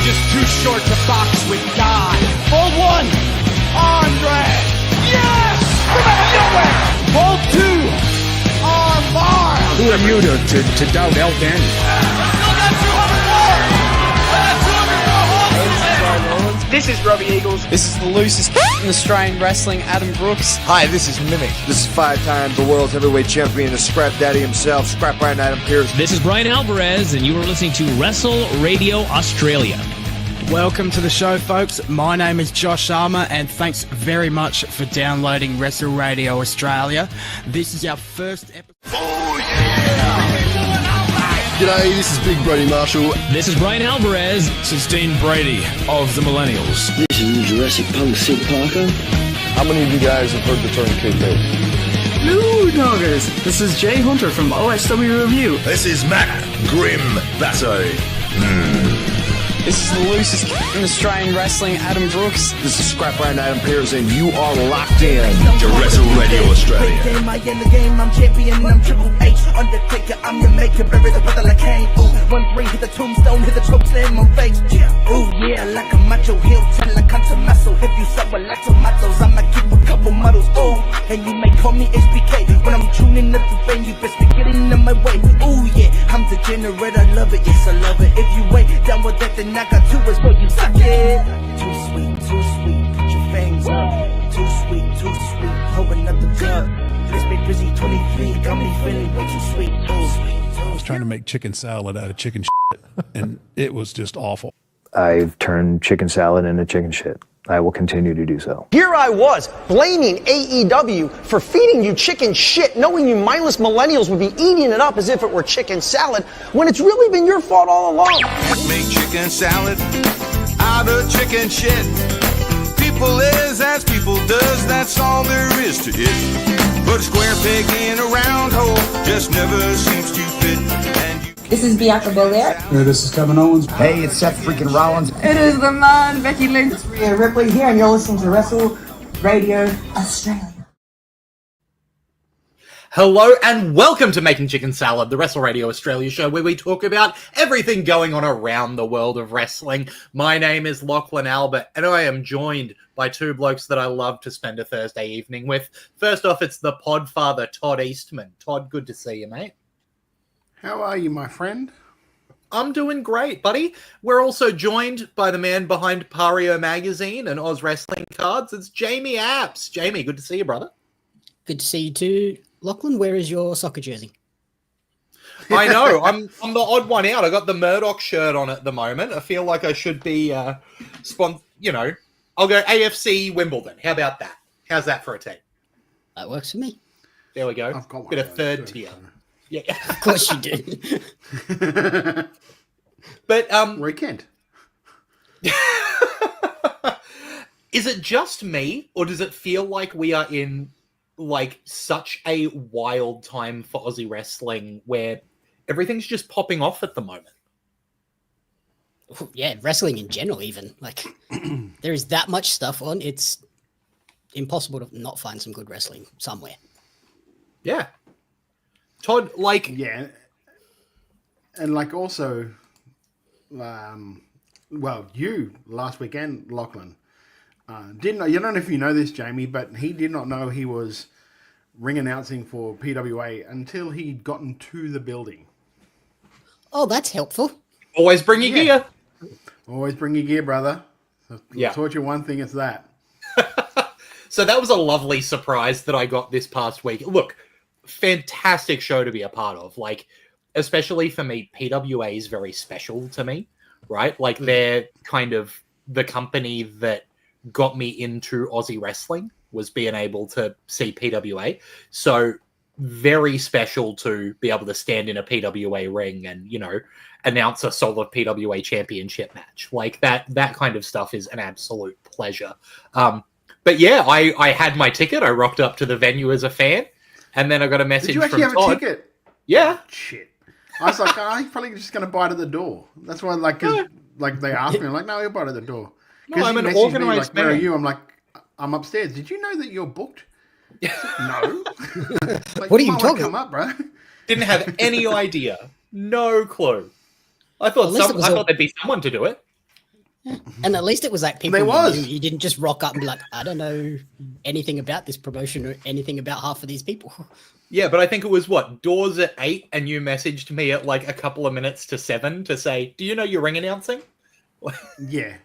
just too short to box with God. Hold one. Andre. Yes! From out of nowhere. Hold two. Armbar. Who are you to doubt El Daniel? Still got 200 more. This is Robbie Eagles. This is the loosest in Australian wrestling, Adam Brooks. Hi, this is Mimic. This is 5-time the world's heavyweight champion, the Scrap Daddy himself, Scrap Iron Adam Pierce. This is Brian Alvarez, and you are listening to Wrestle Radio Australia. Welcome to the show, folks. My name is Josh Armour, and thanks very much for downloading Wrestle Radio Australia. This is our first episode. Oh, yeah! G'day, this is Big Brody Marshall. This is Brian Alvarez. This is Dean Brady of the Millennials. This is Jurassic Punk Sid Parker. How many of you guys have heard the term kayfabe? Hello, doggers. This is Jay Hunter from OSW Review. This is Matt Grim Basso. This is the loosest in Australian wrestling, Adam Brooks. This is Scrap Iron Adam Pierce, and you are locked in to Wrestle Radio Australia. I in the game, I'm champion, I'm Triple H. Undertaker, I'm your maker, bury the brother like Kane. Ooh, 1-3, hit the tombstone, hit the choke slam on face. Ooh, yeah, like a macho heel, tell like I'm muscle. If you suffer like tomatoes, I'ma keep a couple models. Ooh, and you may call me HBK. When I'm tuning up the venue, best to get in my way. Ooh, yeah, I'm degenerate, I love it, yes, I love it. If you ain't down with that, then I got two words for you, suck it. Too sweet, put your fangs up. Too sweet, holding up the cup. Let's be busy 23, got me feeling way too sweet. I was trying to make chicken salad out of chicken shit, and it was just awful. I've turned chicken salad into chicken shit. I will continue to do so. Here I was, blaming AEW for feeding you chicken shit, knowing you mindless millennials would be eating it up as if it were chicken salad, when it's really been your fault all along. Make chicken salad out of chicken shit. People is as people does, that's all there is to it. But a square peg in a round hole just never seems to fit. And you This is Bianca Belair. Hey, this is Kevin Owens. Hey, it's Seth freaking Rollins. It is the man, Becky Lynch. It's Rhea Ripley here, and you're listening to Wrestle Radio Australia. Hello and welcome to Making Chicken Salad, the Wrestle Radio Australia show where we talk about everything going on around the world of wrestling. My name is Lachlan Albert, and I am joined by two blokes that I love to spend a Thursday evening with. First off, it's the podfather, Todd Eastman. Todd, good to see you, mate. How are you, my friend? I'm doing great, buddy. We're also joined by the man behind Pario Magazine and Oz Wrestling Cards. It's Jamie Apps. Jamie, good to see you, brother. Good to see you too. Lachlan, where is your soccer jersey? I know. I'm the odd one out. I got the Murdoch shirt on at the moment. I feel like I should be I'll go AFC Wimbledon. How about that? How's that for a team? That works for me. There we go. I've got one Bit of third tier. Yeah. Of course you do. But Roy Kent. Is it just me, or does it feel like we are in like such a wild time for Aussie wrestling where everything's just popping off at the moment? Yeah, wrestling in general, even. Like, there is that much stuff on, it's impossible to not find some good wrestling somewhere. Yeah. Todd, like... Yeah. And like also, you last weekend, Lachlan, didn't know, you don't know if you know this, Jamie, but he did not know he was ring announcing for PWA until he'd gotten to the building. Oh, that's helpful. Always bring your gear. Always bring your gear, brother. Yeah. I taught you one thing, it's that. So that was a lovely surprise that I got this past week. Look, fantastic show to be a part of. Like, especially for me, PWA is very special to me, right? Like, they're kind of the company that got me into Aussie wrestling, was being able to see PWA. So very special to be able to stand in a PWA ring and, you know, announce a solid PWA championship match. Like that kind of stuff is an absolute pleasure. But yeah, I had my ticket. I rocked up to the venue as a fan, and then I got a message from Todd. Did you actually have a ticket? Yeah. Shit. I was like, he's probably just going to buy it at the door. That's why, like they asked me, I'm like, no, he'll buy it at the door. No, I'm an organized man. man. Where are you? I'm like, I'm upstairs. Did you know that you're booked? No. Like, what are you talking? Come up, bro. Didn't have any idea. No clue. I thought there'd be someone to do it. And at least it was like people There was. you didn't just rock up and be like, I don't know anything about this promotion or anything about half of these people. Yeah, but I think it was doors at 8, and you messaged me at like a couple of minutes to 7 to say, do you know your ring announcing? Yeah.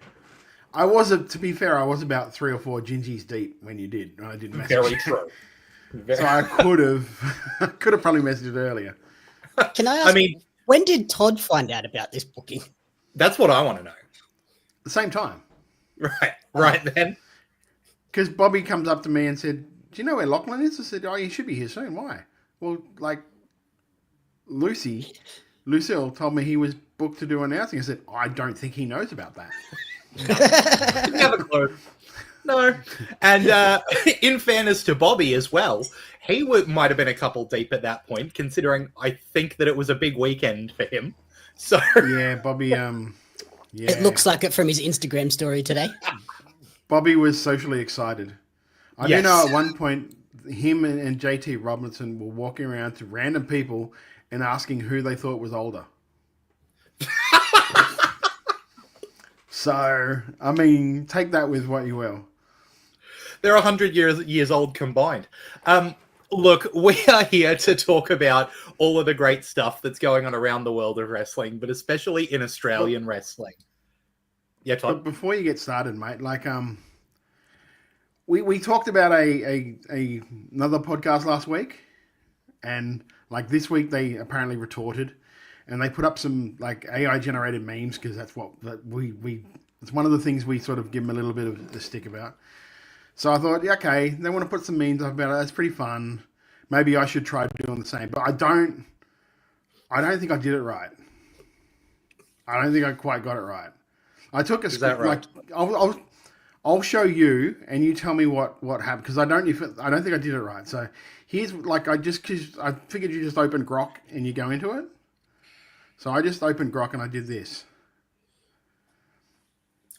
I was, to be fair, I was about 3 or 4 gingies deep when you did. I didn't message. Very true. So I could have probably messaged it earlier. Can I ask, when did Todd find out about this booking? That's what I want to know. The same time. Right then. Because Bobby comes up to me and said, do you know where Lachlan is? I said, oh, he should be here soon. Why? Well, like, Lucille told me he was booked to do announcing. I said, I don't think he knows about that. Didn't have a clue. No. And in fairness to Bobby as well, he might have been a couple deep at that point, considering I think that it was a big weekend for him. So yeah, Bobby. Yeah. It looks like it from his Instagram story today. Bobby was socially excited. I do know at one point, him and JT Robinson were walking around to random people and asking who they thought was older. So, I mean, take that with what you will. They're 100 years old combined. Look, we are here to talk about all of the great stuff that's going on around the world of wrestling, but especially in Australian wrestling. Yeah, Todd? But before you get started, mate, like, we talked about another podcast last week, and like this week they apparently retorted, and they put up some like AI generated memes because that's what it's one of the things we sort of give them a little bit of the stick about. So I thought, yeah, okay, they want to put some memes up about it. That's pretty fun. Maybe I should try doing the same, but I don't think I did it right. I don't think I quite got it right. I took a script, right? Like I'll show you, and you tell me what happened, because I don't think I did it right. So here's like because I figured you just open Grok and you go into it. So I just opened Grok and I did this.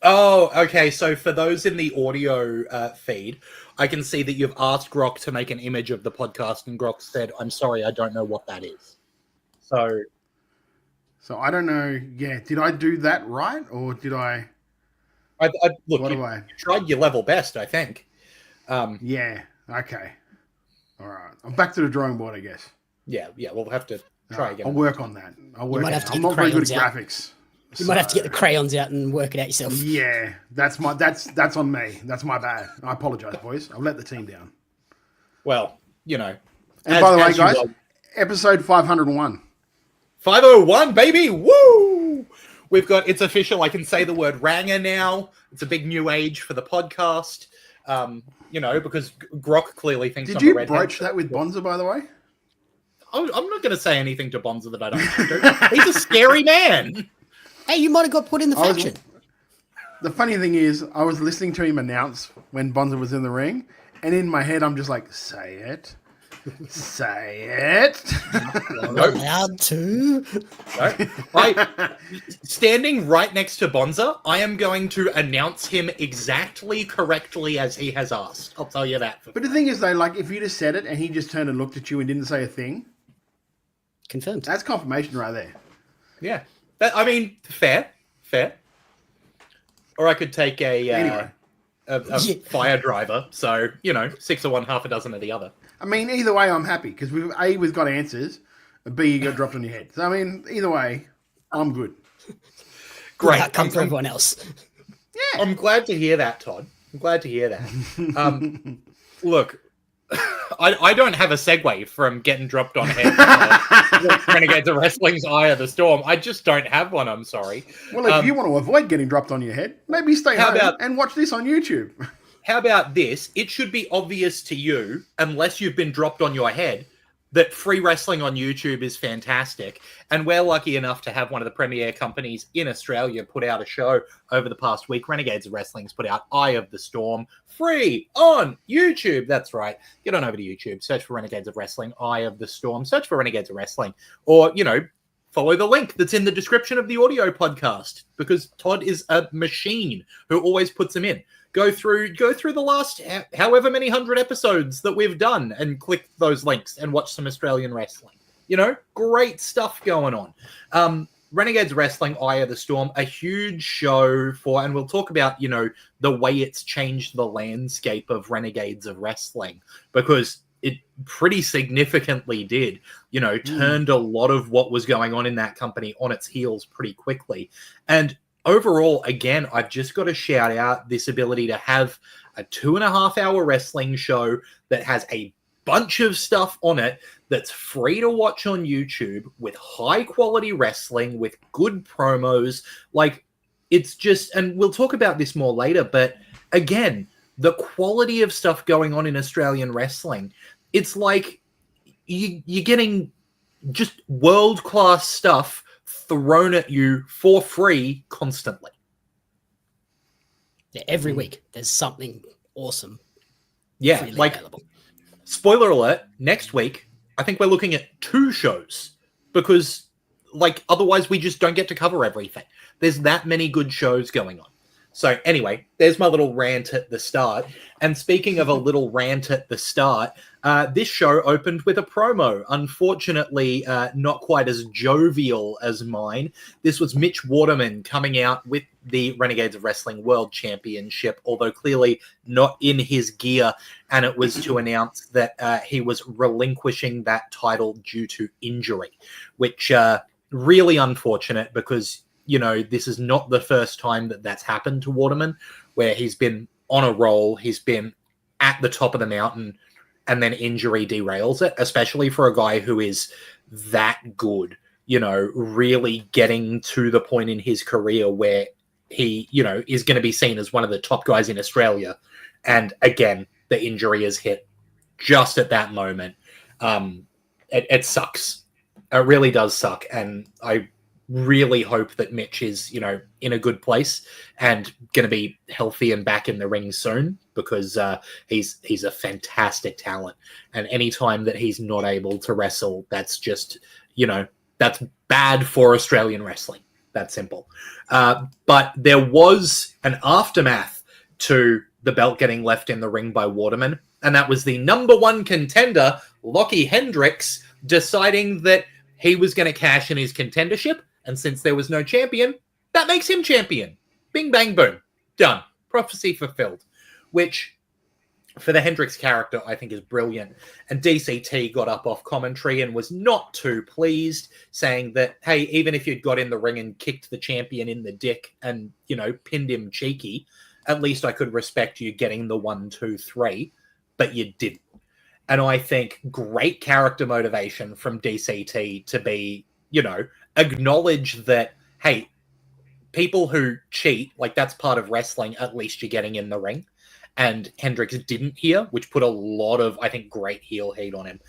Oh, okay. So for those in the audio feed, I can see that you've asked Grok to make an image of the podcast, and Grok said, "I'm sorry, I don't know what that is." So I don't know. Yeah, did I do that right, or did I? Look, you tried your level best, I think. Yeah. Okay. All right. I'm back to the drawing board, I guess. Yeah. We'll have to try again. I'll work on that. You might have to I'm not very good at graphics. You might have to get the crayons out and work it out yourself. Yeah, that's on me. That's my bad. I apologize, boys. I've let the team down. Well, you know. And by the way, guys, episode 501. 501, baby! Woo! We've got, it's official. I can say the word ranger now. It's a big new age for the podcast. You know, because Grok clearly thinks Did you broach that with Bonza, by the way? I'm not going to say anything to Bonza that I don't have to. He's a scary man. Hey, you might have got put in the faction. The funny thing is, I was listening to him announce when Bonza was in the ring, and in my head, I'm just like, say it. Say it. Not allowed to. Standing right next to Bonza, I am going to announce him exactly correctly as he has asked. I'll tell you that. But the thing is, though, like, if you just said it and he just turned and looked at you and didn't say a thing, confirmed. That's confirmation right there. Yeah. I mean, fair. Or I could take a fire driver. So, you know, 6 of one, half a dozen of the other. I mean, either way, I'm happy because we've got answers. B, you got dropped on your head. So, I mean, either way, I'm good. Great. Outcome for everyone else. Yeah. I'm glad to hear that, Todd. I'm glad to hear that. Look, I don't have a segue from getting dropped on head. Renegades of Wrestling's Eye of the Storm. I just don't have one. I'm sorry. Well, if you want to avoid getting dropped on your head, maybe stay home and watch this on YouTube. How about this? It should be obvious to you, unless you've been dropped on your head, that free wrestling on YouTube is fantastic. And we're lucky enough to have one of the premier companies in Australia put out a show over the past week. Renegades of Wrestling's put out Eye of the Storm, free on YouTube. That's right. Get on over to YouTube, search for Renegades of Wrestling, Eye of the Storm, search for Renegades of Wrestling, or, you know, follow the link that's in the description of the audio podcast, because Todd is a machine who always puts them in. Go through the last however many 100 episodes that we've done and click those links and watch some Australian wrestling. You know, great stuff going on. Renegades Wrestling, Eye of the Storm, a huge show for, and we'll talk about, the way it's changed the landscape of Renegades of Wrestling, because it pretty significantly did, turned a lot of what was going on in that company on its heels pretty quickly. And overall, again, I've just got to shout out this ability to have a 2.5-hour wrestling show that has a bunch of stuff on it that's free to watch on YouTube with high quality wrestling, with good promos. Like, it's just, and we'll talk about this more later, but again, the quality of stuff going on in Australian wrestling, it's like you're getting just world-class stuff thrown at you for free constantly. Yeah, every week there's something awesome. Yeah, like available. Spoiler alert, next week I think we're looking at 2 shows, because otherwise we just don't get to cover everything. There's that many good shows going on. So anyway, there's my little rant at the start. And speaking of a little rant at the start, this show opened with a promo. Unfortunately, not quite as jovial as mine. This was Mitch Waterman coming out with the Renegades of Wrestling World Championship, although clearly not in his gear. And it was to announce that he was relinquishing that title due to injury, which really unfortunate, because this is not the first time that that's happened to Waterman, where he's been on a roll, he's been at the top of the mountain, and then injury derails it, especially for a guy who is that good, really getting to the point in his career where he, is going to be seen as one of the top guys in Australia. And again, the injury is hit just at that moment. It sucks. It really does suck. And I really hope that Mitch is, in a good place and going to be healthy and back in the ring soon, because he's a fantastic talent. And anytime that he's not able to wrestle, that's just, that's bad for Australian wrestling. That's simple. But there was an aftermath to the belt getting left in the ring by Waterman, and that was the number 1 contender, Lockie Hendricks, deciding that he was going to cash in his contendership. And since there was no champion, that makes him champion. Bing, bang, boom. Done. Prophecy fulfilled. Which, for the Hendricks character, I think is brilliant. And DCT got up off commentary and was not too pleased, saying that, hey, even if you'd got in the ring and kicked the champion in the dick and, pinned him cheeky, at least I could respect you getting the 1, 2, 3, but you didn't. And I think great character motivation from DCT to be, acknowledge that, hey, people who cheat, that's part of wrestling, at least you're getting in the ring. And Hendricks didn't here, which put a lot of, I think, great heel heat on him.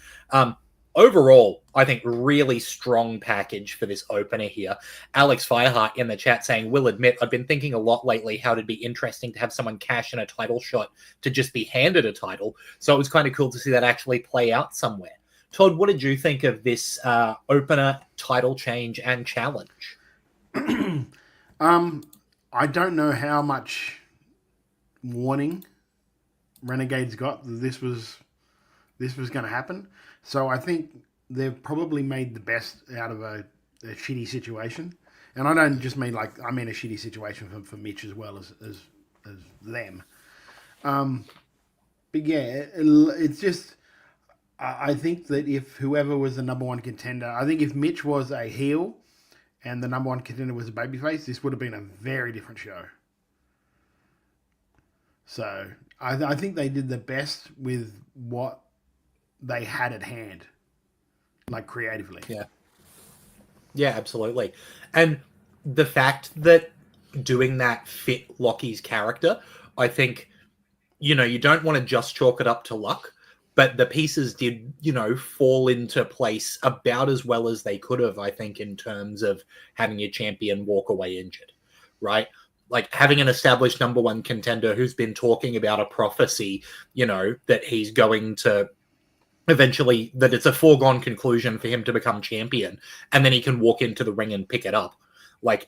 Overall, I think really strong package for this opener here. Alex Fireheart in the chat saying, will admit, I've been thinking a lot lately how it'd be interesting to have someone cash in a title shot to just be handed a title. So it was kind of cool to see that actually play out somewhere. Todd, what did you think of this opener, title change, and challenge? I don't know how much warning Renegades got that this was going to happen. So I think they've probably made the best out of a shitty situation. And I don't just mean I mean a shitty situation for Mitch as well as them. But yeah, it's just, I think that if whoever was the number 1 contender, I think if Mitch was a heel and the number 1 contender was a babyface, this would have been a very different show. So I think they did the best with what they had at hand, creatively. Yeah, absolutely. And the fact that doing that fit Lockie's character, I think, you don't want to just chalk it up to luck, but the pieces did, fall into place about as well as they could have, I think, in terms of having your champion walk away injured, right? Having an established number 1 contender who's been talking about a prophecy, that he's going to eventually, that it's a foregone conclusion for him to become champion, and then he can walk into the ring and pick it up.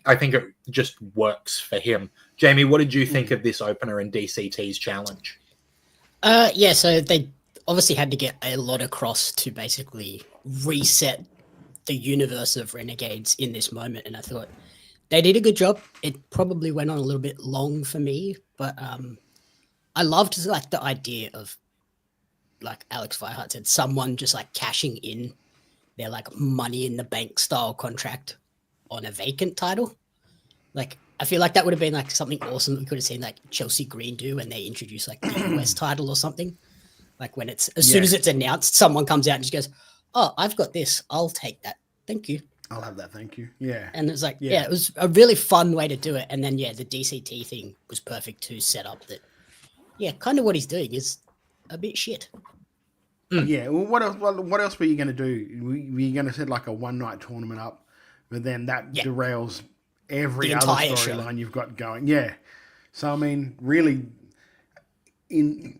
I think it just works for him. Jamie, what did you think of this opener and DCT's challenge? So they obviously had to get a lot across to basically reset the universe of Renegades in this moment, and I thought they did a good job. It probably went on a little bit long for me, but I loved like the idea of, like Alex Firehart said, someone just like cashing in their like money in the bank style contract on a vacant title. Like, I feel like that would have been like something awesome we could have seen like Chelsea Green do when they introduce like the US title or something. Like when it's as soon as it's announced, someone comes out and just goes, "Oh, I've got this. I'll take that. Thank you. I'll have that. Thank you." Yeah. And it's like, it was a really fun way to do it. And then the DCT thing was perfect to set up that. Yeah, kind of what he's doing is a bit shit. Yeah. Well, what else were you going to do? Were you going to set like a one night tournament up, but then that derails every other storyline you've got going. Yeah. So I mean, really, in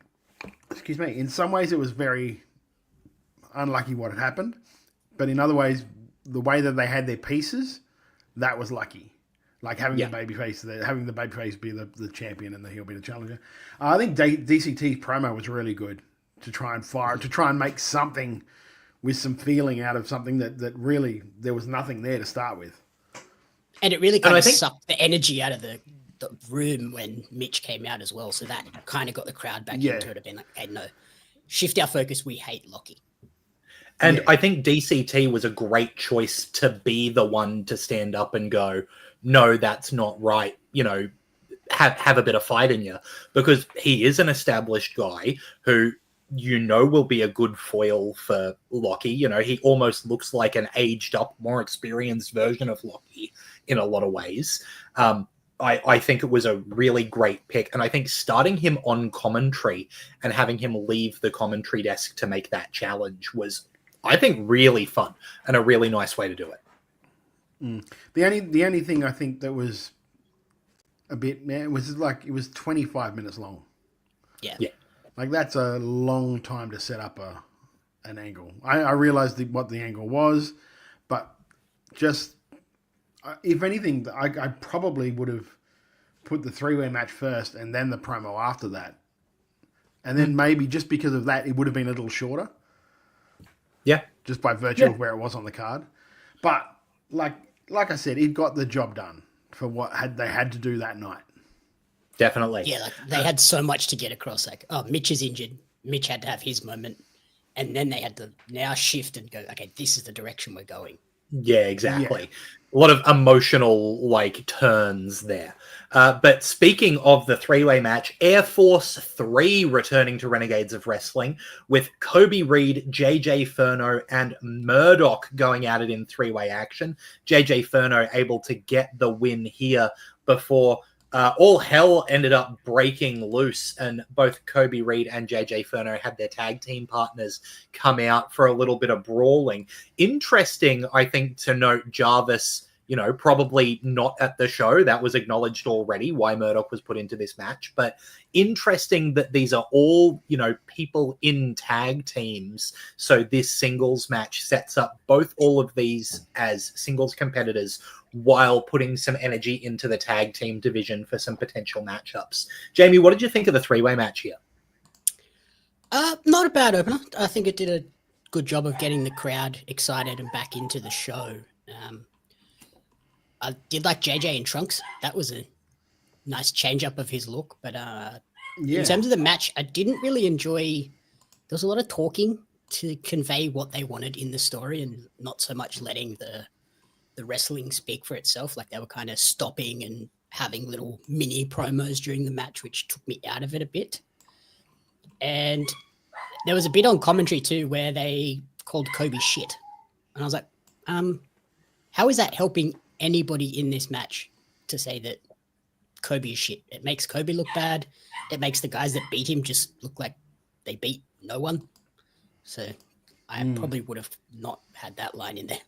some ways it was very unlucky what had happened, but in other ways, the way that they had their pieces, that was lucky. Like having the babyface be the champion and he'll be the challenger. I think DCT's promo was really good to try and make something with some feeling out of something that really there was nothing there to start with. And it really kind of sucked the energy out of the room when Mitch came out as well. So that kind of got the crowd back into it. Being like, okay, no, shift our focus. We hate Lockie. And I think DCT was a great choice to be the one to stand up and go, no, that's not right. You know, have a bit of fight in you, because he is an established guy who, you know, will be a good foil for Lockie. You know, he almost looks like an aged up, more experienced version of Lockie in a lot of ways. I think it was a really great pick. And I think starting him on commentary and having him leave the commentary desk to make that challenge was, I think, really fun and a really nice way to do it. The only thing I think that was a bit, it was 25 minutes long. Yeah. Like that's a long time to set up an angle. I realized what the angle was, but just if anything, I probably would have put the three-way match first and then the promo after that, and then maybe just because of that, it would have been a little shorter. Yeah, just by virtue of where it was on the card. But like I said, it got the job done for what they had to do that night. Definitely. Yeah, like they had so much to get across. Like, oh, Mitch is injured. Mitch had to have his moment. And then they had to now shift and go, okay, this is the direction we're going. Yeah, exactly. A lot of emotional turns there. But speaking of the three-way match, Air Force 3 returning to Renegades of Wrestling with Kobe Reed, JJ Furno, and Murdoch going at it in three-way action. JJ Furno able to get the win here before all hell ended up breaking loose, and both Kobe Reed and JJ Furno had their tag team partners come out for a little bit of brawling. Interesting, I think, to note Jarvis, probably not at the show. That was acknowledged already, why Murdoch was put into this match. But interesting that these are all, people in tag teams. So this singles match sets up all of these as singles competitors while putting some energy into the tag team division for some potential matchups. Jamie, what did you think of the three-way match here? Not a bad opener. I think it did a good job of getting the crowd excited and back into the show. I did like JJ in trunks. That was a nice change up of his look. But in terms of the match, I didn't really enjoy. There was a lot of talking to convey what they wanted in the story, and not so much letting the wrestling speak for itself. Like they were kind of stopping and having little mini promos during the match, which took me out of it a bit. And there was a bit on commentary too where they called Kobe shit. And I was like, how is that helping anybody in this match to say that Kobe is shit? It makes Kobe look bad. It makes the guys that beat him just look like they beat no one. So I probably would have not had that line in there.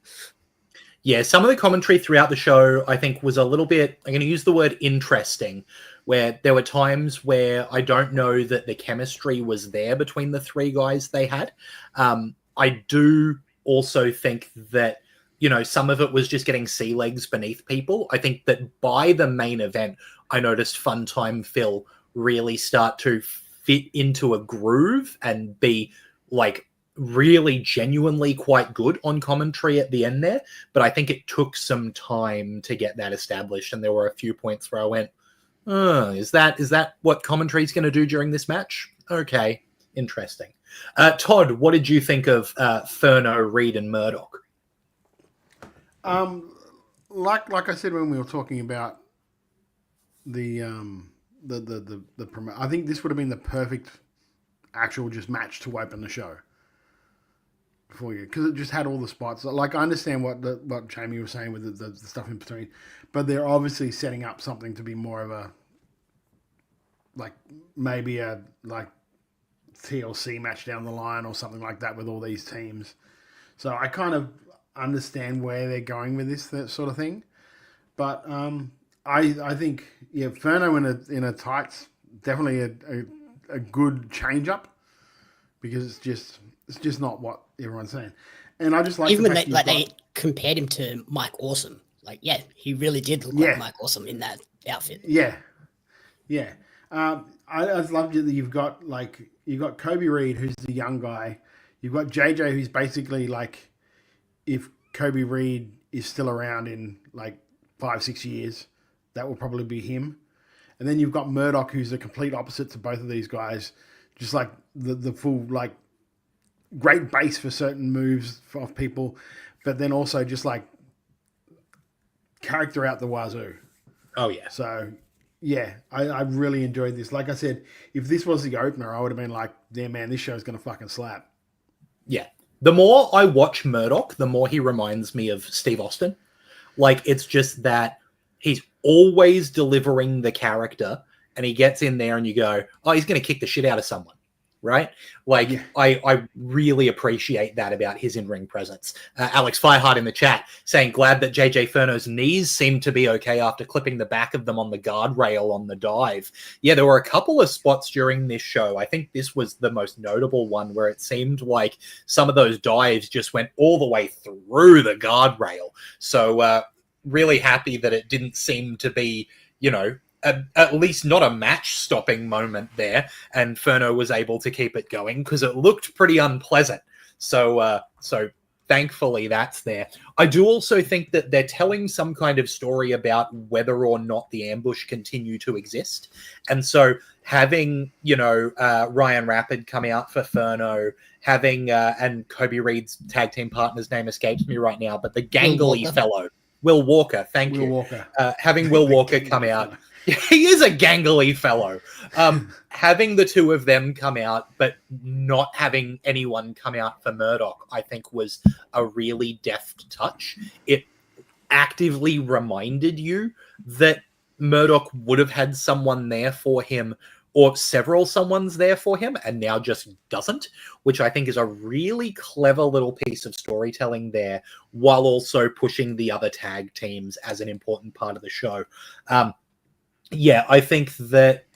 Yeah, some of the commentary throughout the show, I think, was a little bit, I'm going to use the word interesting, where there were times where I don't know that the chemistry was there between the three guys they had. I do also think that, some of it was just getting sea legs beneath people. I think that by the main event, I noticed Funtime Phil really start to fit into a groove and be really genuinely quite good on commentary at the end there, but I think it took some time to get that established, and there were a few points where I went, is that what commentary is going to do during this match? Okay, interesting. Todd, what did you think of Furno, Reed, and Murdoch? Like I said when we were talking about the I think this would have been the perfect actual just match to open the show for you, because it just had all the spots. Like, I understand what Jamie was saying with the stuff in between, but they're obviously setting up something to be more of a, like, maybe a like TLC match down the line or something like that with all these teams. So I kind of understand where they're going with this sort of thing, but I think Furno in a tights, definitely a good change up, because it's just not what everyone's saying. And I just like even when they compared him to Mike Awesome. Like, yeah, he really did look like Mike Awesome in that outfit. Yeah. I just loved it that you've got Kobe Reed, who's the young guy. You've got JJ, who's basically like, if Kobe Reed is still around in like 5-6 years, that will probably be him. And then you've got Murdoch, who's the complete opposite to both of these guys. Just like the full, like, great base for certain moves of people, but then also just like character out the wazoo. Oh, yeah. So, yeah, I really enjoyed this. Like I said, if this was the opener, I would have been like, yeah, man, this show's going to fucking slap. Yeah. The more I watch Murdoch, the more he reminds me of Steve Austin. Like, it's just that he's always delivering the character, and he gets in there and you go, oh, he's going to kick the shit out of someone, right? Like, yeah. I really appreciate that about his in-ring presence. Alex Firehart in the chat saying, glad that JJ Furno's knees seemed to be okay after clipping the back of them on the guardrail on the dive. Yeah, there were a couple of spots during this show. I think this was the most notable one, where it seemed like some of those dives just went all the way through the guardrail. So, really happy that it didn't seem to be, at least not a match-stopping moment there, and Furno was able to keep it going, because it looked pretty unpleasant. So thankfully that's there. I do also think that they're telling some kind of story about whether or not the ambush continue to exist. And so having, Ryan Rapid come out for Furno, having, and Kobe Reed's tag team partner's name escapes me right now, but the gangly fellow, Will Walker, thank you. Having Will Walker come out. He is a gangly fellow. Having the two of them come out, but not having anyone come out for Murdoch, I think was a really deft touch. It actively reminded you that Murdoch would have had someone there for him, or several someones there for him, and now just doesn't, which I think is a really clever little piece of storytelling there, while also pushing the other tag teams as an important part of the show. Yeah, I think that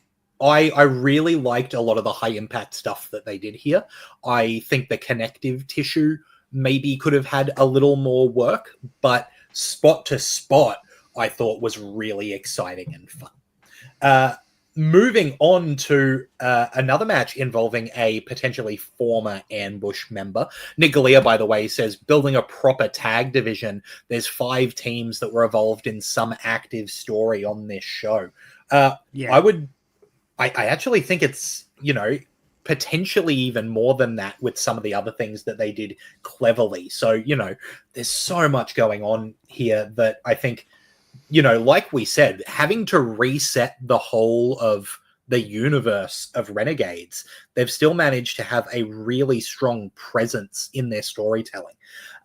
I really liked a lot of the high-impact stuff that they did here. I think the connective tissue maybe could have had a little more work, but spot to spot, I thought was really exciting and fun. Moving on to another match involving a potentially former Ambush member. Nick Galea, by the way, says, building a proper tag division. There's 5 teams that were involved in some active story on this show. I actually think it's, potentially even more than that with some of the other things that they did cleverly. So, there's so much going on here that I think, like we said, having to reset the whole of the universe of Renegades, they've still managed to have a really strong presence in their storytelling.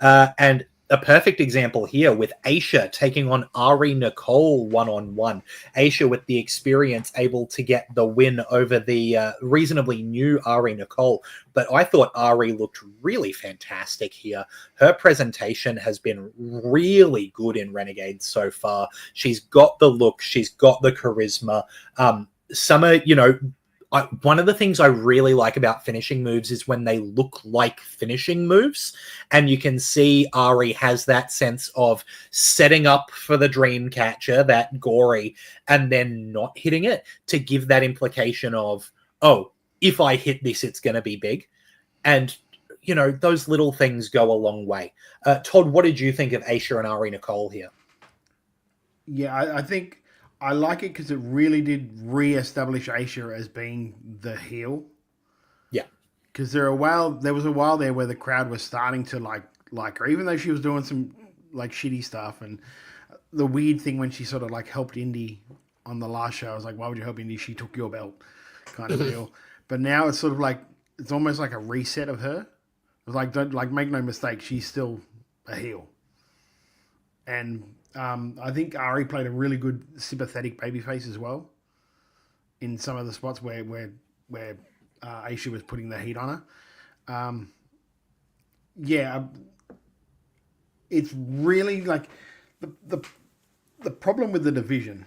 And a perfect example here with Aisha taking on Ari Nicole one-on-one. Aisha, with the experience, able to get the win over the reasonably new Ari Nicole. But I thought Ari looked really fantastic here. Her presentation has been really good in Renegades so far. She's got the look. She's got the charisma. Summer, one of the things I really like about finishing moves is when they look like finishing moves, and you can see Ari has that sense of setting up for the dream catcher, that gory, and then not hitting it, to give that implication of, oh, if I hit this, it's going to be big. And you know, those little things go a long way. Todd, what did you think of Aisha and Ari Nicole here? Yeah, I think I like it because it really did re-establish Aisha as being the heel. Yeah. Because there was a while there where the crowd was starting to like her, even though she was doing some like shitty stuff. And the weird thing when she sort of like helped Indy on the last show, I was like, why would you help Indy? She took your belt, kind of deal. But now it's sort of like it's almost like a reset of her. It's like don't like make no mistake, she's still a heel. And I think Ari played a really good sympathetic babyface as well in some of the spots where Aisha was putting the heat on her. It's really like the problem with the division.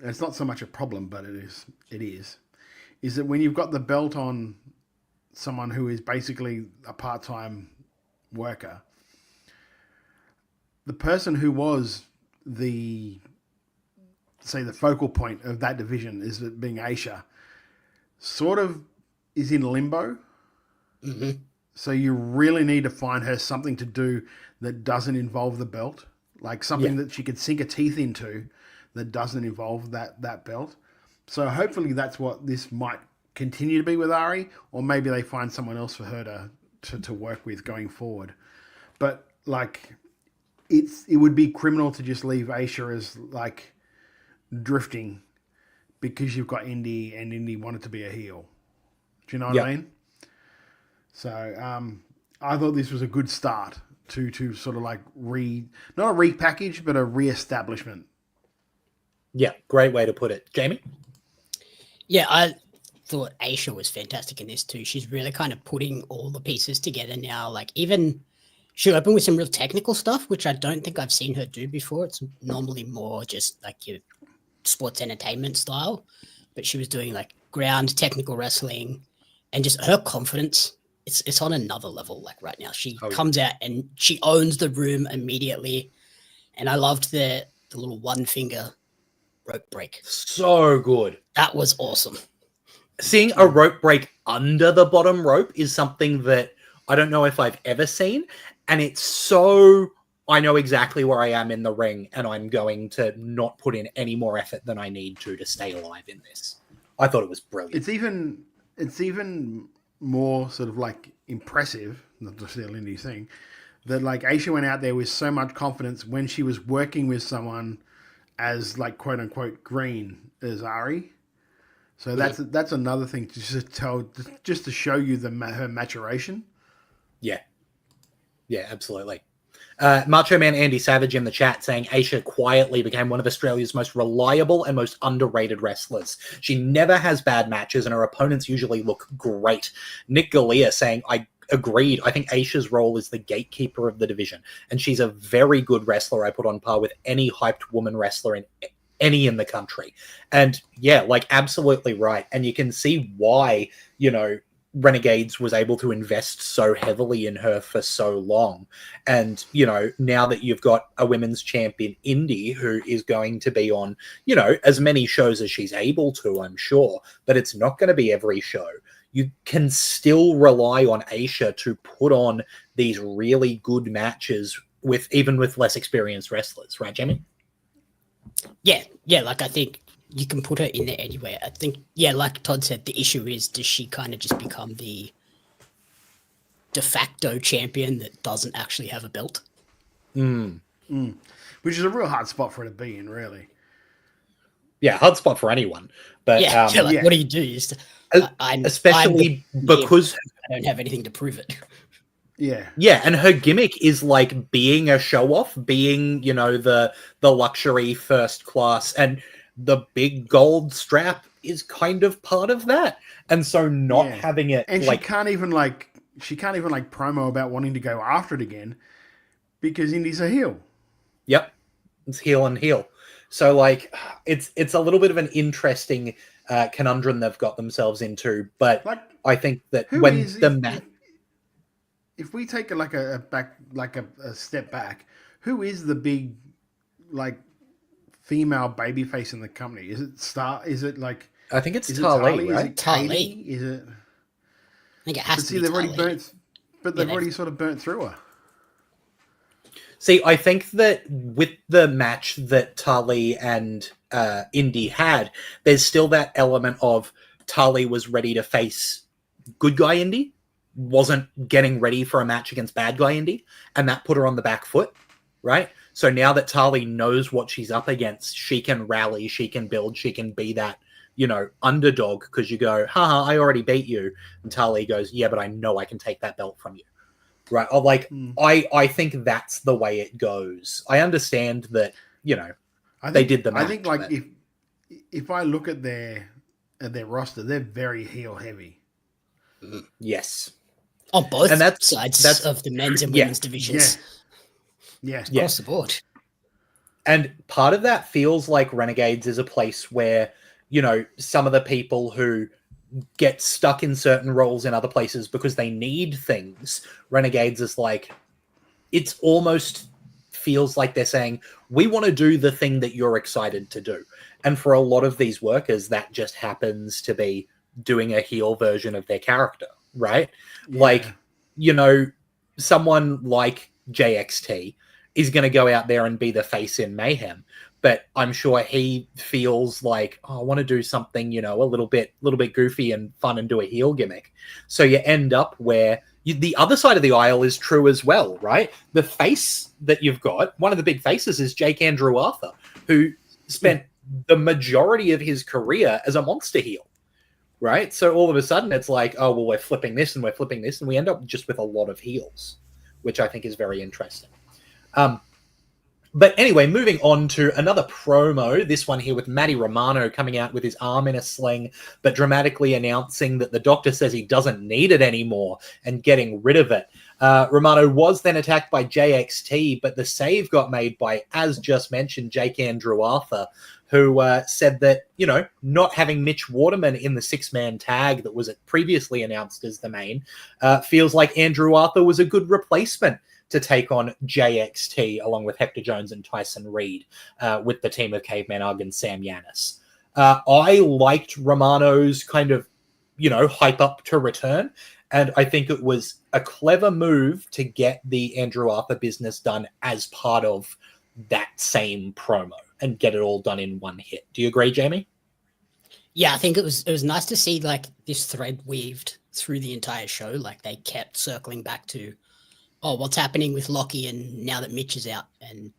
It's not so much a problem, but it is that when you've got the belt on someone who is basically a part-time worker, the person who was the focal point of that division is it being Aisha, sort of is in limbo. Mm-hmm. So you really need to find her something to do that doesn't involve the belt, like something that she could sink her teeth into that doesn't involve that belt. So hopefully that's what this might continue to be with Ari, or maybe they find someone else for her to work with going forward. But like, it would be criminal to just leave Aisha as like drifting because you've got Indy and Indy wanted to be a heel. Do you know what I mean? So I thought this was a good start to sort of like not a repackage, but a reestablishment. Yeah, great way to put it. Jamie? Yeah, I thought Aisha was fantastic in this too. She's really kind of putting all the pieces together now. Like even she opened with some real technical stuff, which I don't think I've seen her do before. It's normally more just like your sports entertainment style, but she was doing like ground technical wrestling, and just her confidence. It's on another level. Like right now, she comes out and she owns the room immediately. And I loved the little one finger rope break. So good. That was awesome. Seeing a rope break under the bottom rope is something that I don't know if I've ever seen. And it's so, I know exactly where I am in the ring and I'm going to not put in any more effort than I need to stay alive in this. I thought it was brilliant. It's even more sort of like impressive, not just the Lindy thing, that like Aisha went out there with so much confidence when she was working with someone as like quote unquote green as Ari. So that's another thing just to show you her maturation. Yeah, absolutely. Macho Man Andy Savage in the chat saying Aisha quietly became one of Australia's most reliable and most underrated wrestlers. She never has bad matches and her opponents usually look great. Nick Galea saying, I agreed. I think Aisha's role is the gatekeeper of the division, and she's a very good wrestler. I put on par with any hyped woman wrestler in the country. And yeah, like absolutely right. And you can see why, you know, Renegades was able to invest so heavily in her for so long. And, you know, now that you've got a women's champion, Indy, who is going to be on, you know, as many shows as she's able to, I'm sure, but it's not going to be every show. You can still rely on Aisha to put on these really good matches even with less experienced wrestlers, right, Jamie? Yeah, like I think you can put her in there anywhere. I think, like Todd said, the issue is, does she kind of just become the de facto champion that doesn't actually have a belt? Which is a real hard spot for her to be in, really. Yeah, hard spot for anyone. But what do you do? Especially because I don't have anything to prove it. Yeah, and her gimmick is like being a show-off, being, you know, the luxury first class, and the big gold strap is kind of part of that. And so not having it, and like, she can't even promo about wanting to go after it again because Indy's a heel. Yep, it's heel and heel. So like, it's a little bit of an interesting conundrum they've got themselves into. But like, I think that if we take a step back, who is the big like female babyface in the company? Is it Star? Is it like? I think it's Tali, right? Is it Katie? Is it? I think it has to be they've Tali. already But they've already sort of burnt through her. See, I think that with the match that Tali and Indy had, there's still that element of Tali was ready to face good guy Indy, wasn't getting ready for a match against bad guy Indy, and that put her on the back foot, right? So now that Tali knows what she's up against, she can rally, she can build, she can be that, underdog, because you go, haha, I already beat you. And Tali goes, yeah, but I know I can take that belt from you. Right. Or I think that's the way it goes. I understand that, they did the match. I think if I look at their roster, they're very heel heavy. Yes. On both sides of the men's and women's divisions. Yeah. Across the board. And part of that feels like Renegades is a place where, some of the people who get stuck in certain roles in other places because they need things. Renegades is like, it's almost feels like they're saying, we want to do the thing that you're excited to do. And for a lot of these workers, that just happens to be doing a heel version of their character, right? Yeah. Like, someone like JXT is going to go out there and be the face in Mayhem. But I'm sure he feels like, I want to do something, a little bit goofy and fun and do a heel gimmick. So you end up where the other side of the aisle is true as well, right? The face that you've got, one of the big faces is Jake Andrew Arthur, who spent the majority of his career as a monster heel, right? So all of a sudden it's like, oh, well, we're flipping this and we're flipping this, and we end up just with a lot of heels, which I think is very interesting. But anyway, moving on to another promo, this one here with Matty Romano coming out with his arm in a sling, but dramatically announcing that the doctor says he doesn't need it anymore and getting rid of it. Romano was then attacked by JXT, but the save got made by, as just mentioned, Jake Andrew Arthur, who said that, not having Mitch Waterman in the six-man tag that was previously announced as the main, feels like Andrew Arthur was a good replacement to take on JXT along with Hector Jones and Tyson Reed with the team of Caveman Ugg and Sam Yanis. I liked Romano's kind of, hype up to return. And I think it was a clever move to get the Andrew Arthur business done as part of that same promo and get it all done in one hit. Do you agree, Jamie? Yeah, I think it was nice to see this thread weaved through the entire show. Like they kept circling back to, what's happening with Lockie and now that Mitch is out, and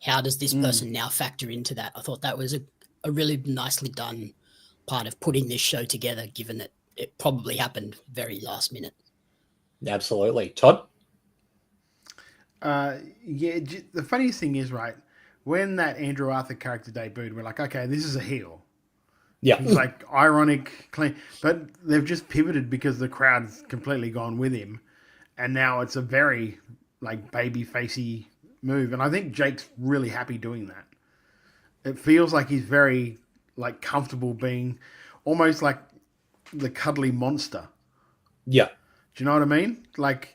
how does this person now factor into that? I thought that was a really nicely done part of putting this show together, given that it probably happened very last minute. Absolutely. Todd? The funniest thing is, right, when that Andrew Arthur character debuted, we're like, okay, this is a heel. Yeah. It's like ironic, clean, but they've just pivoted because the crowd's completely gone with him. And now it's a very baby-facey move. And I think Jake's really happy doing that. It feels like he's very comfortable being almost like the cuddly monster. Yeah. Do you know what I mean?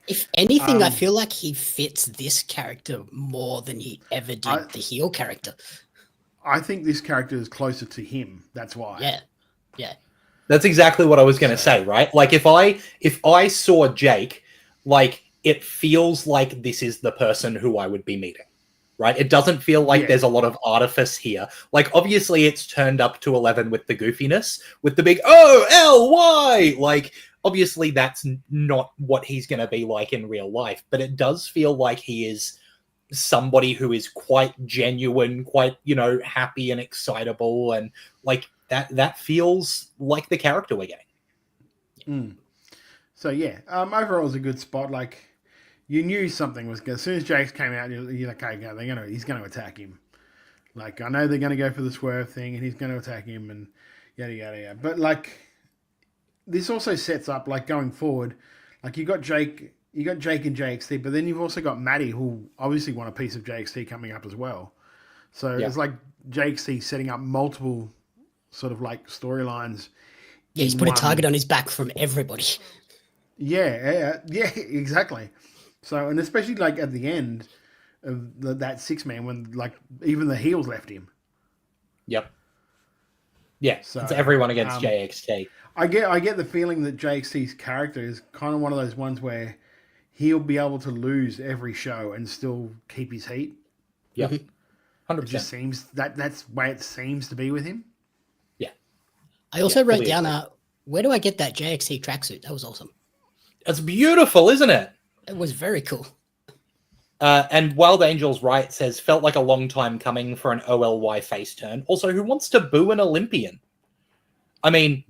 If anything, I feel like he fits this character more than he ever did the heel character. I think this character is closer to him. That's why. Yeah. That's exactly what I was going to say, right? If I saw Jake, it feels like this is the person who I would be meeting, right? It doesn't feel like there's a lot of artifice here. Obviously it's turned up to 11 with the goofiness, with the big O-L-Y. Obviously that's not what he's going to be like in real life, but it does feel like he is somebody who is quite genuine, quite, happy and excitable. And that feels like the character we're getting. So overall it was a good spot. You knew something was good. As soon as Jake's came out, you're like, okay, he's going to attack him. I know they're going to go for the swerve thing, and he's going to attack him, and yada yada yada. But this also sets up going forward. You got Jake and JXT, but then you've also got Maddie, who obviously want a piece of JXT coming up as well. So it's like JXT setting up multiple sort of storylines. Yeah, he's put a target on his back from everybody. Yeah, exactly. So, and especially at the end of that six-man when even the heels left him. Yep. Yeah, so, it's everyone against JXT. I get the feeling that JXT's character is kind of one of those ones where he'll be able to lose every show and still keep his heat. Yeah, 100%. It just seems that's the way it seems to be with him. Yeah. I also wrote down, where do I get that JXT tracksuit? That was awesome. It's beautiful, isn't it? It was very cool. And Wild Angels Right says, felt like a long time coming for an OLY face turn. Also, who wants to boo an Olympian? I mean,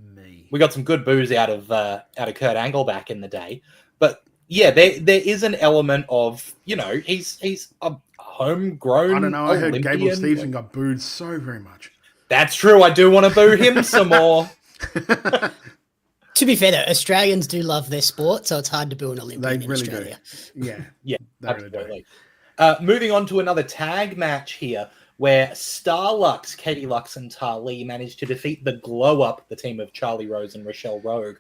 we got some good boos out of Kurt Angle back in the day. But yeah, there is an element of, he's a homegrown I don't know. Olympian. I heard Gable Stevenson got booed so very much. That's true. I do want to boo him some more. To be fair, though, Australians do love their sport, so it's hard to boo an Olympian in Australia. Yeah. Yeah, absolutely. Moving on to another tag match here, where Starlux, Katie Lux, and Tali managed to defeat the Glow Up, the team of Charlie Rose and Rochelle Rogue.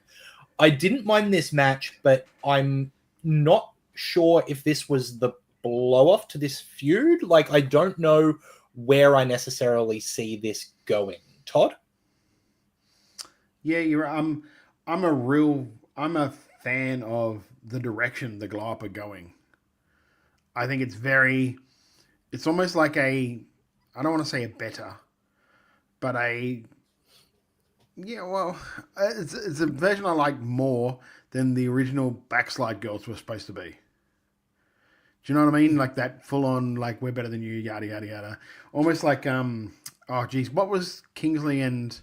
I didn't mind this match, but I'm not sure if this was the blow-off to this feud. Like, I don't know where I necessarily see this going. Todd? Yeah, you're. I'm a fan of the direction the Glow Up are going. I think it's almost like I don't want to say a better, but it's a version I like more than the original Backslide Girls were supposed to be. Do you know what I mean? Like that full on, like, we're better than you, yada, yada, yada. Almost like, what was Kingsley and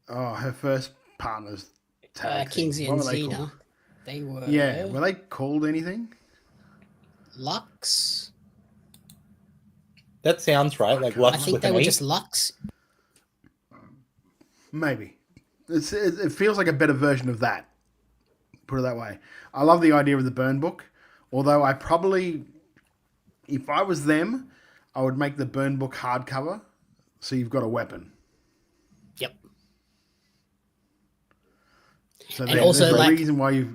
her first partners tag? Kingsley and Xena. They were... Yeah, were they called anything? Lux? That sounds right. Like Lux. I think they were just Lux. Maybe. It feels like a better version of that. Put it that way. I love the idea of the burn book. Although I probably, if I was them, I would make the burn book hardcover so you've got a weapon. Yep. So there's a reason why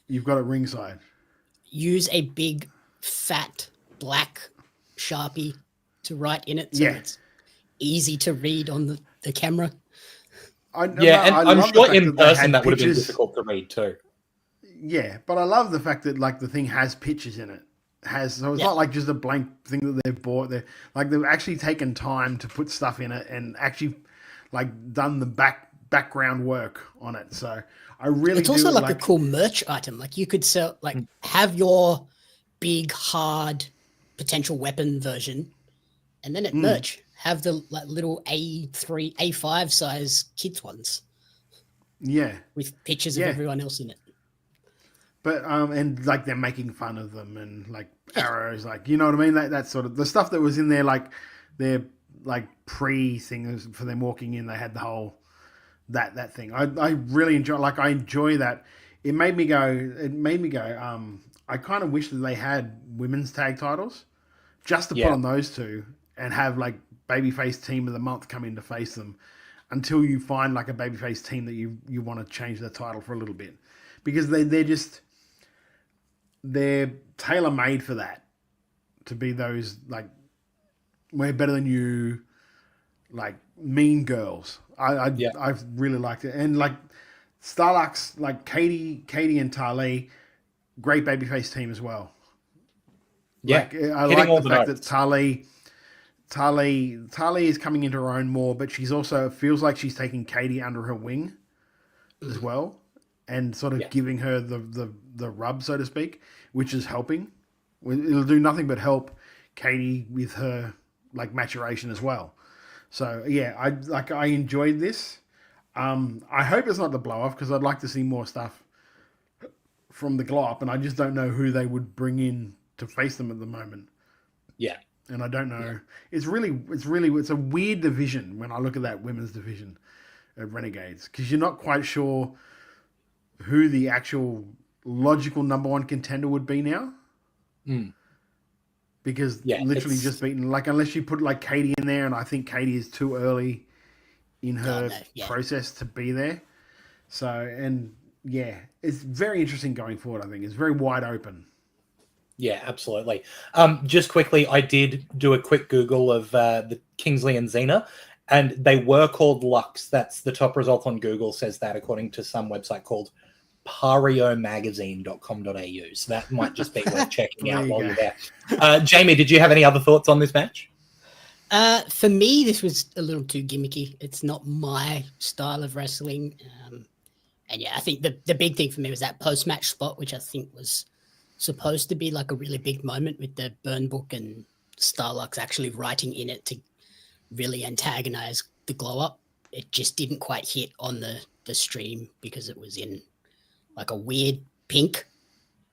you've got it ringside. Use a big, fat, black Sharpie to write in it so it's easy to read on the camera. I'm sure in person that would have been difficult to read too. Yeah, but I love the fact that like the thing has pictures in it. So it's not like just a blank thing that they've bought. They've actually taken time to put stuff in it and actually like done the background work on it. So I really it's also like a cool merch item. Like you could sell have your big hard potential weapon version, and then at merch have the little A3, A5 size kids ones. Yeah, with pictures of everyone else in it. But and like they're making fun of them and like arrows, like, you know what I mean? That sort of the stuff that was in there, like their like pre-things for them walking in. They had the whole that thing. I really enjoy. Like I enjoy that. It made me go. I kind of wish that they had women's tag titles, just to put on those two and have like babyface team of the month come in to face them, until you find like a babyface team that you want to change the title for a little bit, because they're tailor-made for that, to be those like we're better than you, like mean girls. I really liked it. And like Starlux, like Katie and Tali, great babyface team as well. Yeah, like, I like the fact that Tali is coming into her own more, but she's also feels like she's taking Katie under her wing as well, and sort of giving her the rub, so to speak, which is helping. It'll do nothing but help Katie with her like maturation as well. So yeah, I enjoyed this. I hope it's not the blow off, because I'd like to see more stuff from the Glow Up, and I just don't know who they would bring in to face them at the moment. Yeah. And I don't know. Yeah. It's a weird division when I look at that women's division of Renegades, because you're not quite sure who the actual logical number one contender would be now. Because literally just beaten, like, unless you put like Katie in there, and I think Katie is too early in her process to be there. So, and yeah, it's very interesting going forward. I think it's very wide open. Yeah, absolutely. Just quickly, I did do a quick Google of the Kingsley and Xena, and they were called Lux. That's the top result on Google says that, according to some website called pariomagazine.com.au. So that might just be worth checking out while you're there. there. Jamie, did you have any other thoughts on this match? For me, this was a little too gimmicky. It's not my style of wrestling. And yeah, I think the big thing for me was that post-match spot, which I think was supposed to be like a really big moment with the burn book and Starlux actually writing in it to really antagonize the glow up. It just didn't quite hit on the stream because it was in like a weird pink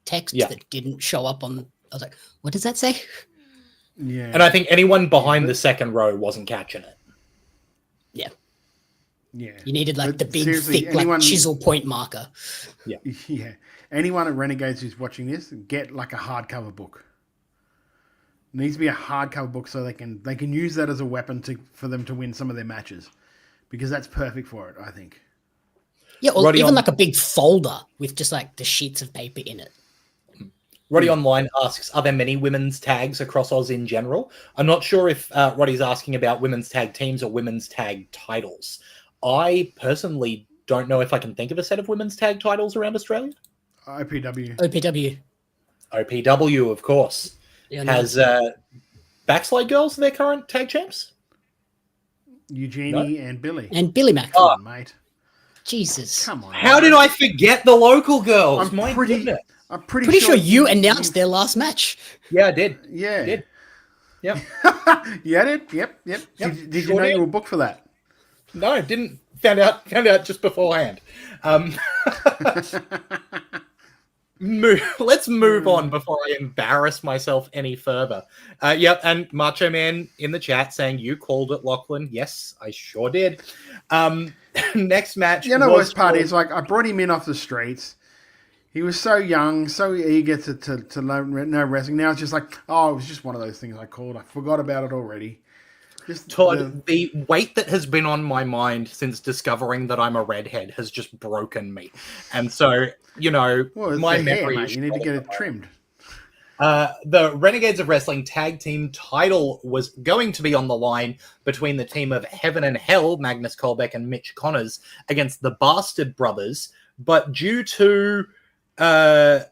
text that didn't show up on. I was like, what does that say? Yeah. And I think anyone behind the second row wasn't catching it. Yeah. Yeah. You needed like the big, thick, anyone, like chisel point marker. Yeah. Yeah. Anyone at Renegades who's watching this, get like a hardcover book. It needs to be a hardcover book so they can use that as a weapon for them to win some of their matches. Because that's perfect for it, I think. Yeah, or even like a big folder with just like the sheets of paper in it. Roddy Online asks, are there many women's tags across Oz in general? I'm not sure if Roddy's asking about women's tag teams or women's tag titles. I personally don't know if I can think of a set of women's tag titles around Australia. OPW, of course. Yeah, has Backslide Girls their current tag champs? Eugenie and Billy. And Billy Mack. Come on, mate. Jesus. Come on. How did I forget the local girls? I'm pretty sure you announced their last match. Yeah, I did. Yeah. I did. Yep. Yeah, I did. Yep. Did you know you were booked for that? No, didn't. Found out just beforehand. Let's move on before I embarrass myself any further. Yep, and Macho Man in the chat saying you called it, Lachlan. Yes, I sure did. Next match. You know, the worst part is like I brought him in off the streets. He was so young, so eager to know wrestling. Now it's just like, oh, it was just one of those things I called. I forgot about it already. Todd, the weight that has been on my mind since discovering that I'm a redhead has just broken me. And so, you know, my memory... Hair, mate. You need to get it trimmed. The Renegades of Wrestling tag team title was going to be on the line between the team of Heaven and Hell, Magnus Colbeck and Mitch Connors, against the Bastard Brothers. But due to an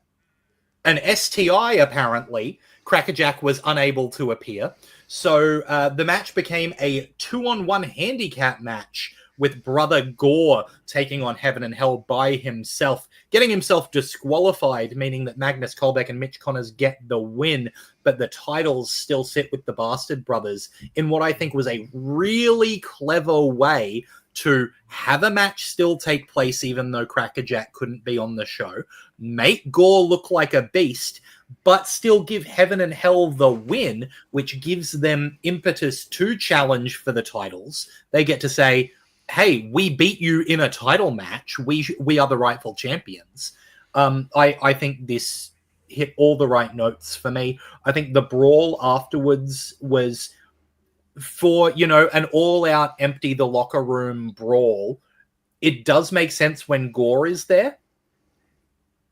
STI, apparently, Crackerjack was unable to appear. So the match became a 2-on-1 handicap match with Brother Gore taking on Heaven and Hell by himself, getting himself disqualified, meaning that Magnus Colbeck and Mitch Connors get the win, but the titles still sit with the Bastard Brothers in what I think was a really clever way to have a match still take place even though Crackerjack couldn't be on the show, make Gore look like a beast, but still give Heaven and Hell the win, which gives them impetus to challenge for the titles. They get to say, hey, we beat you in a title match. We are the rightful champions. I think this hit all the right notes for me. I think the brawl afterwards was for, you know, an all-out empty the locker room brawl. It does make sense when Gore is there.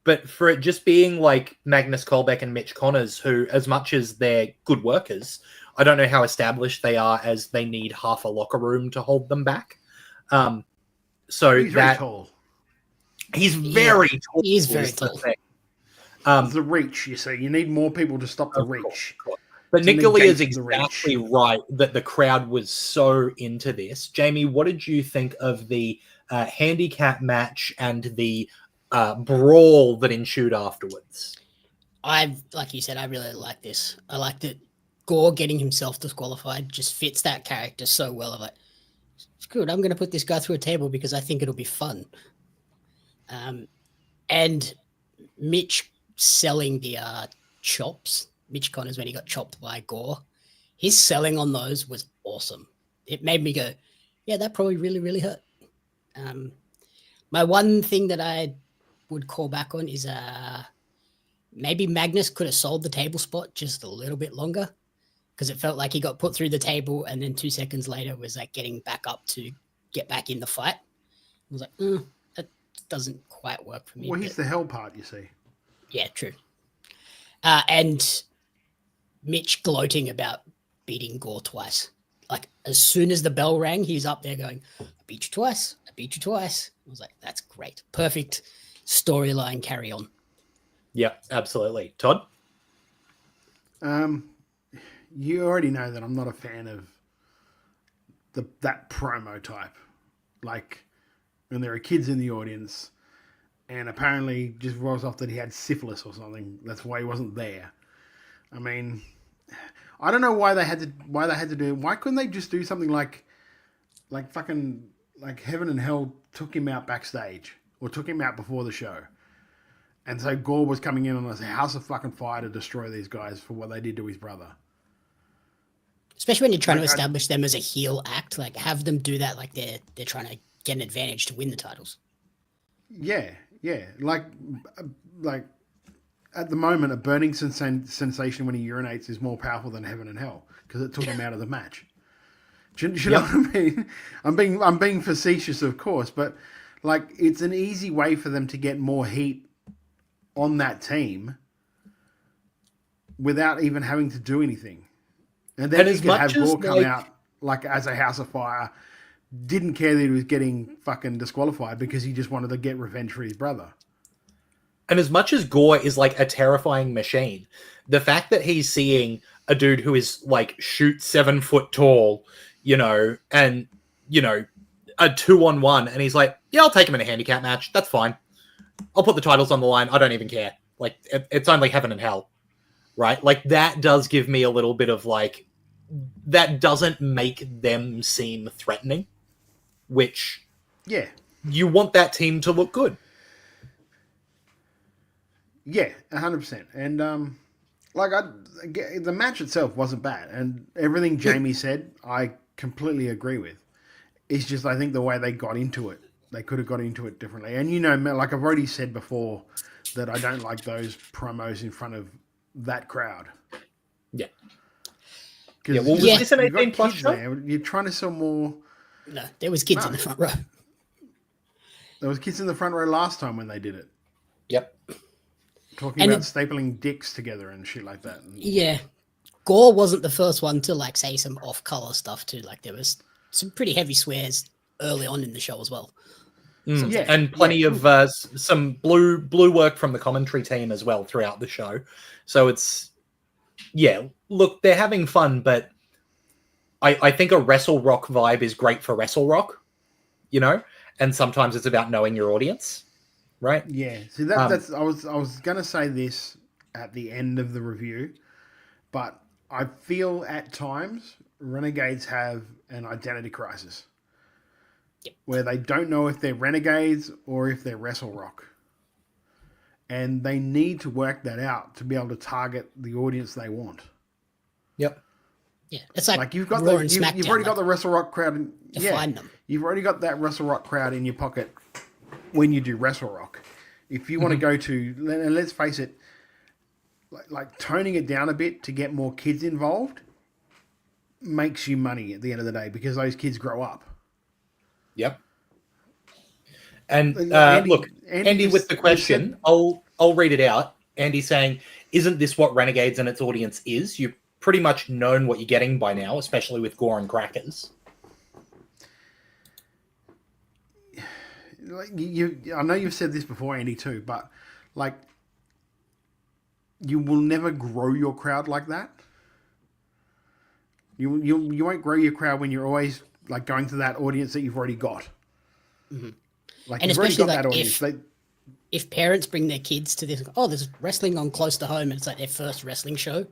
But for it just being like Magnus Colbeck and Mitch Connors, who, as much as they're good workers, I don't know how established they are as they need half a locker room to hold them back. So he's very tall. He's very tall. He's very tall. The reach, you see. You need more people to stop the reach. But Nicola is exactly right that the crowd was so into this. Jamie, what did you think of the handicap match and the brawl that ensued afterwards? Like you said, I really like this. I like that Gore getting himself disqualified just fits that character so well. Of like, it's good. I'm going to put this guy through a table because I think it'll be fun. And Mitch selling the chops, Mitch Connors when he got chopped by Gore, his selling on those was awesome. It made me go, yeah, that probably really, really hurt. My one thing that I would call back on is maybe Magnus could have sold the table spot just a little bit longer because it felt like he got put through the table and then 2 seconds later was like getting back up to get back in the fight. I was like, that doesn't quite work for me. Well, he's the hell part, you see. Yeah, true. And Mitch gloating about beating Gore twice. Like, as soon as the bell rang, he's up there going, I beat you twice. I beat you twice. I was like, that's great. Perfect. storyline carry on. Yeah, absolutely. Todd? You already know that I'm not a fan of that promo type. Like, when there are kids in the audience, and apparently just rolls off that he had syphilis or something. That's why he wasn't there. I mean, I don't know why they had to do. Why couldn't they just do something like fucking like Heaven and Hell took him out backstage or took him out before the show, and so Gore was coming in on a house of fucking fire to destroy these guys for what they did to his brother. Especially when you're trying to establish them as a heel act, like have them do that like they're trying to get an advantage to win the titles. Yeah. Like at the moment, a burning sensation when he urinates is more powerful than Heaven and Hell because it took him out of the match. Do you know what I mean? I'm being facetious, of course, but like it's an easy way for them to get more heat on that team without even having to do anything. And then you could have Gore come out like as a house of fire, didn't care that he was getting fucking disqualified because he just wanted to get revenge for his brother. And as much as Gore is like a terrifying machine, the fact that he's seeing a dude who is like shoot 7 foot tall, and a 2-on-1, and he's like, yeah, I'll take him in a handicap match. That's fine. I'll put the titles on the line. I don't even care. Like it's only Heaven and Hell, right? Like that does give me a little bit of like, that doesn't make them seem threatening, which you want that team to look good. Yeah, 100%. And the match itself wasn't bad, and everything Jamie said, I completely agree with. It's just I think the way they got into it, they could have got into it differently. And like I've already said before, that I don't like those promos in front of that crowd. Yeah. Was this an 18+ show? You're trying to sell more. No, there was kids in the front row. There was kids in the front row last time when they did it. Yep. Talking about stapling dicks together and shit like that. Yeah. Gore wasn't the first one to like say some off-color stuff too. Like there was some pretty heavy swears early on in the show as well. And plenty of some blue work from the commentary team as well throughout the show. So it's, look, they're having fun, but I think a Wrestle Rock vibe is great for Wrestle Rock, and sometimes it's about knowing your audience, right? Yeah. See, that's I was gonna say this at the end of the review, but I feel at times Renegades have an identity crisis. Where they don't know if they're Renegades or if they're Wrestle Rock. And they need to work that out to be able to target the audience they want. Yep. Yeah, it's like you've got Raw you've already got the Wrestle Rock crowd. Define them. You've already got that Wrestle Rock crowd in your pocket when you do Wrestle Rock. If you want to go to, and let's face it, like toning it down a bit to get more kids involved makes you money at the end of the day because those kids grow up. Yep. And Andy with the question, I'll read it out. Andy saying, isn't this what Renegades and its audience is? You've pretty much known what you're getting by now, especially with Gore and Crackers. I know you've said this before, Andy, too, but like you will never grow your crowd like that. You won't grow your crowd when you're always like going to that audience that you've already got. Mm-hmm. Like and you've already especially got that audience. If parents bring their kids to this, there's wrestling on close to home, and it's like their first wrestling show,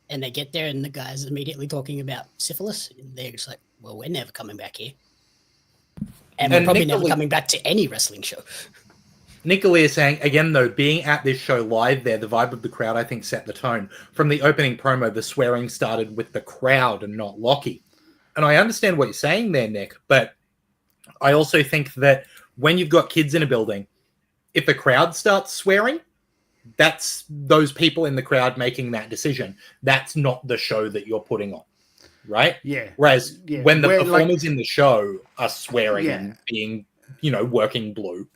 and they get there and the guy's immediately talking about syphilis, and they're just like, well, we're never coming back here. And we're probably never coming back to any wrestling show. Nicolia is saying, again, though, being at this show live there, the vibe of the crowd, I think, set the tone. From the opening promo, the swearing started with the crowd and not Lockie. And I understand what you're saying there, Nick, but I also think that when you've got kids in a building, if the crowd starts swearing, that's those people in the crowd making that decision. That's not the show that you're putting on, right? Yeah. Whereas when the performers in the show are swearing and being, working blue.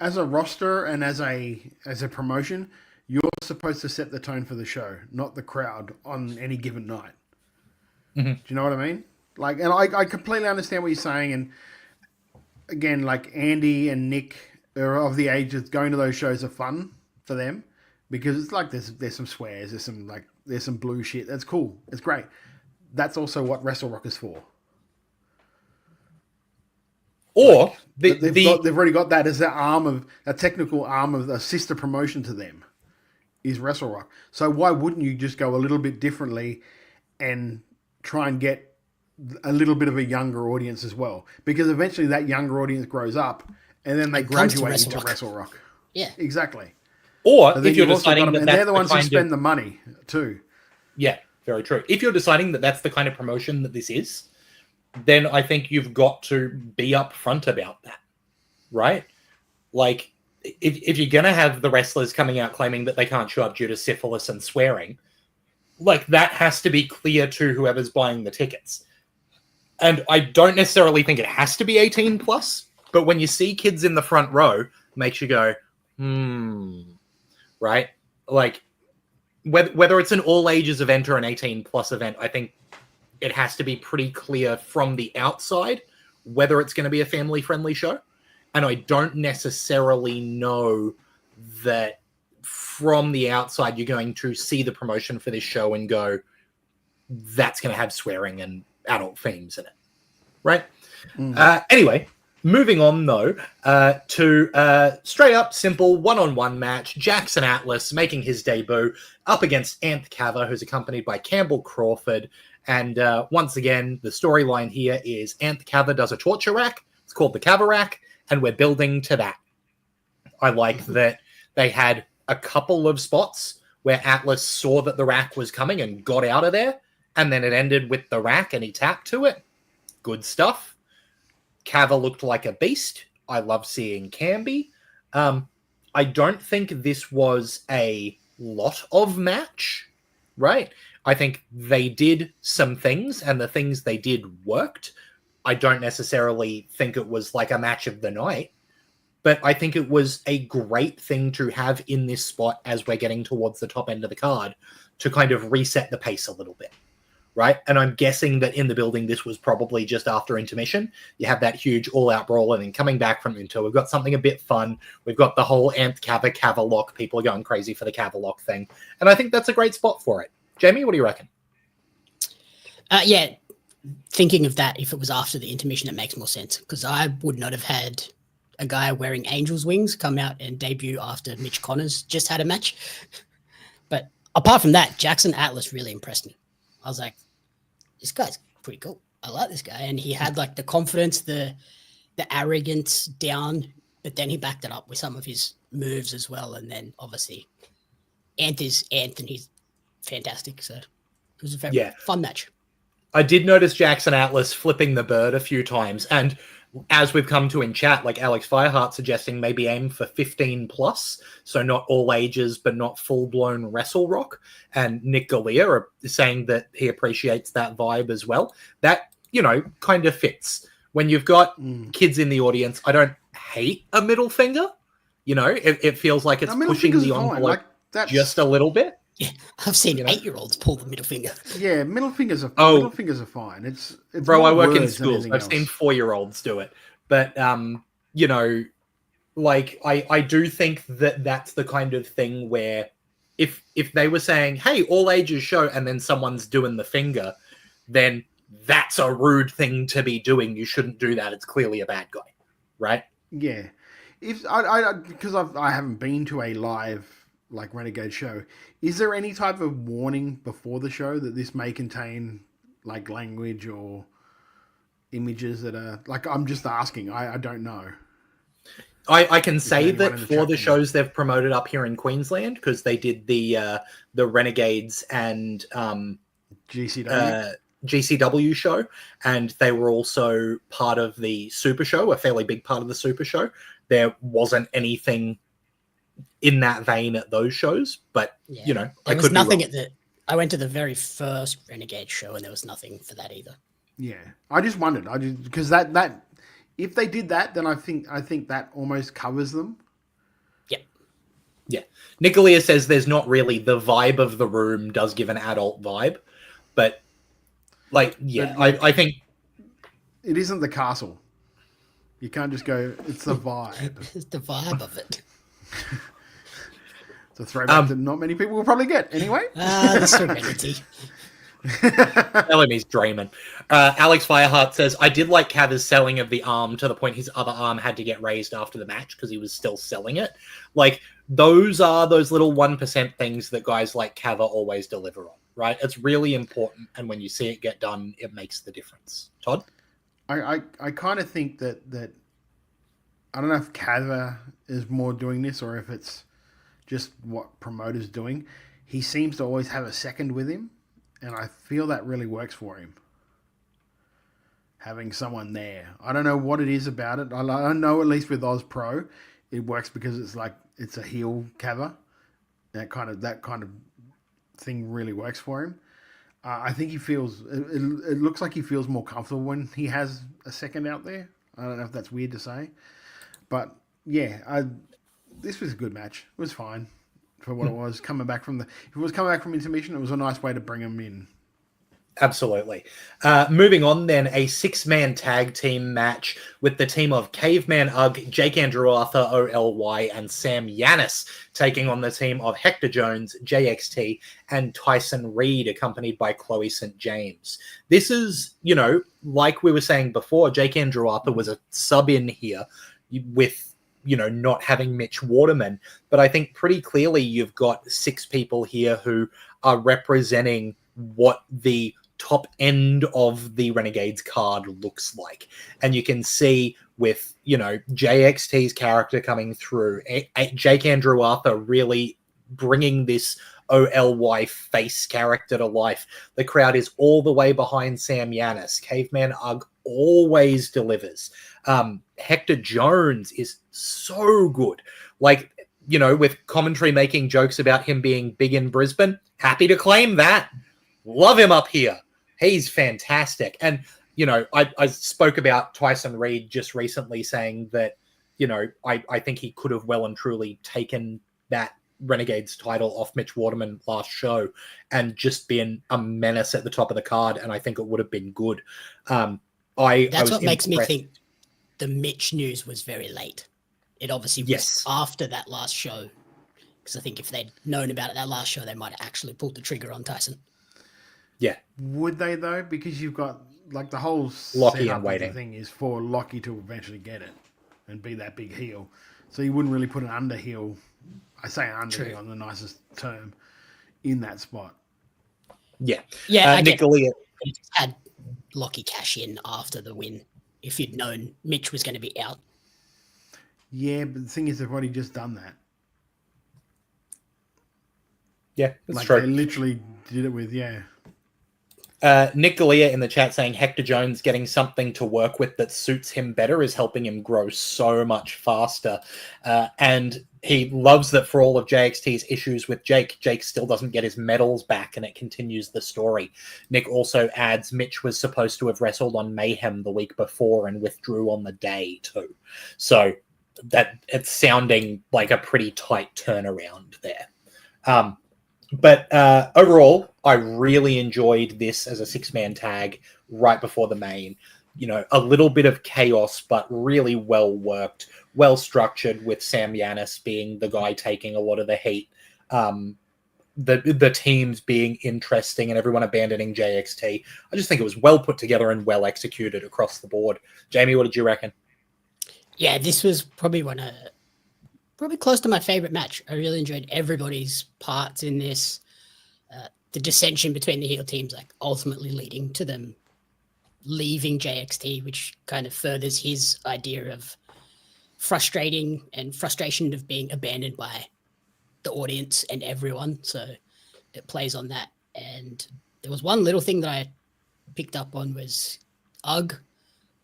As a roster and as a promotion, you're supposed to set the tone for the show, not the crowd on any given night. Mm-hmm. Do you know what I mean? And I completely understand what you're saying. And again, like Andy and Nick are of the age that going to those shows are fun for them because it's like there's some swears, there's some blue shit. That's cool. It's great. That's also what Wrestle Rock is for. Or they've already got that as a technical arm of a sister promotion to them is Wrestle Rock. So why wouldn't you just go a little bit differently and try and get a little bit of a younger audience as well? Because eventually that younger audience grows up and then they graduate into Wrestle Rock. Yeah, exactly. Or if you're deciding and they're the ones who spend the money too. Yeah, very true. If you're deciding that that's the kind of promotion that this is, then I think you've got to be upfront about that, right? Like, if you're going to have the wrestlers coming out claiming that they can't show up due to syphilis and swearing, like, that has to be clear to whoever's buying the tickets. And I don't necessarily think it has to be 18 plus, but when you see kids in the front row, makes you go, right? Like, whether it's an all ages event or an 18 plus event, I think it has to be pretty clear from the outside whether it's going to be a family-friendly show. And I don't necessarily know that from the outside you're going to see the promotion for this show and go, that's going to have swearing and adult themes in it, right? Anyway, moving on, though, to straight up, simple, one-on-one match. Jackson Atlas making his debut up against Anth Cava, who's accompanied by Campbell Crawford. And once again, the storyline here is Anth Cava does a torture rack. It's called the Cava Rack, and we're building to that. I like that they had a couple of spots where Atlas saw that the rack was coming and got out of there, and then it ended with the rack and he tapped to it. Good stuff. Cava looked like a beast. I love seeing Camby. I don't think this was a lot of match, right? I think they did some things, and the things they did worked. I don't necessarily think it was like a match of the night, but I think it was a great thing to have in this spot as we're getting towards the top end of the card to kind of reset the pace a little bit, right? And I'm guessing that in the building, this was probably just after intermission. You have that huge all-out brawl, and then coming back from Inter, we've got something a bit fun. We've got the whole Anth Cava lock. People are going crazy for the Cava lock thing. And I think that's a great spot for it. Jamie, what do you reckon? Yeah, thinking of that, if it was after the intermission, it makes more sense, because I would not have had a guy wearing Angel's wings come out and debut after Mitch Connors just had a match. But apart from that, Jackson Atlas really impressed me. I was like, this guy's pretty cool. I like this guy. And he had like the confidence, the arrogance down, but then he backed it up with some of his moves as well. And then obviously Anth is Anth, and he's fantastic. So it was a very fun match. I did notice Jackson Atlas flipping the bird a few times. And as we've come to in chat, like Alex Fireheart suggesting maybe aim for 15 plus. So not all ages, but not full-blown Wrestle Rock. And Nick Galea are saying that he appreciates that vibe as well. That, you know, kind of fits. When you've got kids in the audience, I don't hate a middle finger. You know, it feels like it's pushing the envelope just a little bit. Yeah, I've seen 8-year-olds pull the middle finger. Yeah, middle fingers are fine. It's bro, I work in schools. I've seen 4-year-olds do it. But you know, like I do think that that's the kind of thing where if they were saying, "Hey, all ages show," and then someone's doing the finger, then that's a rude thing to be doing. You shouldn't do that. It's clearly a bad guy, right? Yeah. If because I haven't been to a live like Renegade show, is there any type of warning before the show that this may contain like language or images that are like, I'm just asking, I don't know. I can say that for the shows they've promoted up here in Queensland, because they did the Renegades and GCW show, and they were also part of the Super Show, a fairly big part of the Super Show. There wasn't anything in that vein at those shows, but you know, there was nothing at I went to the very first Renegade show, and there was nothing for that either. Yeah, I just wondered, because that if they did that, then I think that almost covers them. Yeah. Nicolia says there's not really, the vibe of the room does give an adult vibe, but like, I think it isn't the castle. You can't just go, it's the vibe. It's the vibe of it. It's a throwback that not many people will probably get. Anyway. The serenity. LME's dreaming. Alex Fireheart says, I did like Cava's selling of the arm to the point his other arm had to get raised after the match because he was still selling it. Like, those are those little 1% things that guys like Cava always deliver on, right? It's really important, and when you see it get done, it makes the difference. Todd? I kind of think that I don't know if Cava is more doing this or if it's just what promoter's doing. He seems to always have a second with him, and I feel that really works for him. Having someone there. I don't know what it is about it. I know at least with Oz Pro, it works because it's like it's a heel Cava. That kind of thing really works for him. I think he feels. It looks like he feels more comfortable when he has a second out there. I don't know if that's weird to say, but yeah, this was a good match. It was fine for what it was. If it was coming back from intermission, it was a nice way to bring him in. Absolutely. Moving on then, a 6-man tag team match with the team of Caveman Ugg, Jake Andrew Arthur, OLY, and Sam Yanis taking on the team of Hector Jones, JXT, and Tyson Reed, accompanied by Chloe St. James. This is, like we were saying before, Jake Andrew Arthur was a sub in here with, not having Mitch Waterman. But I think pretty clearly you've got 6 people here who are representing what the top end of the Renegades card looks like. And you can see with, JXT's character coming through, Jake Andrew Arthur really bringing this OLY face character to life. The crowd is all the way behind Sam Yanis. Caveman Ugg always delivers. Hector Jones is so good. Like, with commentary making jokes about him being big in Brisbane, happy to claim that. Love him up here. He's fantastic. And, I spoke about Tyson Reed just recently saying that, I think he could have well and truly taken that Renegades title off Mitch Waterman last show and just been a menace at the top of the card. And I think it would have been good. That's what makes me think the Mitch news was very late. It obviously was after that last show. Because I think if they'd known about it that last show, they might have actually pulled the trigger on Tyson. Yeah. Would they though? Because you've got like the whole Lockie and waiting thing is for Lockie to eventually get it and be that big heel. So you wouldn't really put an under heel. I say an under heel on the nicest term in that spot. Yeah. Yeah. Nick Galea had Lockie cash in after the win if you'd known Mitch was going to be out. Yeah, but the thing is, they've already just done that. Yeah, that's like true. They literally did it with, Nick Galea in the chat saying Hector Jones getting something to work with that suits him better is helping him grow so much faster. And he loves that for all of JXT's issues with Jake still doesn't get his medals back, and it continues the story. Nick also adds Mitch was supposed to have wrestled on Mayhem the week before and withdrew on the day too. So that it's sounding like a pretty tight turnaround there. But overall, I really enjoyed this as a 6-man tag right before the main. A little bit of chaos, but really well worked, well structured, with Sam Yanis being the guy taking a lot of the heat. The teams being interesting and everyone abandoning JXT. I just think it was well put together and well executed across the board. Jamie, what did you reckon? Yeah, this was probably probably close to my favorite match. I really enjoyed everybody's parts in this. The dissension between the heel teams, like ultimately leading to them leaving JXT, which kind of furthers his idea of frustration of being abandoned by the audience and everyone. So it plays on that. And there was one little thing that I picked up on was Ugg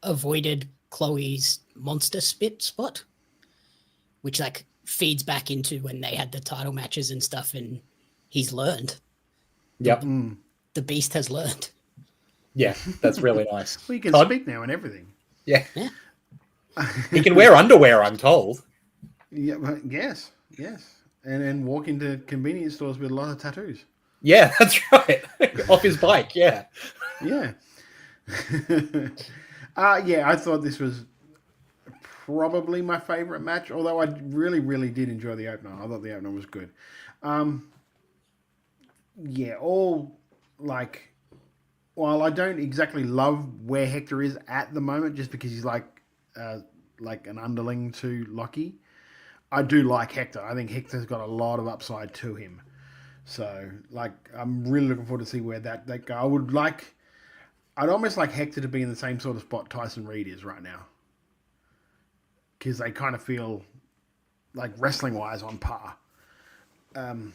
avoided Chloe's monster spit spot, which like feeds back into when they had the title matches and stuff, and he's learned. Yep. The beast has learned. Yeah, that's really nice. Well, he can speak now and everything. Yeah. He can wear underwear, I'm told. Yeah, yes. And then walk into convenience stores with a lot of tattoos. Yeah, that's right. Off his bike, yeah. Yeah. I thought this was probably my favorite match, although I really, really did enjoy the opener. I thought the opener was good. While I don't exactly love where Hector is at the moment, just because he's like an underling to Lockie, I do like Hector. I think Hector's got a lot of upside to him. So, I'm really looking forward to see where that go. I'd almost like Hector to be in the same sort of spot Tyson Reed is right now. Because they kind of feel, like, wrestling-wise on par. But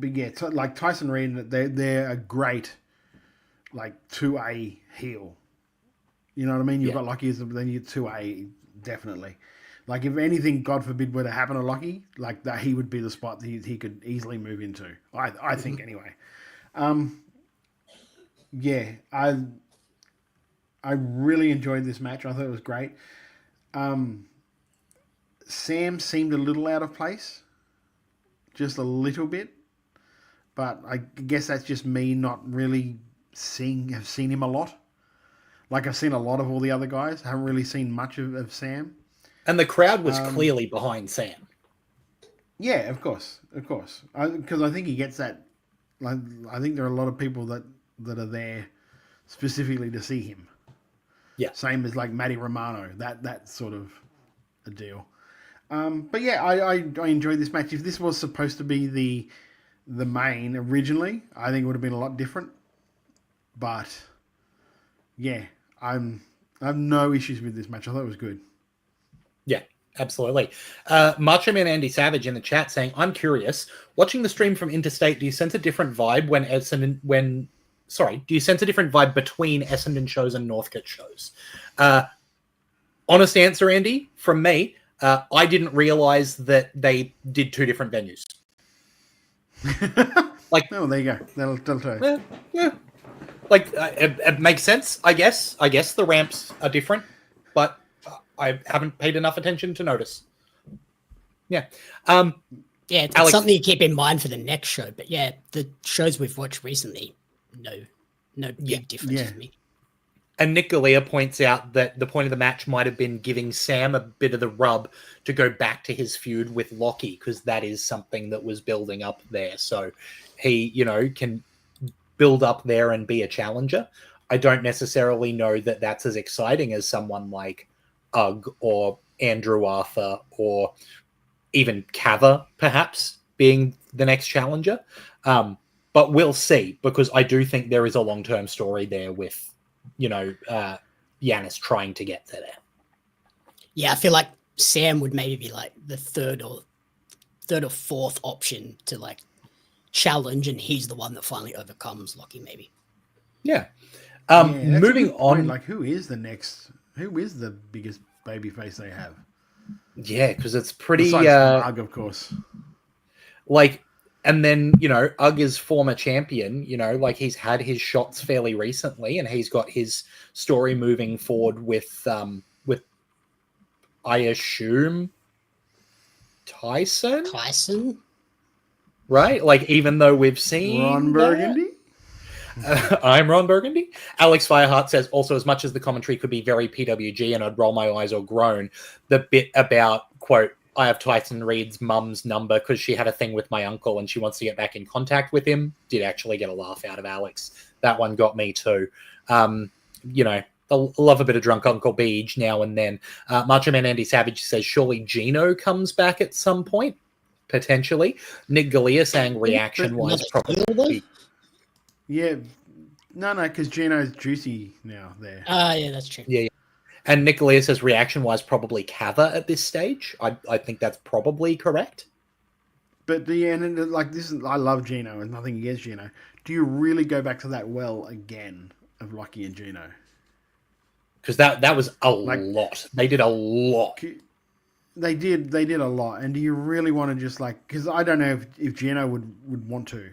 yeah, Tyson Reed, they're a great, 2A heel. You know what I mean? You've got Lockie, then you get 2A, definitely. If anything, God forbid, were to happen to Lockie, that he would be the spot that he could easily move into. I think, anyway. I really enjoyed this match. I thought it was great. Sam seemed a little out of place. Just a little bit. But I guess that's just me not really have seen him a lot. I've seen a lot of all the other guys. I haven't really seen much of Sam. And the crowd was clearly behind Sam. Yeah, of course. Because I think he gets that. I think there are a lot of people that are there specifically to see him. Yeah. Same as Matty Romano, that sort of a deal. But yeah, I enjoyed this match. If this was supposed to be the main originally, I think it would have been a lot different. But yeah, I have no issues with this match. I thought it was good. Yeah, absolutely. Macho Man Andy Savage in the chat saying, I'm curious, watching the stream from Interstate, do you sense a different vibe do you sense a different vibe between Essendon shows and Northcote shows? Honest answer, Andy, from me, I didn't realize that they did two different venues. Oh, there you go. That'll tell you. Yeah. It makes sense, I guess. I guess the ramps are different, but I haven't paid enough attention to notice. Yeah. It's Alex, something to keep in mind for the next show. But yeah, the shows we've watched recently, no big difference for me. And Nick Galea points out that the point of the match might have been giving Sam a bit of the rub to go back to his feud with Lockie, because that is something that was building up there. So he, can build up there and be a challenger. I don't necessarily know that that's as exciting as someone like Ugg or Andrew Arthur or even Kava, perhaps, being the next challenger. But we'll see, because I do think there is a long-term story there with, Giannis trying to get there. Yeah, I feel like Sam would maybe be the third or fourth option to challenge, and he's the one that finally overcomes Lockie, maybe. Yeah. Moving on. Who is the biggest babyface they have? Yeah, because it's pretty... Besides Ugg, of course. And then, Ugg is former champion, he's had his shots fairly recently, and he's got his story moving forward with I assume, Tyson? Right? Even though we've seen... Ron Burgundy? I'm Ron Burgundy. Alex Fireheart says, also, as much as the commentary could be very PWG and I'd roll my eyes or groan, the bit about, quote, I have Tyson Reed's mum's number because she had a thing with my uncle and she wants to get back in contact with him, did actually get a laugh out of Alex. That one got me too. I love a bit of drunk Uncle Beej now and then. Macho Man Andy Savage says, surely Gino comes back at some point? Potentially. Nick Galea saying reaction-wise probably... Yeah. No, because Gino's juicy now there. Yeah, that's true. Yeah. And Nicolia says reaction-wise probably Kava at this stage. I think that's probably correct. But I love Gino and nothing against Gino. Do you really go back to that well again of Lockie and Gino? Because that was a lot. They did a lot. They did a lot. And do you really want to just because I don't know if Gino would want to.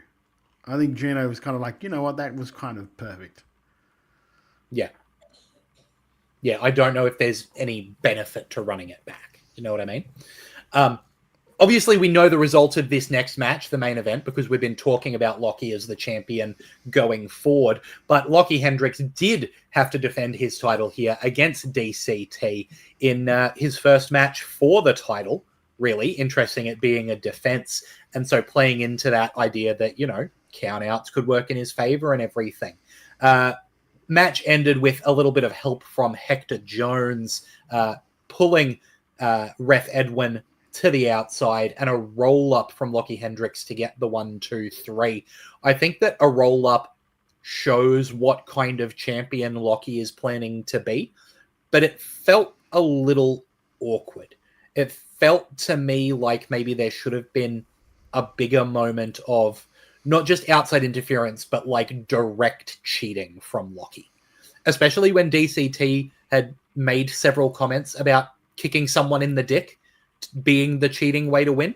I think Gino was kind of you know what, that was kind of perfect. Yeah. Yeah, I don't know if there's any benefit to running it back. You know what I mean? obviously we know the result of this next match, the main event, because we've been talking about Lockie as the champion going forward. But Lockie Hendricks did have to defend his title here against DCT in his first match for the title. Really interesting, it being a defense. And so playing into that idea that, you know, countouts could work in his favor and everything. Match ended with a little bit of help from Hector Jones pulling Ref Edwin to the outside and a roll-up from Lockie Hendricks to get the 1, 2, 3. I think that a roll-up shows what kind of champion Lockie is planning to be, but it felt a little awkward. It felt to me like maybe there should have been a bigger moment of not just outside interference, but like direct cheating from Lockie. Especially when DCT had made several comments about kicking someone in the dick being the cheating way to win.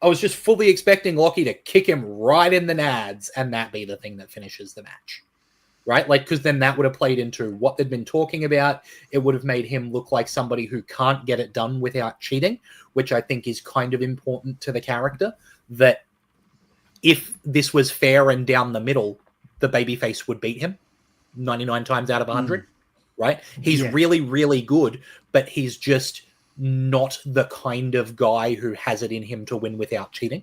I was just fully expecting Lockie to kick him right in the nads and that be the thing that finishes the match. Right? Like, because then that would have played into what they'd been talking about. It would have made him look like somebody who can't get it done without cheating, which I think is kind of important to the character. That if this was fair and down the middle, the babyface would beat him 99 times out of 100. Right? He's really, really good, but he's just not the kind of guy who has it in him to win without cheating.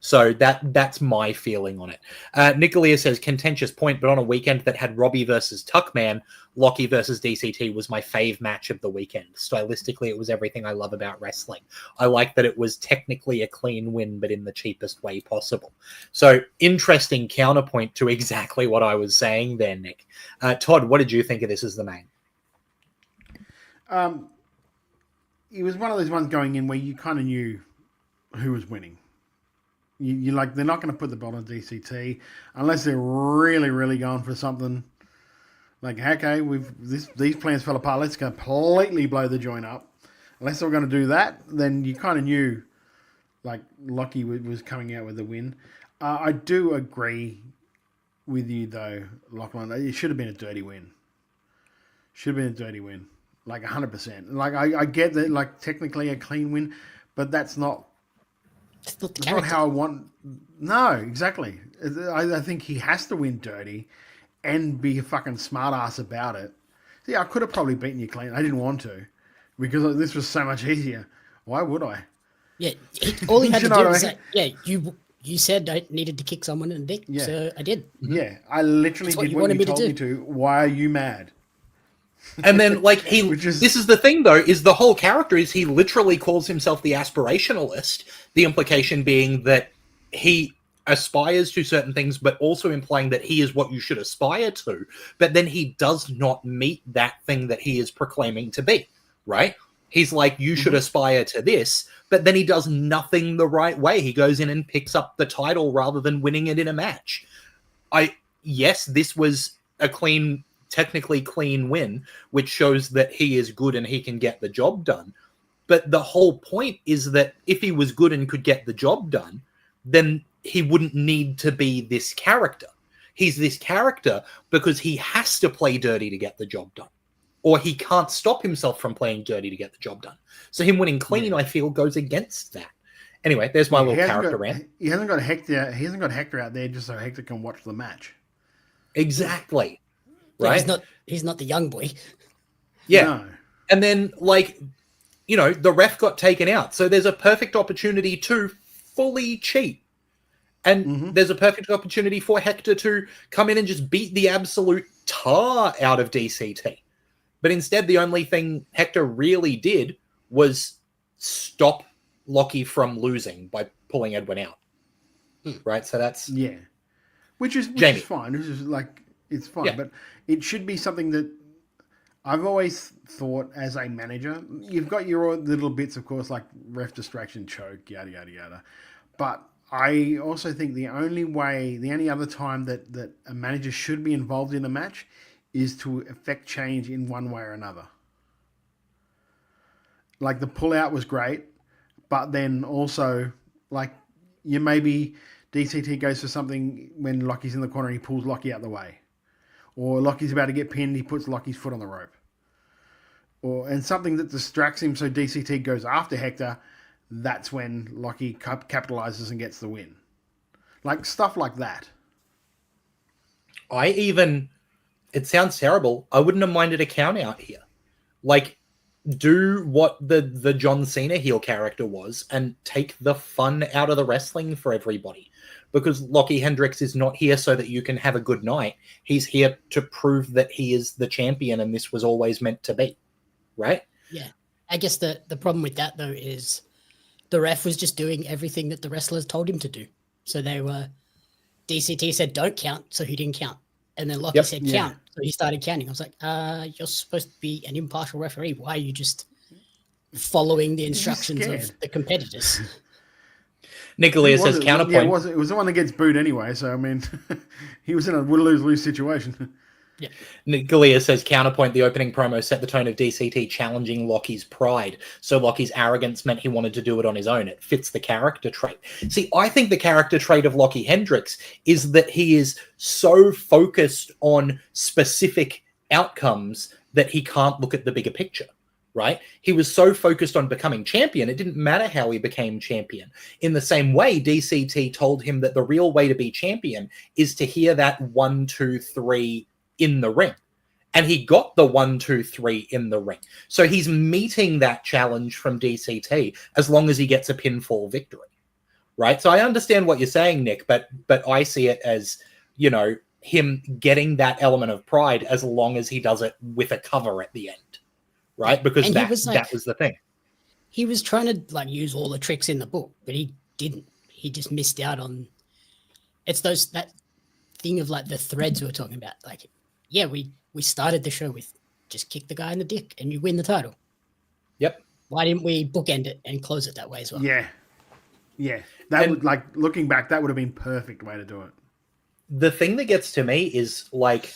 So that's my feeling on it. Nicolia says, contentious point, but on a weekend that had Robbie versus Tuckman, Lockie versus DCT was my fave match of the weekend. Stylistically, it was everything I love about wrestling. I like that it was technically a clean win, but in the cheapest way possible. So interesting counterpoint to exactly what I was saying there, Nick. Todd, what did you think of this as the main? It was one of those ones going in where you kind of knew who was winning. You like, they're not going to put the belt on DCT unless they're really, really going for something like, okay, these plans fell apart. Let's completely blow the joint up. Unless they were going to do that, then you kind of knew like Lockie was coming out with a win. I do agree with you though, Lachlan. It should have been a dirty win. Should have been a dirty win, like 100%. Like I get that, like technically a clean win, but that's not. It's not It's not how I want. No, exactly. I think he has to win dirty and be a fucking smart ass about it. See, I could have probably beaten you clean. I didn't want to because this was so much easier. Why would I? Yeah, all he had to do was say, yeah, you said I needed to kick someone in the dick, so I did. Yeah, I literally did what you told me to. Why are you mad? And then, like, this is the thing, though, is the whole character is he literally calls himself the aspirationalist, the implication being that he aspires to certain things, but also implying that he is what you should aspire to, but then he does not meet that thing that he is proclaiming to be, right? He's like, you should aspire to this, but then he does nothing the right way. He goes in and picks up the title rather than winning it in a match. Yes, this was a technically clean win, which shows that he is good and he can get the job done. But the whole point is that if he was good and could get the job done, then he wouldn't need to be this character. He's this character because he has to play dirty to get the job done. Or he can't stop himself from playing dirty to get the job done. So him winning clean, I feel, goes against that. Anyway, there's my little character rant. He hasn't got Hector. He hasn't got Hector out there just so Hector can watch the match. Exactly. Yeah, right? He's not the young boy. Yeah. No. And then, like, you know, the ref got taken out. So there's a perfect opportunity to fully cheat. And there's a perfect opportunity for Hector to come in and just beat the absolute tar out of DCT. But instead, the only thing Hector really did was stop Lockie from losing by pulling Edwin out. Right? So that's... Yeah. Which is fine. Which is like, it's fine. Yeah. But it should be something that I've always thought as a manager, you've got your little bits, of course, like ref distraction, choke, yada, yada, yada. But I also think the only other time that a manager should be involved in a match is to effect change in one way or another. Like the pullout was great, but then also, like, you maybe DCT goes for something when Lockie's in the corner and he pulls Lockie out the way. Or Lockie's about to get pinned, he puts Lockie's foot on the rope. And something that distracts him so DCT goes after Hector, that's when Lockie capitalizes and gets the win. Like stuff like that. It sounds terrible. I wouldn't have minded a count out here. Like, do what the John Cena heel character was and take the fun out of the wrestling for everybody. Because Lockie Hendricks is not here so that you can have a good night. He's here to prove that he is the champion and this was always meant to be. Right? Yeah. I guess the problem with that, though, is the ref was just doing everything that the wrestlers told him to do. So DCT said, don't count, so he didn't count. And then Lockie said, count. So he started counting. I was like, you're supposed to be an impartial referee. Why are you just following the instructions of the competitors? Nicolia says counterpoint. Yeah, it was the one that gets booed anyway. So, I mean, he was in a lose-lose situation. Yeah. Nicolia says counterpoint. The opening promo set the tone of DCT challenging Lockie's pride. So Lockie's arrogance meant he wanted to do it on his own. It fits the character trait. See, I think the character trait of Lockie Hendricks is that he is so focused on specific outcomes that he can't look at the bigger picture. Right? He was so focused on becoming champion, it didn't matter how he became champion. In the same way, DCT told him that the real way to be champion is to hear that 1, 2, 3 in the ring. And he got the 1, 2, 3 in the ring. So he's meeting that challenge from DCT as long as he gets a pinfall victory. Right? So I understand what you're saying, Nick, but I see it as, you know, him getting that element of pride as long as he does it with a cover at the end. Right? Because that was the thing. He was trying to like use all the tricks in the book, but he didn't. He just missed out on that thing of like the threads we were talking about. Like, yeah, we started the show with just kick the guy in the dick and you win the title. Yep. Why didn't we bookend it and close it that way as well? Yeah. Yeah. That would, like, looking back, that would have been perfect way to do it. The thing that gets to me is like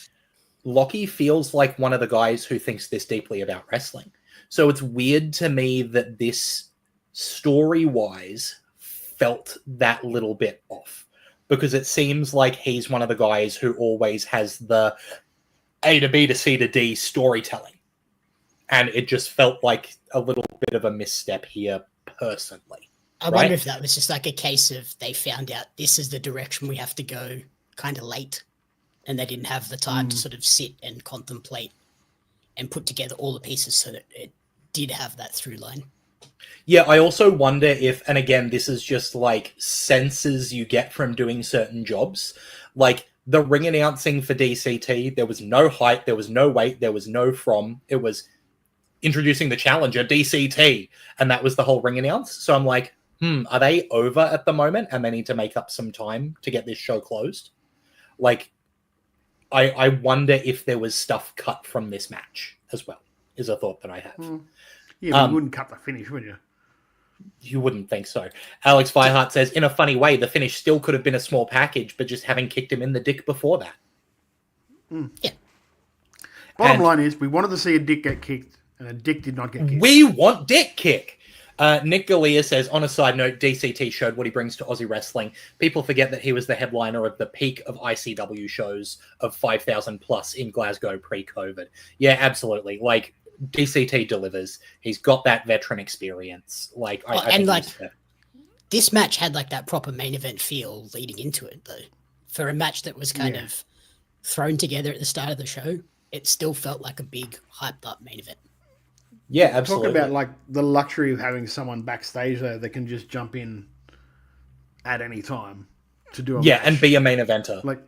Lockie feels like one of the guys who thinks this deeply about wrestling. So it's weird to me that this story-wise felt that little bit off, because it seems like he's one of the guys who always has the A to B to C to D storytelling. And it just felt like a little bit of a misstep here personally. I wonder if that was just like a case of they found out this is the direction we have to go kind of late. And they didn't have the time to sort of sit and contemplate and put together all the pieces so that it did have that through line. Yeah, I also wonder if, and again, this is just like senses you get from doing certain jobs. Like the ring announcing for DCT, there was no height, there was no weight, there was no from. It was introducing the challenger, DCT, and that was the whole ring announce. So I'm like, are they over at the moment and they need to make up some time to get this show closed? Like, I wonder if there was stuff cut from this match as well, is a thought that I have. Yeah, but you wouldn't cut the finish, would you? You wouldn't think so. Alex Fireheart says, in a funny way, the finish still could have been a small package, but just having kicked him in the dick before that. Yeah. Bottom line is, we wanted to see a dick get kicked, and a dick did not get kicked. We want dick kick. Nick Galea says, on a side note, DCT showed what he brings to Aussie wrestling. People forget that he was the headliner of the peak of ICW shows of 5,000 plus in Glasgow pre-COVID. Yeah, absolutely. Like, DCT delivers. He's got that veteran experience. Like, this match had like that proper main event feel leading into it, though. For a match that was kind of thrown together at the start of the show, it still felt like a big, hyped up main event. Yeah, absolutely. Talk about like the luxury of having someone backstage there that can just jump in at any time to do a match. And be a main eventer. Like,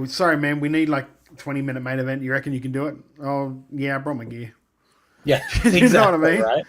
sorry, man, we need like 20-minute main event. You reckon you can do it? Oh, yeah, I brought my gear. Yeah, exactly. You know what I mean? Right?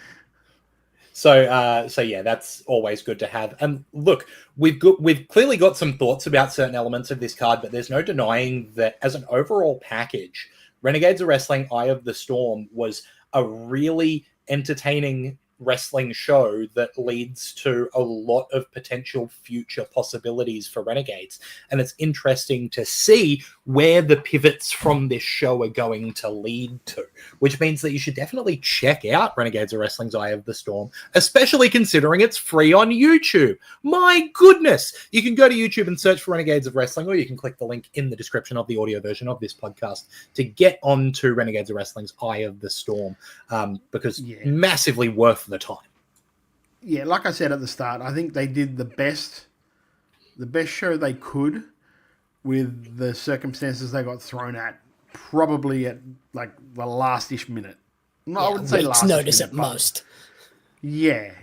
So yeah, that's always good to have. And look, we've clearly got some thoughts about certain elements of this card, but there's no denying that as an overall package, Renegades of Wrestling, Eye of the Storm was a really entertaining wrestling show that leads to a lot of potential future possibilities for Renegades. And it's interesting to see where the pivots from this show are going to lead to, which means that you should definitely check out Renegades of Wrestling's Eye of the Storm, especially considering it's free on YouTube. My goodness! You can go to YouTube and search for Renegades of Wrestling, or you can click the link in the description of the audio version of this podcast to get onto Renegades of Wrestling's Eye of the Storm, because massively worth the time. yeah, like I said at the start, I think they did the best show they could with the circumstances they got thrown at, probably at like the last-ish minute. No, I wouldn't say last notice at most. Yeah.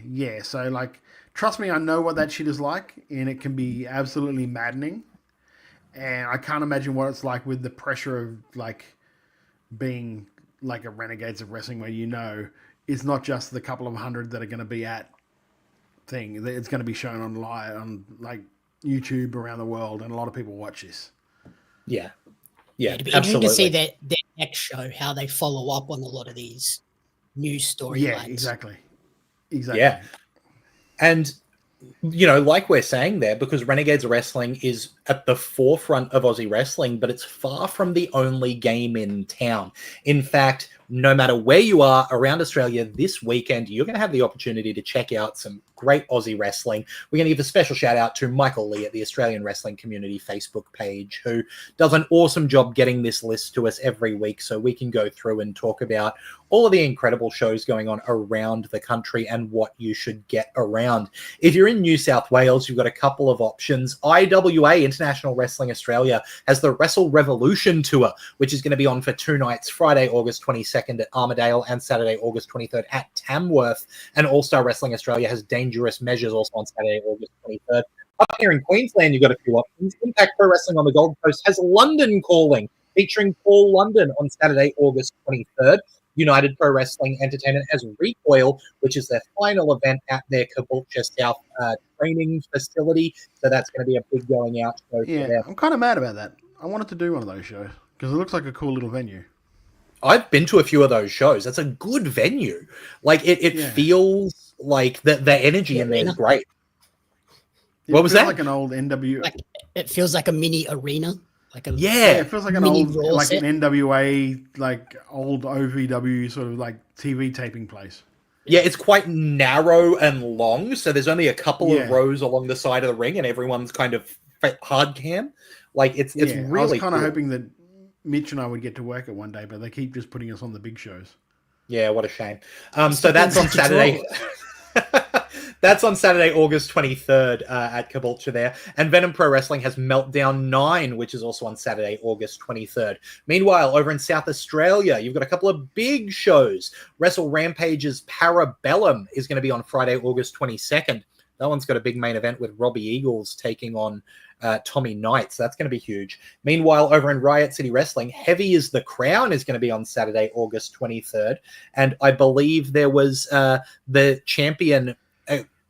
So like, trust me, I know what that shit is like, and it can be absolutely maddening. And I can't imagine what it's like with the pressure of like being like a Renegades of Wrestling, where it's not just the couple of hundred that are going to be at thing. It's going to be shown on live on like YouTube around the world, and a lot of people watch this. Yeah, it'd be interesting to see their next show, how they follow up on a lot of these new storylines. Yeah, exactly. Yeah, and like we're saying there, because Renegades of Wrestling is at the forefront of Aussie wrestling, but it's far from the only game in town. In fact, no matter where you are around Australia this weekend, you're going to have the opportunity to check out some great Aussie wrestling. We're going to give a special shout out to Michael Lee at the Australian Wrestling Community Facebook page, who does an awesome job getting this list to us every week so we can go through and talk about all of the incredible shows going on around the country and what you should get around. If you're in New South Wales, you've got a couple of options. IWA, International Wrestling Australia, has the Wrestle Revolution Tour, which is going to be on for 2 nights, Friday, August 22nd at Armidale and Saturday, August 23rd at Tamworth. And All-Star Wrestling Australia has Dangerous Measures also on Saturday, August 23rd. Up here in Queensland, you've got a few options. Impact Pro Wrestling on the Gold Coast has London Calling, featuring Paul London on Saturday, August 23rd. United Pro Wrestling Entertainment has Recoil, which is their final event at their Caboolture South training facility. So that's going to be a big going out show. Yeah, I'm kind of mad about that. I wanted to do one of those shows because it looks like a cool little venue. I've been to a few of those shows. That's a good venue. Like it feels like the energy in there is great. What was that? Like an old NW. It feels like a mini arena. It feels like an old, like an NWA, like old OVW sort of like TV taping place. Yeah, it's quite narrow and long, so there's only a couple of rows along the side of the ring, and everyone's kind of hard cam. Like it's really. I was kind of hoping that Mitch and I would get to work it one day, but they keep just putting us on the big shows. Yeah, what a shame. So that's on Saturday. That's on Saturday, August 23rd at Caboolture there. And Venom Pro Wrestling has Meltdown 9, which is also on Saturday, August 23rd. Meanwhile, over in South Australia, you've got a couple of big shows. Wrestle Rampage's Parabellum is going to be on Friday, August 22nd. That one's got a big main event with Robbie Eagles taking on Tommy Knight. So that's going to be huge. Meanwhile, over in Riot City Wrestling, Heavy is the Crown is going to be on Saturday, August 23rd. And I believe there was the champion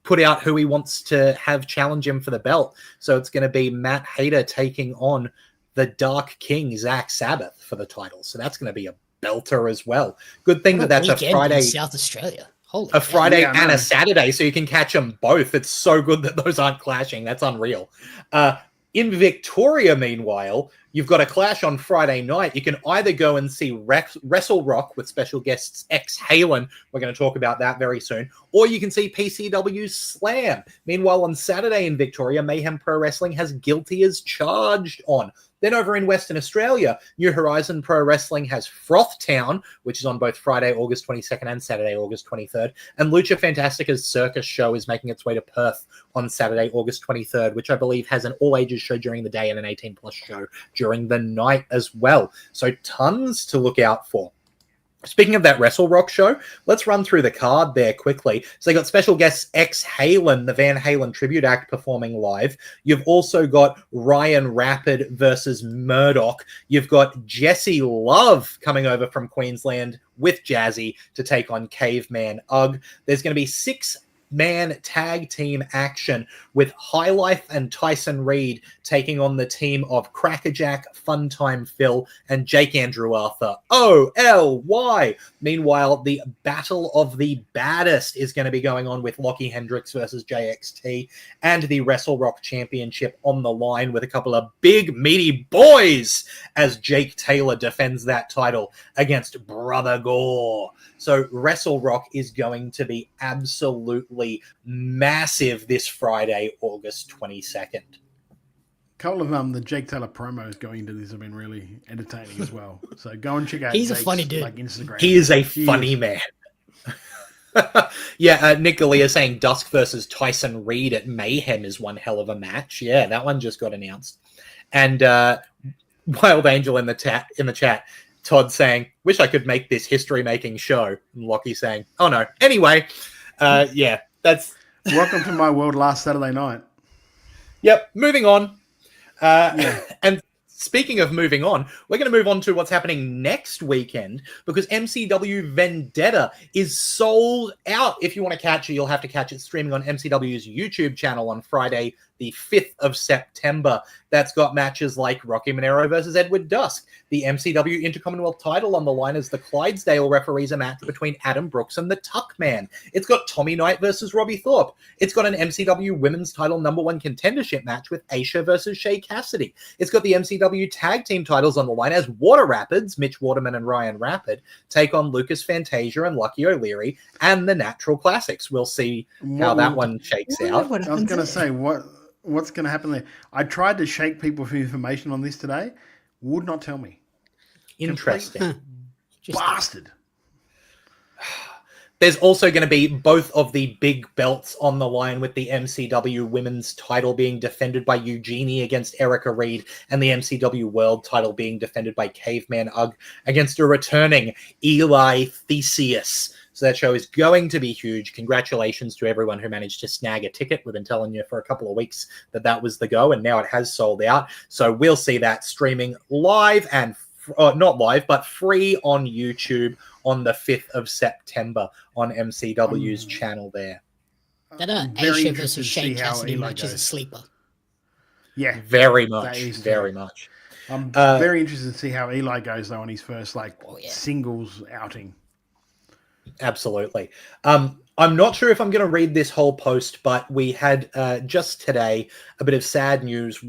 put out who he wants to have challenge him for the belt. So it's going to be Matt Hayter taking on the Dark King, Zach Sabbath, for the title. So that's going to be a belter as well. Good thing that's a Friday. In South Australia. A Friday and a Saturday, so you can catch them both. It's so good that those aren't clashing. That's unreal. In Victoria, meanwhile, you've got a clash on Friday night. You can either go and see Wrestle Rock with special guests X Halen. We're going to talk about that very soon. Or you can see PCW Slam. Meanwhile, on Saturday in Victoria, Mayhem Pro Wrestling has Guilty as Charged on. Then over in Western Australia, New Horizon Pro Wrestling has Froth Town, which is on both Friday, August 22nd and Saturday, August 23rd. And Lucha Fantastica's Circus Show is making its way to Perth on Saturday, August 23rd, which I believe has an all-ages show during the day and an 18-plus show during the night as well. So tons to look out for. Speaking of that Wrestle Rock show, let's run through the card there quickly. So they got special guests X Halen, the Van Halen tribute act, performing live. You've also got Ryan Rapid versus Murdoch. You've got Jesse Love coming over from Queensland with Jazzy to take on Caveman Ugg. There's going to be 6-man tag team action with High Life and Tyson Reed taking on the team of Crackerjack, Funtime Phil, and Jake Andrew Arthur. OLY. Meanwhile, the Battle of the Baddest is going to be going on with Lockie Hendricks versus JXT and the Wrestle Rock Championship on the line with a couple of big, meaty boys as Jake Taylor defends that title against Brother Gore. So Wrestle Rock is going to be absolutely massive this Friday, August 22nd. A couple of the Jake Taylor promos going into this have been really entertaining as well. So go and check out. He's a funny dude. Like Instagram. He is a funny man. Yeah, Nick Galea saying Dusk versus Tyson Reed at Mayhem is one hell of a match. Yeah, that one just got announced. And Wild Angel in the chat, Todd saying, "Wish I could make this history-making show." And Lockie saying, "Oh no." Anyway, yeah, that's welcome to my world last Saturday night. Yep. Moving on. And speaking of moving on, we're going to move on to what's happening next weekend because MCW Vendetta is sold out. If you want to catch it, you'll have to catch it streaming on MCW's YouTube channel on Friday, the 5th of September. That's got matches like Rocky Monero versus Edward Dusk. The MCW Intercommonwealth title on the line as the Clydesdale referees a match between Adam Brooks and the Tuckman. It's got Tommy Knight versus Robbie Thorpe. It's got an MCW Women's title #1 contendership match with Aisha versus Shay Cassidy. It's got the MCW tag team titles on the line as Water Rapids, Mitch Waterman and Ryan Rapid, take on Lucas Fantasia and Lucky O'Leary and the Natural Classics. We'll see how that one shakes out. I was going to say, what's going to happen there? I tried to shake people for information on this today. Would not tell me. Interesting. Bastard. There's also going to be both of the big belts on the line with the MCW Women's title being defended by Eugenie against Erica Reed and the MCW World title being defended by Caveman Ugg against a returning Eli Theseus. So that show is going to be huge. Congratulations to everyone who managed to snag a ticket. We've been telling you for a couple of weeks that was the go, and now it has sold out. So we'll see that streaming live and not live, but free on YouTube on the 5th of September on MCW's channel there. That Aisha versus Shay Cassidy match is a sleeper. Yeah. Very much. Very much. I'm very interested to see how Eli goes, though, on his first singles outing. Absolutely. I'm not sure if I'm going to read this whole post, but we had just today a bit of sad news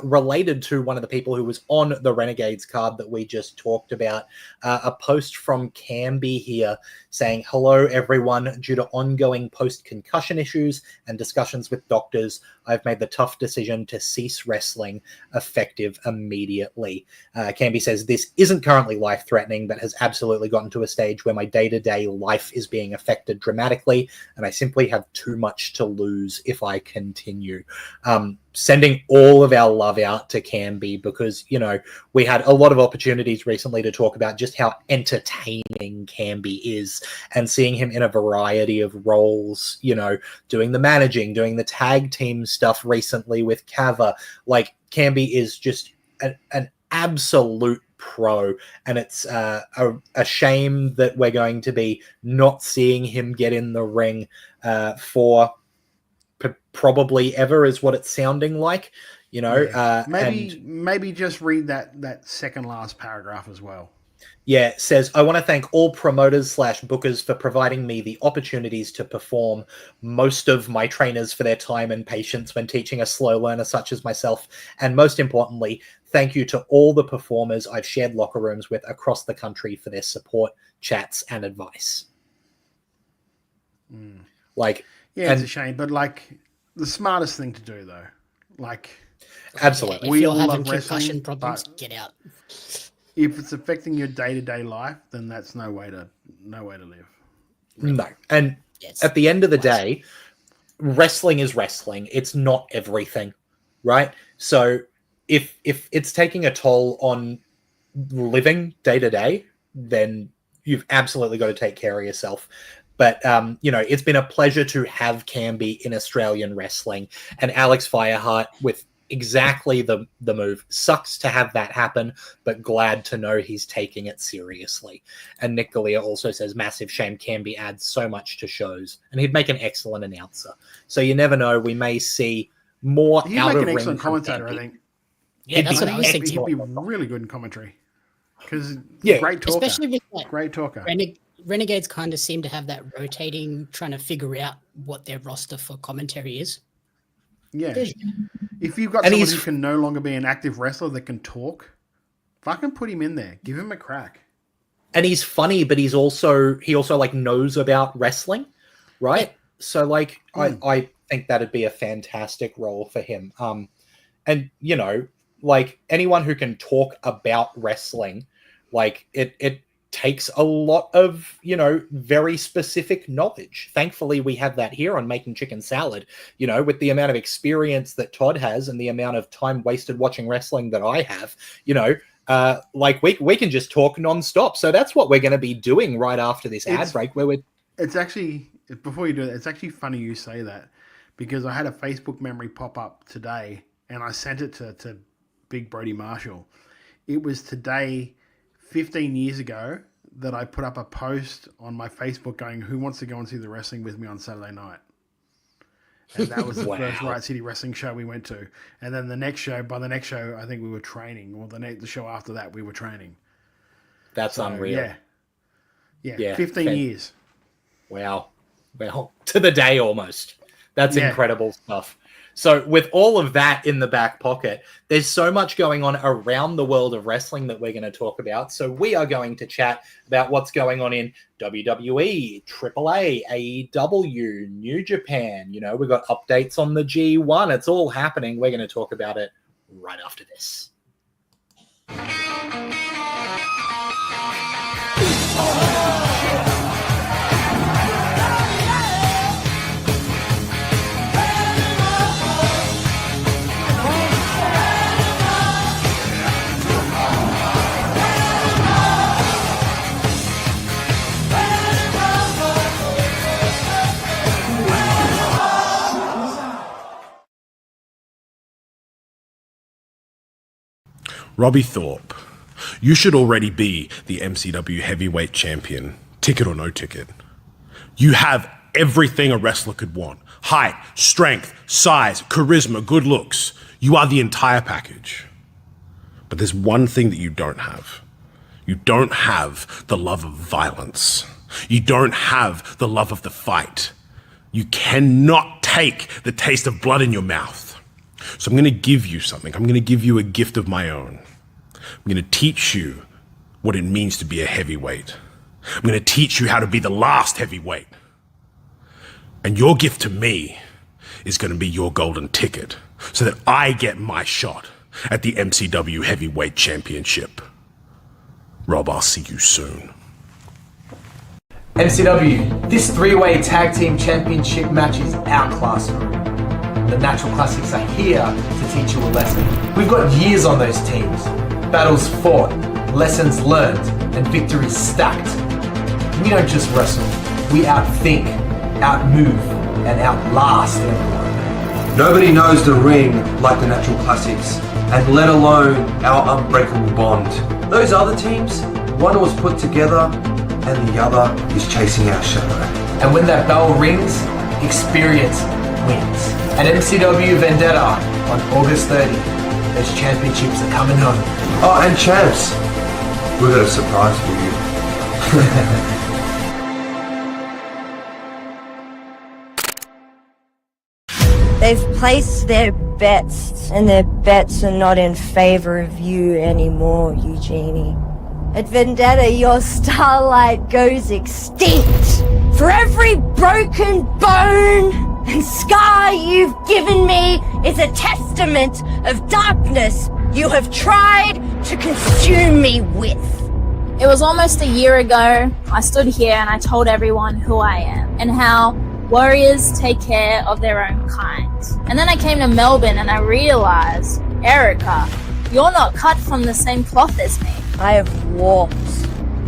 related to one of the people who was on the Renegades card that we just talked about. A post from Canby here saying, "Hello, everyone. Due to ongoing post-concussion issues and discussions with doctors, I've made the tough decision to cease wrestling effective immediately." Canby says, "This isn't currently life-threatening, but has absolutely gotten to a stage where my day-to-day life is being affected dramatically, and I simply have too much to lose if I continue." Sending all of our love out to Canby because, we had a lot of opportunities recently to talk about just how entertaining Canby is and seeing him in a variety of roles, doing the managing, doing the tag team stuff recently with Kava. Like, Canby is just an absolute pro, and it's a shame that we're going to be not seeing him get in the ring for probably ever, is what it's sounding like. Maybe just read that second last paragraph as well. Yeah, says, "I want to thank all promoters / bookers for providing me the opportunities to perform, most of my trainers for their time and patience when teaching a slow learner such as myself, and most importantly, thank you to all the performers I've shared locker rooms with across the country for their support, chats, and advice." It's a shame, but the smartest thing to do, though, absolutely, if you're having concussion problems, get out. If it's affecting your day-to-day life, then that's no way to live. No, and at the end of the day, wrestling is wrestling. It's not everything, right? So if it's taking a toll on living day to day, then you've absolutely got to take care of yourself. But, it's been a pleasure to have Canby in Australian wrestling, and Alex Fireheart with exactly the move. Sucks to have that happen, but glad to know he's taking it seriously. And Nick Galea also says, "Massive shame Canby adds so much to shows, and he'd make an excellent announcer." So you never know, we may see more He'd out make of an ring excellent from commentator, Canby. I think. Yeah, that's what I was thinking. He'd be really good in commentary. Because great talker. Especially with great talker. Renegades kind of seem to have that rotating, trying to figure out what their roster for commentary is. Yeah. If you've got someone who can no longer be an active wrestler that can talk, fucking put him in there. Give him a crack. And he's funny, but he also knows about wrestling, right? Yeah. So I think that'd be a fantastic role for him. And anyone who can talk about wrestling, takes a lot of, very specific knowledge. Thankfully, we have that here on Making Chicken Salad, with the amount of experience that Todd has and the amount of time wasted watching wrestling that I have, we can just talk nonstop. So that's what we're going to be doing right after this ad break. It's actually, before you do that, it's actually funny you say that, because I had a Facebook memory pop up today and I sent it to Big Brody Marshall. It was today, 15 years ago, that I put up a post on my Facebook going, who wants to go and see the wrestling with me on Saturday night? And that was the first Riot City Wrestling show we went to. And then by the next show, I think we were training, or the show after that, we were training. That's unreal. Yeah, 15 years. Wow. Well, to the day almost. That's incredible stuff. So with all of that in the back pocket, there's so much going on around the world of wrestling that we're going to talk about. So we are going to chat about what's going on in WWE, AAA, AEW, New Japan. We've got updates on the G1. It's all happening. We're going to talk about it right after this. Robbie Thorpe, you should already be the MCW heavyweight champion, ticket or no ticket. You have everything a wrestler could want. Height, strength, size, charisma, good looks. You are the entire package. But there's one thing that you don't have. You don't have the love of violence. You don't have the love of the fight. You cannot take the taste of blood in your mouth. So I'm going to give you something. I'm going to give you a gift of my own. I'm going to teach you what it means to be a heavyweight. I'm going to teach you how to be the last heavyweight. And your gift to me is going to be your golden ticket so that I get my shot at the MCW Heavyweight Championship. Rob, I'll see you soon. MCW, this three-way tag team championship match is our classroom. The Natural Classics are here to teach you a lesson. We've got years on those teams. Battles fought, lessons learned, and victories stacked. We don't just wrestle. We outthink, outmove, and outlast everyone. Nobody knows the ring like the Natural Classics, and let alone our unbreakable bond. Those other teams, one was put together, and the other is chasing our shadow. And when that bell rings, experience wins. At MCW Vendetta on August 30, those championships are coming home. Oh, and champs, we've got a surprise for you. They've placed their bets, and their bets are not in favor of you anymore, Eugenie. At Vendetta, your starlight goes extinct. For every broken bone and scar you've given me is a testament of darkness you have tried to consume me with. It was almost a year ago, I stood here and I told everyone who I am and how warriors take care of their own kind. And then I came to Melbourne and I realized, Erica, you're not cut from the same cloth as me. I have walked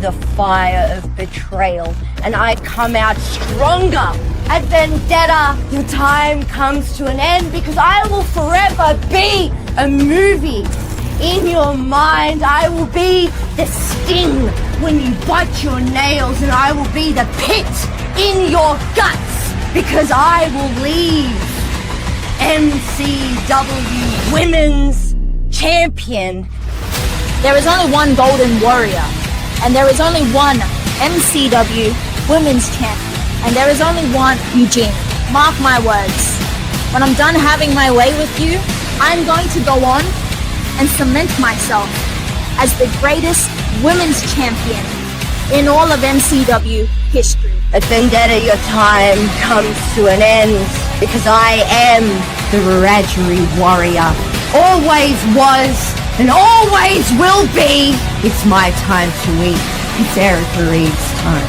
the fire of betrayal, and I come out stronger. At Vendetta, your time comes to an end because I will forever be a movie. In your mind, I will be the sting when you bite your nails, and I will be the pit in your guts because I will leave MCW Women's Champion. There is only one Golden Warrior, and there is only one MCW Women's Champion, and there is only one Eugene. Mark my words. When I'm done having my way with you, I'm going to go on and cement myself as the greatest women's champion in all of MCW history. At Vendetta, your time comes to an end because I am the Wiradjuri Warrior. Always was and always will be. It's my time to eat. It's Erica Reed's time.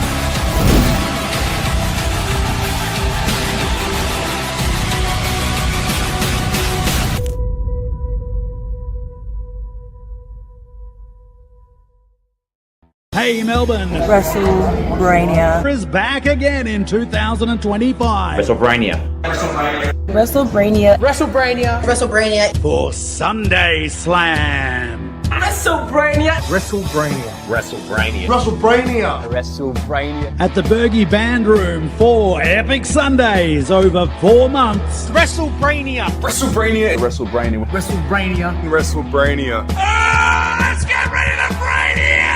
Hey Melbourne, WrestleBrania is back again in 2025. WrestleBrania For Sunday Slam. WrestleBrania At the Bergie Band Room, 4 epic Sundays over 4 months. WrestleBrania Let's get ready to Brania!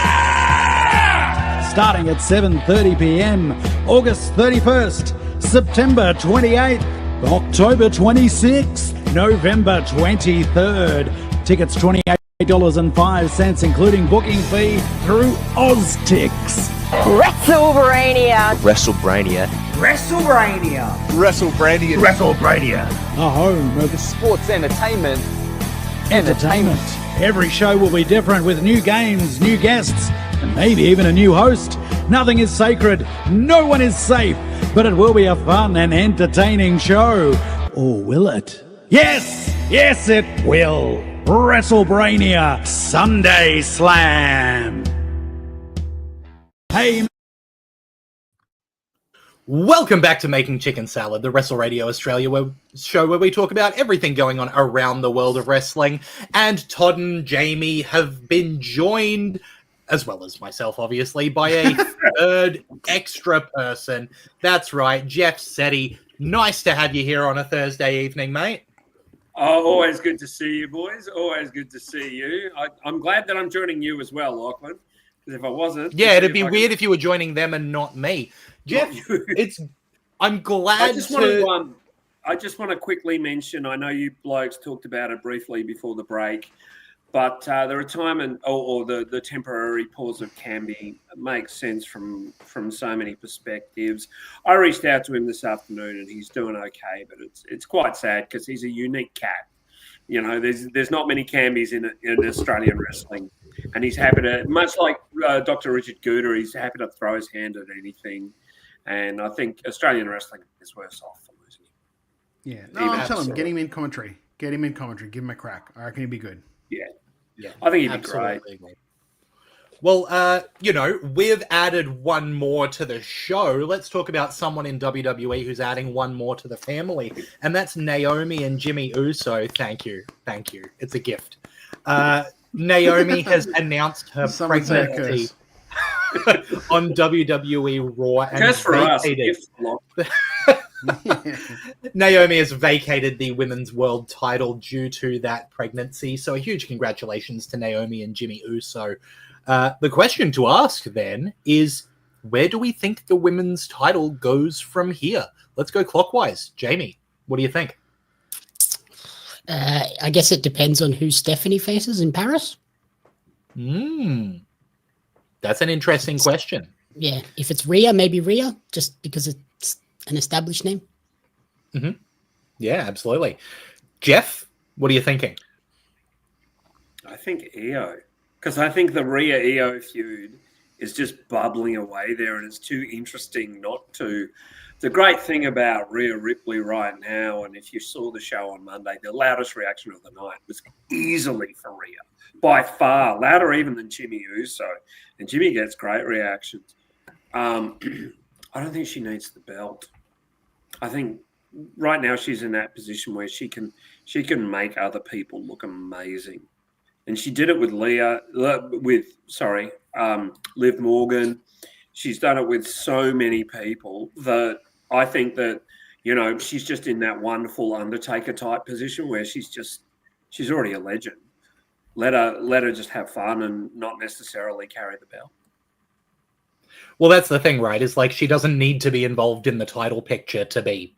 Starting at 7:30 p.m. August 31st, September 28th, October 26th, November 23rd. Tickets $28.05, including booking fee through OzTix. WrestleBrania A home of Sports entertainment. Every show will be different with new games, new guests, and maybe even a new host. Nothing is sacred, no one is safe, but it will be a fun and entertaining show. Or will it? Yes, it will. WrestleBrania Sunday Slam. Hey. Welcome back to Making Chicken Salad, the Wrestle Radio Australia show where we talk about everything going on around the world of wrestling. And Todd and Jamie have been joined, as well as myself, obviously, by a third extra person. That's right, Jeff Setti. Nice to have you here on a Thursday evening, mate. Oh, always good to see you, boys. Always good to see you. I'm glad that I'm joining you as well, Lachlan. Because if I wasn't... Yeah, it'd be weird if you were joining them and not me. Jeff, I'm glad I just want to quickly mention, I know you blokes talked about it briefly before the break, but the retirement or the temporary pause of Camby makes sense from so many perspectives. I reached out to him this afternoon and he's doing okay, but it's quite sad because he's a unique cat. You know, there's not many Cambys in Australian wrestling, and he's happy to, much like Dr. Richard Gooder, he's happy to throw his hand at anything. And I think Australian wrestling is worse off for losing him. Yeah, no, I'm telling him, get him in commentary. Give him a crack. I reckon he'd be good. Yeah. I think he'd be great. Well, we've added one more to the show. Let's talk about someone in WWE who's adding one more to the family, and that's Naomi and Jimmy Uso. Thank you. It's a gift. Naomi has announced her pregnancy on WWE Raw and Curse for us. Naomi has vacated the Women's World title due to that pregnancy. So a huge congratulations to Naomi and Jimmy Uso. The question to ask then is, where do we think the women's title goes from here? Let's go clockwise. Jamie, what do you think? I guess it depends on who Stephanie faces in Paris. That's an interesting question. Yeah, if it's Rhea, maybe Rhea, just because it's an established name. Mm-hmm. Yeah, absolutely. Jeff, what are you thinking? I think Io, because I think the Rhea Io feud is just bubbling away there, and it's too interesting not to. The great thing about Rhea Ripley right now, and if you saw the show on Monday, the loudest reaction of the night was easily for Rhea. By far, louder even than Jimmy Uso. And Jimmy gets great reactions. I don't think she needs the belt. I think right now she's in that position where she can make other people look amazing. And she did it with Liv Morgan. She's done it with so many people that I think that, she's just in that wonderful Undertaker type position where she's already a legend. Let her just have fun and not necessarily carry the belt. Well, that's the thing, right? Is like she doesn't need to be involved in the title picture to be,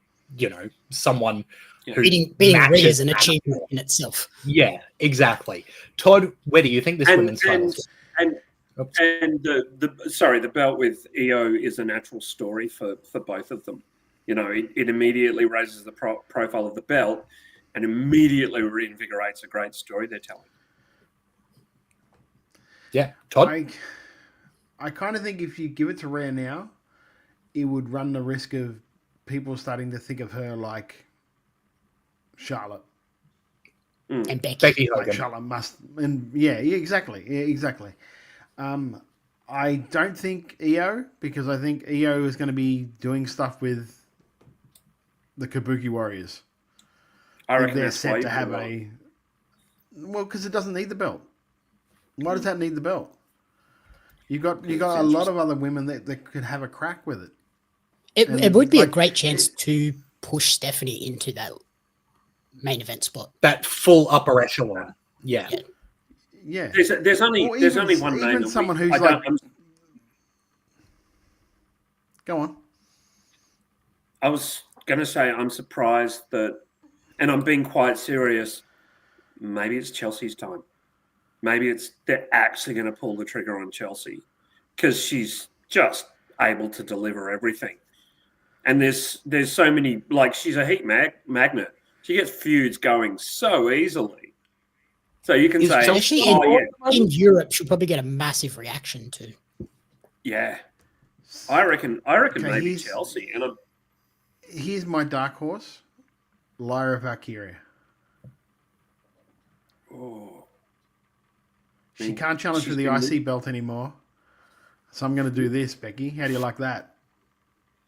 someone who beating Rhea is an achievement in itself. Yeah, exactly. Todd, where do you think this women's title? The belt with Io is a natural story for both of them. It immediately raises the profile of the belt and immediately reinvigorates a great story they're telling. Yeah, Todd? I kind of think if you give it to Rhea now, it would run the risk of people starting to think of her like Charlotte. And Becky Like Hogan. Charlotte must, and exactly. I don't think EO, because I think EO is going to be doing stuff with the Kabuki Warriors. I reckon they're that's set why to you have put it a. Well, because it doesn't need the belt. Why does that need the belt? You got a lot of other women that could have a crack with it. It would be a great chance to push Stephanie into that main event spot. That full upper echelon. Yeah. Yeah. There's only Or there's even- only one name. even that someone we, who's I don't- like- I'm- Go on. I was going to say I'm surprised that, and I'm being quite serious. Maybe it's Chelsea's time. Maybe they're actually going to pull the trigger on Chelsea because she's just able to deliver everything. And there's so many, like, she's a heat magnet. She gets feuds going so easily. So you can say, Especially in Europe, she'll probably get a massive reaction too. yeah. I reckon Okay, maybe Chelsea. And Here's my dark horse, Lyra Valkyria. She can't challenge for the IC belt anymore. So I'm going to do this, Becky. How do you like that?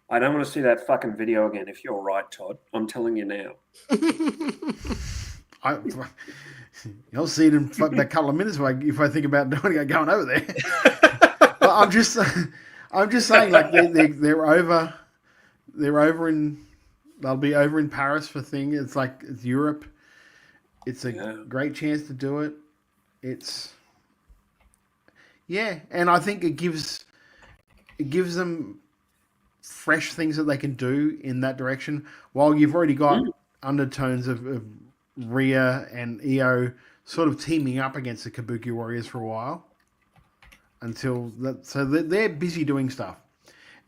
I don't want to see that fucking video again if you're right, Todd. I'm telling you now. You'll see it in a couple of minutes if I think about going over there. But I'm just saying, like they're over. They're over in. They'll be over in Paris for thing. It's like it's Europe. It's a great chance to do it. And I think it gives them fresh things that they can do in that direction. While you've already got undertones of Rhea and Io sort of teaming up against the Kabuki Warriors for a while, so they're busy doing stuff,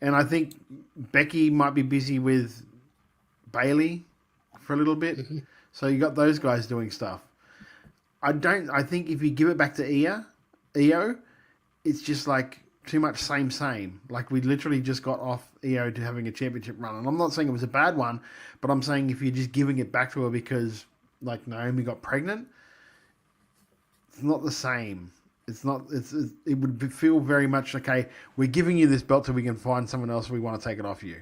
and I think Becky might be busy with Bailey for a little bit. So you got those guys doing stuff. I think if you give it back to Io, it's just like too much same. Like we literally just got off Io to having a championship run. And I'm not saying it was a bad one, but I'm saying if you're just giving it back to her because like Naomi got pregnant, it's not the same. It would feel very much, okay, we're giving you this belt so we can find someone else we want to take it off you.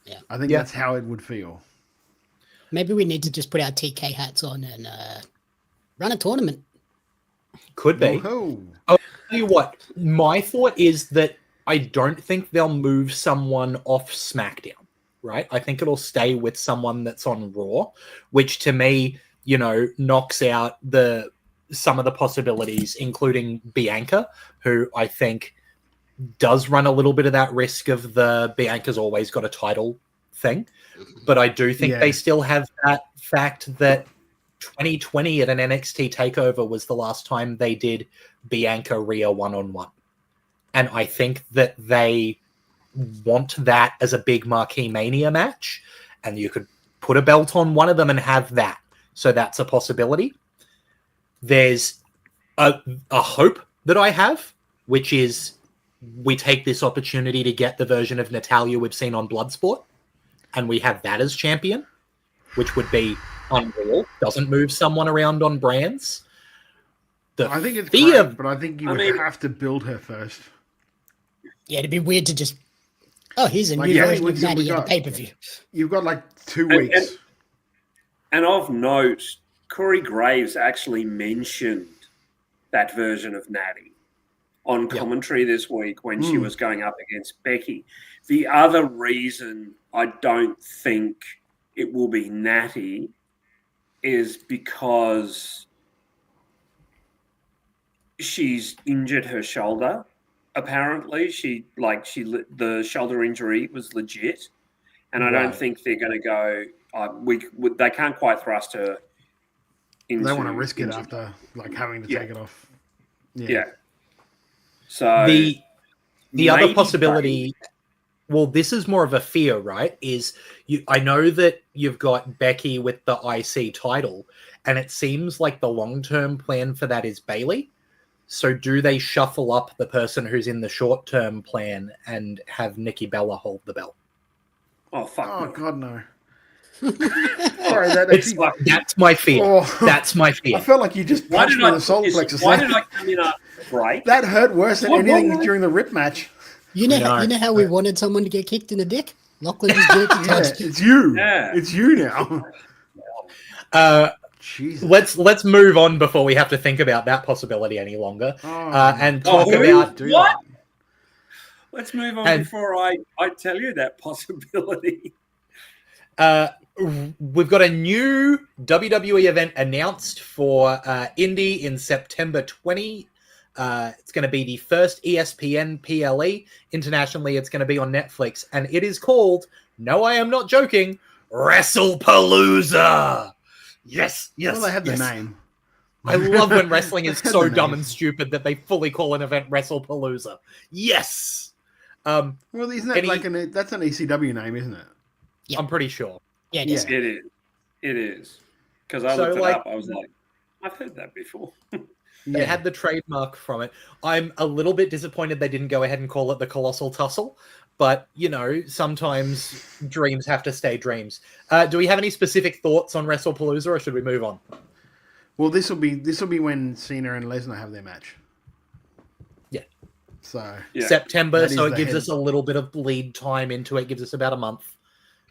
Yeah. I think that's how it would feel. Maybe we need to just put our TK hats on and run a tournament. Could be. I'll tell you what, my thought is that I don't think they'll move someone off SmackDown, right? I think it'll stay with someone that's on Raw, which to me, knocks out some of the possibilities, including Bianca, who I think does run a little bit of that risk of the Bianca's always got a title thing. But I do think they still have that fact that 2020 at an NXT takeover was the last time they did Bianca Rhea one-on-one. And I think that they want that as a big marquee Mania match. And you could put a belt on one of them and have that. So that's a possibility. There's a hope that I have, which is we take this opportunity to get the version of Natalya we've seen on Bloodsport, and we have that as champion, which would be unreal. Doesn't move someone around on brands. I think it's great, but I think you would have to build her first. Yeah, it'd be weird to just, here's a new version of Natty at a pay-per-view. You've got like 2 weeks. And of note, Corey Graves actually mentioned that version of Natty on commentary this week when she was going up against Becky. The other reason I don't think it will be Natty is because she's injured her shoulder. Apparently, the shoulder injury was legit, and I don't think they're going to go. They can't quite thrust her. They want to risk it after having to take it off. Yeah. So the other possibility. Well, this is more of a fear, right? I know that you've got Becky with the IC title, and it seems like the long-term plan for that is Bailey. So do they shuffle up the person who's in the short-term plan and have Nikki Bella hold the belt? Oh, fuck. Oh, no. God, no. Sorry, that's my fear. Oh. That's my fear. I felt like you just punched me in the solar plexus. Why did I come in after the break? That hurt worse than anything during the rip match. You know how we wanted someone to get kicked in the dick? Lachlan just did it to touch. It's you. Yeah. It's you now. Let's move on before we have to think about that possibility any longer, and talk about what? Let's move on before I tell you that possibility. We've got a new WWE event announced for Indy in September 20. It's going to be the first ESPN PLE. Internationally, it's going to be on Netflix, and it is called, no, I am not joking, WrestlePalooza. Yes. Well, they have the name. I love when wrestling is so dumb and stupid that they fully call an event WrestlePalooza. Yes. Well, isn't that that's an ECW name, isn't it? Yeah. I'm pretty sure. Yeah, it is. It is. Because I looked it up. I was like, I've heard that before. They had the trademark from it. I'm a little bit disappointed they didn't go ahead and call it the Colossal Tussle. But, sometimes dreams have to stay dreams. Do we have any specific thoughts on WrestlePalooza, or should we move on? Well, this will be when Cena and Lesnar have their match. Yeah. So September, so it gives us a little bit of lead time into it. Gives us about a month.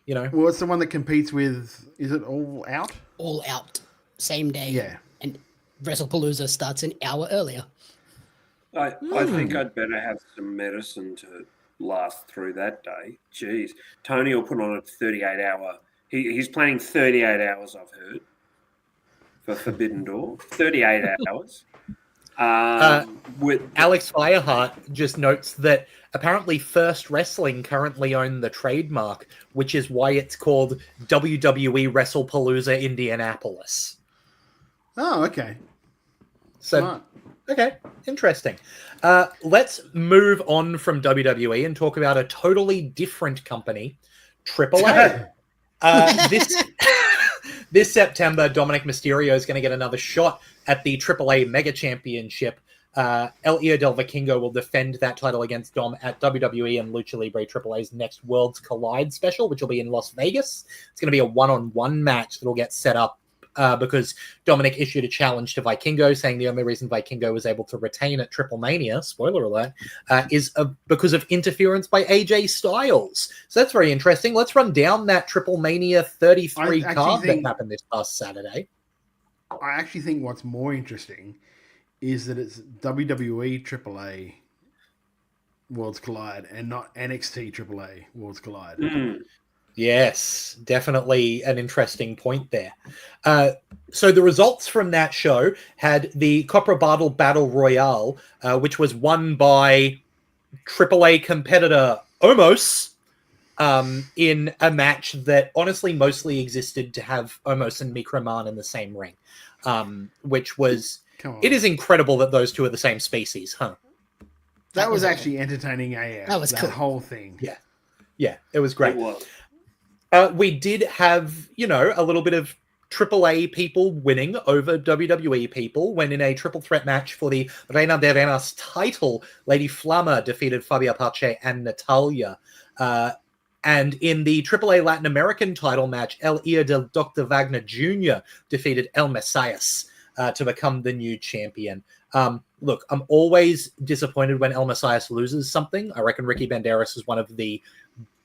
Well, it's the one that competes with. Is it All Out? All Out, same day. Yeah. And WrestlePalooza starts an hour earlier. I think I'd better have some medicine to last through that day. Jeez, Tony will put on a 38-hour. He's planning 38 hours. I've heard for Forbidden Door. 38 hours. With Alex Fireheart just notes that apparently First Wrestling currently own the trademark, which is why it's called WWE WrestlePalooza Indianapolis. Oh, okay. So, Smart. Okay, interesting. Let's move on from WWE and talk about a totally different company, AAA. This September, Dominic Mysterio is going to get another shot at the AAA Mega Championship. El Hijo del Vikingo will defend that title against Dom at WWE and Lucha Libre AAA's next Worlds Collide special, which will be in Las Vegas. It's going to be a one-on-one match that will get set up because Dominic issued a challenge to Vikingo, saying the only reason Vikingo was able to retain at Triple Mania, spoiler alert, is because of interference by AJ Styles. So that's very interesting. Let's run down that Triple Mania 33 card that happened this past Saturday. I actually think what's more interesting is that it's WWE AAA Worlds Collide and not NXT AAA Worlds Collide. Yes, definitely an interesting point there. So the results from that show had the Copra Battle Royale, which was won by AAA competitor Omos in a match that honestly mostly existed to have Omos and Microman in the same ring, which was... It is incredible that those two are the same species, huh? That was actually entertaining AF. That was cool. Whole thing. Yeah, it was great. It was. We did have, a little bit of AAA people winning over WWE people when in a triple threat match for the Reina de Reinas title, Lady Flamma defeated Fabia Pache and Natalia. And in the AAA Latin American title match, El Hijo del Dr. Wagner Jr. defeated El Messias to become the new champion. Look, I'm always disappointed when El Messias loses something. I reckon Ricky Banderas is one of the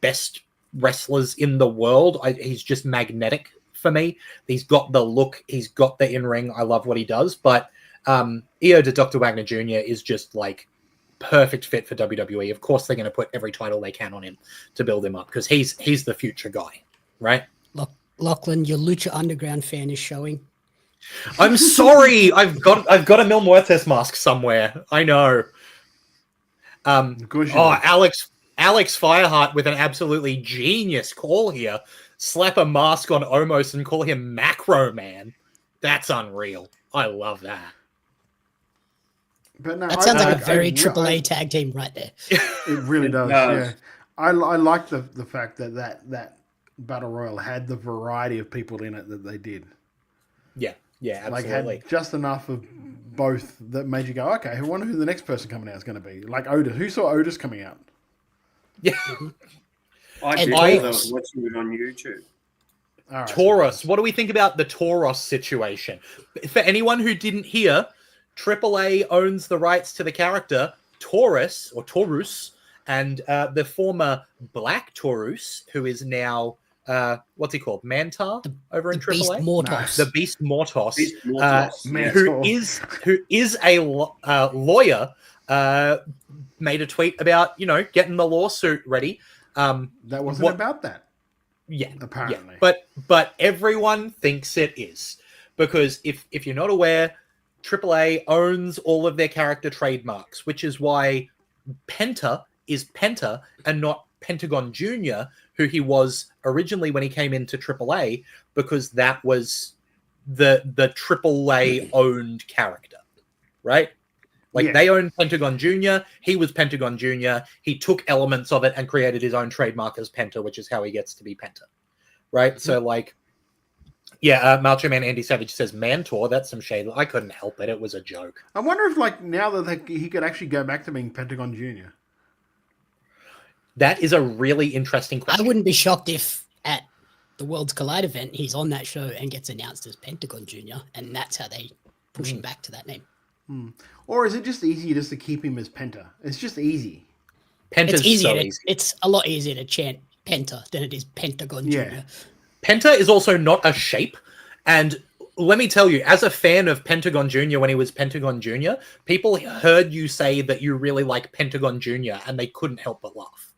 best wrestlers in the world. He's just magnetic for me. He's got the look. He's got the in-ring. I love what he does. But Hijo de Dr. Wagner Jr. is just like perfect fit for WWE. Of course, they're going to put every title they can on him to build him up because he's the future guy, right? Lachlan, your Lucha Underground fan is showing. I'm sorry. I've got a Mil Muertes mask somewhere. I know. Alex Fireheart with an absolutely genius call here. Slap a mask on Omos and call him Macro Man. That's unreal. I love that. But no, that sounds like a very AAA tag team right there. It really does. Yeah, I like the fact that Battle Royal had the variety of people in it that they did. Yeah. Yeah, like absolutely. had just enough of both that made you go, okay, I wonder who the next person coming out is going to be. Like Otis. Who saw Otis coming out? Yeah. I did. I was watching it on YouTube. All right, Taurus. What do we think about the Taurus situation? For anyone who didn't hear, AAA owns the rights to the character Taurus or Taurus, and the former Black Taurus, who is now what's he called? Mantar over in AAA. Beast Mortos. The Beast Mortos, Beast Mortos, who is a lawyer, made a tweet about getting the lawsuit ready. That wasn't about that. Yeah, apparently. Yeah. But everyone thinks it is, because if you're not aware, AAA owns all of their character trademarks, which is why Penta is Penta and not Pentagon Jr., who he was originally when he came into AAA, because that was the AAA owned character, right? Like they owned Pentagon Jr., he was Pentagon Jr., he took elements of it and created his own trademark as Penta, which is how he gets to be Penta, right? So like, Macho Man Andy Savage says Mantor, that's some shade. I couldn't help it, it was a joke. I wonder if like now that he could actually go back to being Pentagon Jr. That is a really interesting question. I wouldn't be shocked if at the Worlds Collide event he's on that show and gets announced as Pentagon Jr., and that's how they push him back to that name. Or is it just easier just to keep him as Penta? It's just easy. Penta's It's easier. so easy. It's a lot easier to chant Penta than it is Pentagon Jr. Penta is also not a shape, and let me tell you, as a fan of Pentagon Jr. when he was Pentagon Jr., people heard you say that you really like Pentagon Jr., and they couldn't help but laugh.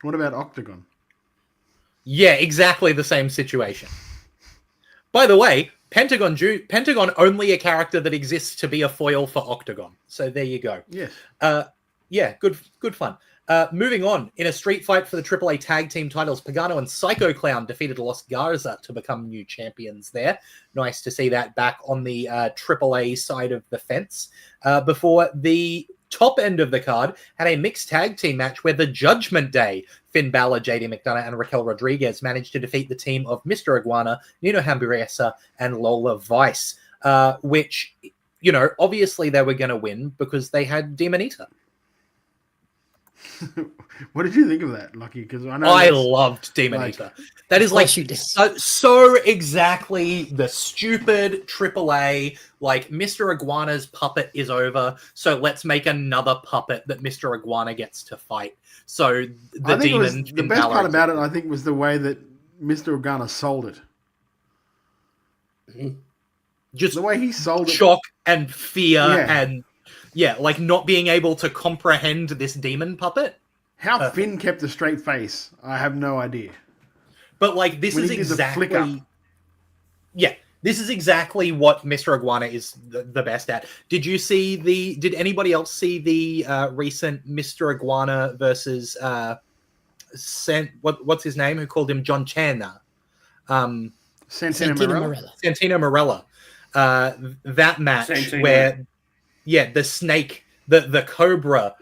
What about Octagon? Yeah, exactly the same situation. By the way, Pentagon only a character that exists to be a foil for Octagon. So there you go. Yes. Good fun. Moving on, in a street fight for the AAA tag team titles, Pagano and Psycho Clown defeated Los Garza to become new champions there. Nice to see that back on the AAA side of the fence. Before the top end of the card had a mixed tag team match where the Judgment Day, Finn Balor, JD McDonough, and Raquel Rodriguez managed to defeat the team of Mr. Iguana, Nino Hamburguesa, and Lola Vice, which, obviously they were going to win because they had Demon Eater. What did you think of that, Lucky? Because I loved Demon Eater. That is like so exactly the stupid AAA, like Mr. Iguana's puppet is over, so let's make another puppet that Mr. Iguana gets to fight. So the demon. The best part about it, I think, was the way that Mr. Iguana sold it. Just the way he sold it, shock and fear and like not being able to comprehend this demon puppet. How Finn kept a straight face, I have no idea. But like this is exactly, this is exactly what Mr. Iguana is the best at. Did anybody else see the recent Mr. Iguana versus what's his name? Who called him John Chandler? Santino Marella. Santino Marella. That match where the snake, the cobra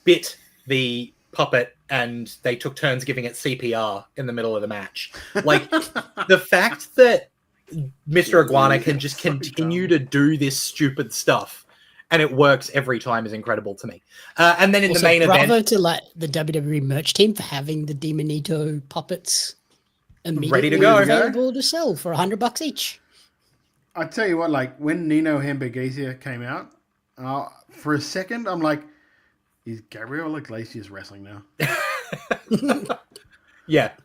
bit the puppet and they took turns giving it CPR in the middle of the match. Like the fact that Mr. Iguana can just continue to do this stupid stuff and it works every time is incredible to me. And then in the main event, bravo to like the WWE merch team for having the Demonito puppets ready to go, available to sell for $100 each. I tell you what, like when Nino Hamburguesa came out, for a second I'm like, is Gabriel Iglesias wrestling now? Yep.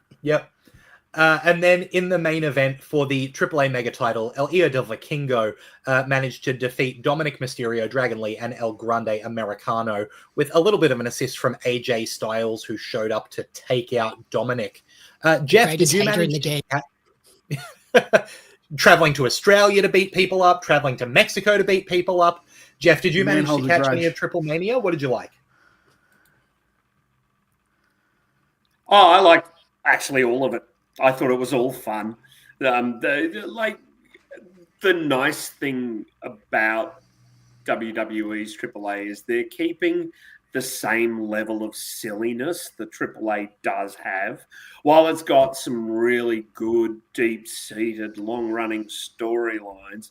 And then in the main event for the AAA Mega title, El Hijo del Vikingo managed to defeat Dominic Mysterio, Dragon Lee, and El Grande Americano with a little bit of an assist from AJ Styles, who showed up to take out Dominic. Jeff, did you manage traveling to Australia to beat people up, traveling to Mexico to beat people up? Jeff, did you manage to catch any of Triple Mania? What did you like? Oh, I liked actually all of it. I thought it was all fun. The nice thing about WWE's AAA is they're keeping the same level of silliness that AAA does have. While it's got some really good, deep-seated, long-running storylines,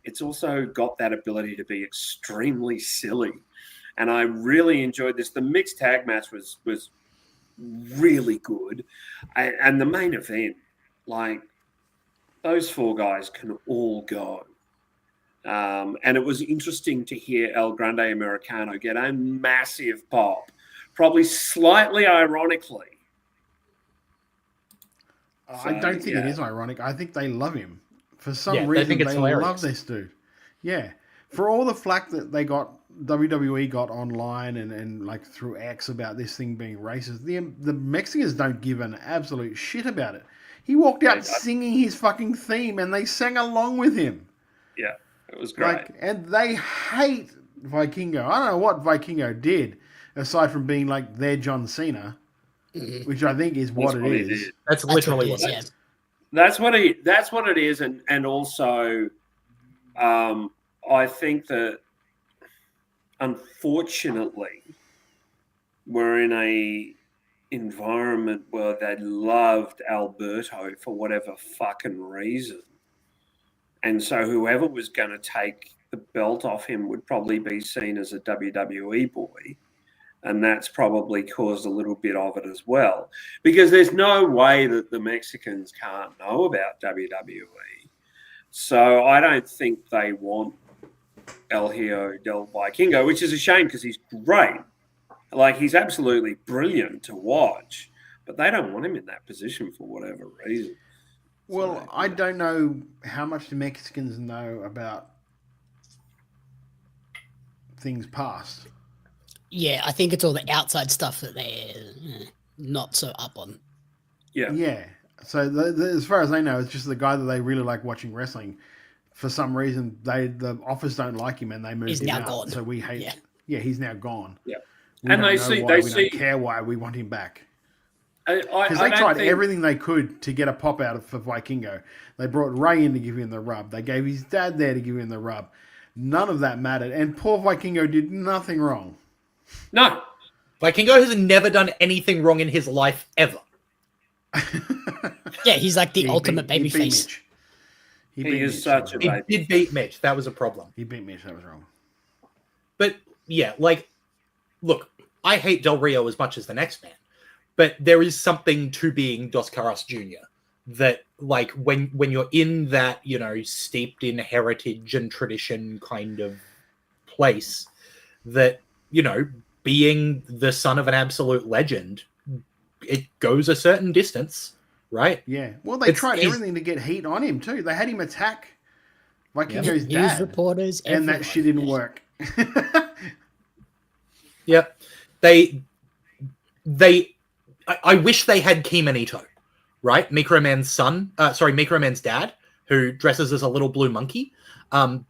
it's also got that ability to be extremely silly. And I really enjoyed this. The mixed tag match was really good. And the main event, like, those four guys can all go. And it was interesting to hear El Grande Americano get a massive pop, probably slightly ironically. I don't think it is ironic. I think they love him. For some reason, they love this dude. Yeah. For all the flack that WWE got online and like through X about this thing being racist, the Mexicans don't give an absolute shit about it. He walked out singing his fucking theme and they sang along with him. Yeah. It was great. And they hate Vikingo. I don't know what Vikingo did, aside from being like their John Cena, which I think is what it is. That's literally what it is. That's what it is, and also, I think that unfortunately, we're in a environment where they loved Alberto for whatever fucking reason. And so whoever was going to take the belt off him would probably be seen as a WWE boy. And that's probably caused a little bit of it as well. Because there's no way that the Mexicans can't know about WWE. So I don't think they want El Hijo del Vikingo, which is a shame because he's great. Like, he's absolutely brilliant to watch. But they don't want him in that position for whatever reason. Well, I don't know how much the Mexicans know about things past. Yeah, I think it's all the outside stuff that they're not so up on. Yeah. Yeah. So as far as they know, it's just the guy that they really like watching wrestling. For some reason, the office don't like him and they moved him out. Gone. So we hate. Yeah, he's now gone. Yeah. We And don't they know see, why. they we see. don't care why we want him back. Because They tried everything they could to get a pop out for Vikingo. They brought Ray in to give him the rub. They gave his dad there to give him the rub. None of that mattered. And poor Vikingo did nothing wrong. No. Vikingo has never done anything wrong in his life, ever. Yeah, he's like the ultimate babyface. He is such a baby. He did beat Mitch. That was a problem. He beat Mitch. That was wrong. But, yeah, like, look, I hate Del Rio as much as the next man. But there is something to being Dos Caras Jr. that, like, when you're in that, you know, steeped in heritage and tradition kind of place, that, you know, being the son of an absolute legend, it goes a certain distance, right? Yeah. Well, they tried everything to get heat on him, too. They had him attack Vikingo's dad. News reporters, and that shit didn't work. Yep. I wish they had Kimanito, right? Micro Man's son, Micro Man's dad, who dresses as a little blue monkey,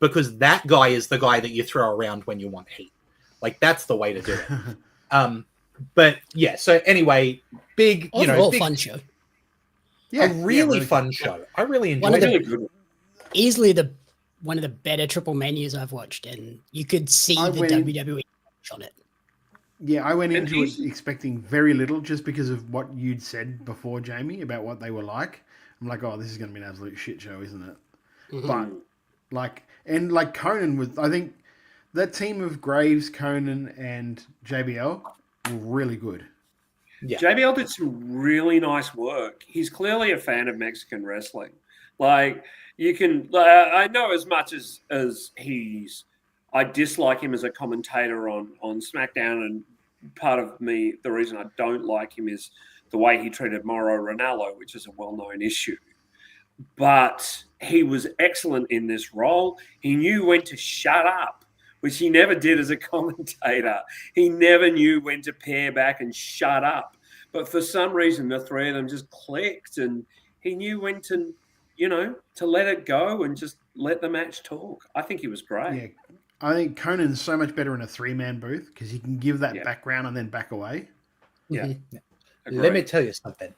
because that guy is the guy that you throw around when you want heat. Like, that's the way to do it. But yeah, so anyway, big, overall fun show. Yeah, a really fun show. I really enjoyed it. Easily one of the better triple menus I've watched, and you could see the WWE on it. Yeah, I went into it expecting very little just because of what you'd said before, Jamie, about what they were like. I'm like, oh, this is going to be an absolute shit show, isn't it? Mm-hmm. But, Conan was, I think, that team of Graves, Conan, and JBL were really good. Yeah. JBL did some really nice work. He's clearly a fan of Mexican wrestling. Like, you can, I know as much as I dislike him as a commentator on SmackDown, and part of me, the reason I don't like him is the way he treated Mauro Ranallo, which is a well-known issue. But he was excellent in this role. He knew when to shut up, which he never did as a commentator. He never knew when to pare back and shut up. But for some reason, the three of them just clicked, and he knew when to, to let it go and just let the match talk. I think he was great. Yeah. I think Conan's so much better in a three-man booth because he can give that background and then back away. Yeah. Let me tell you something.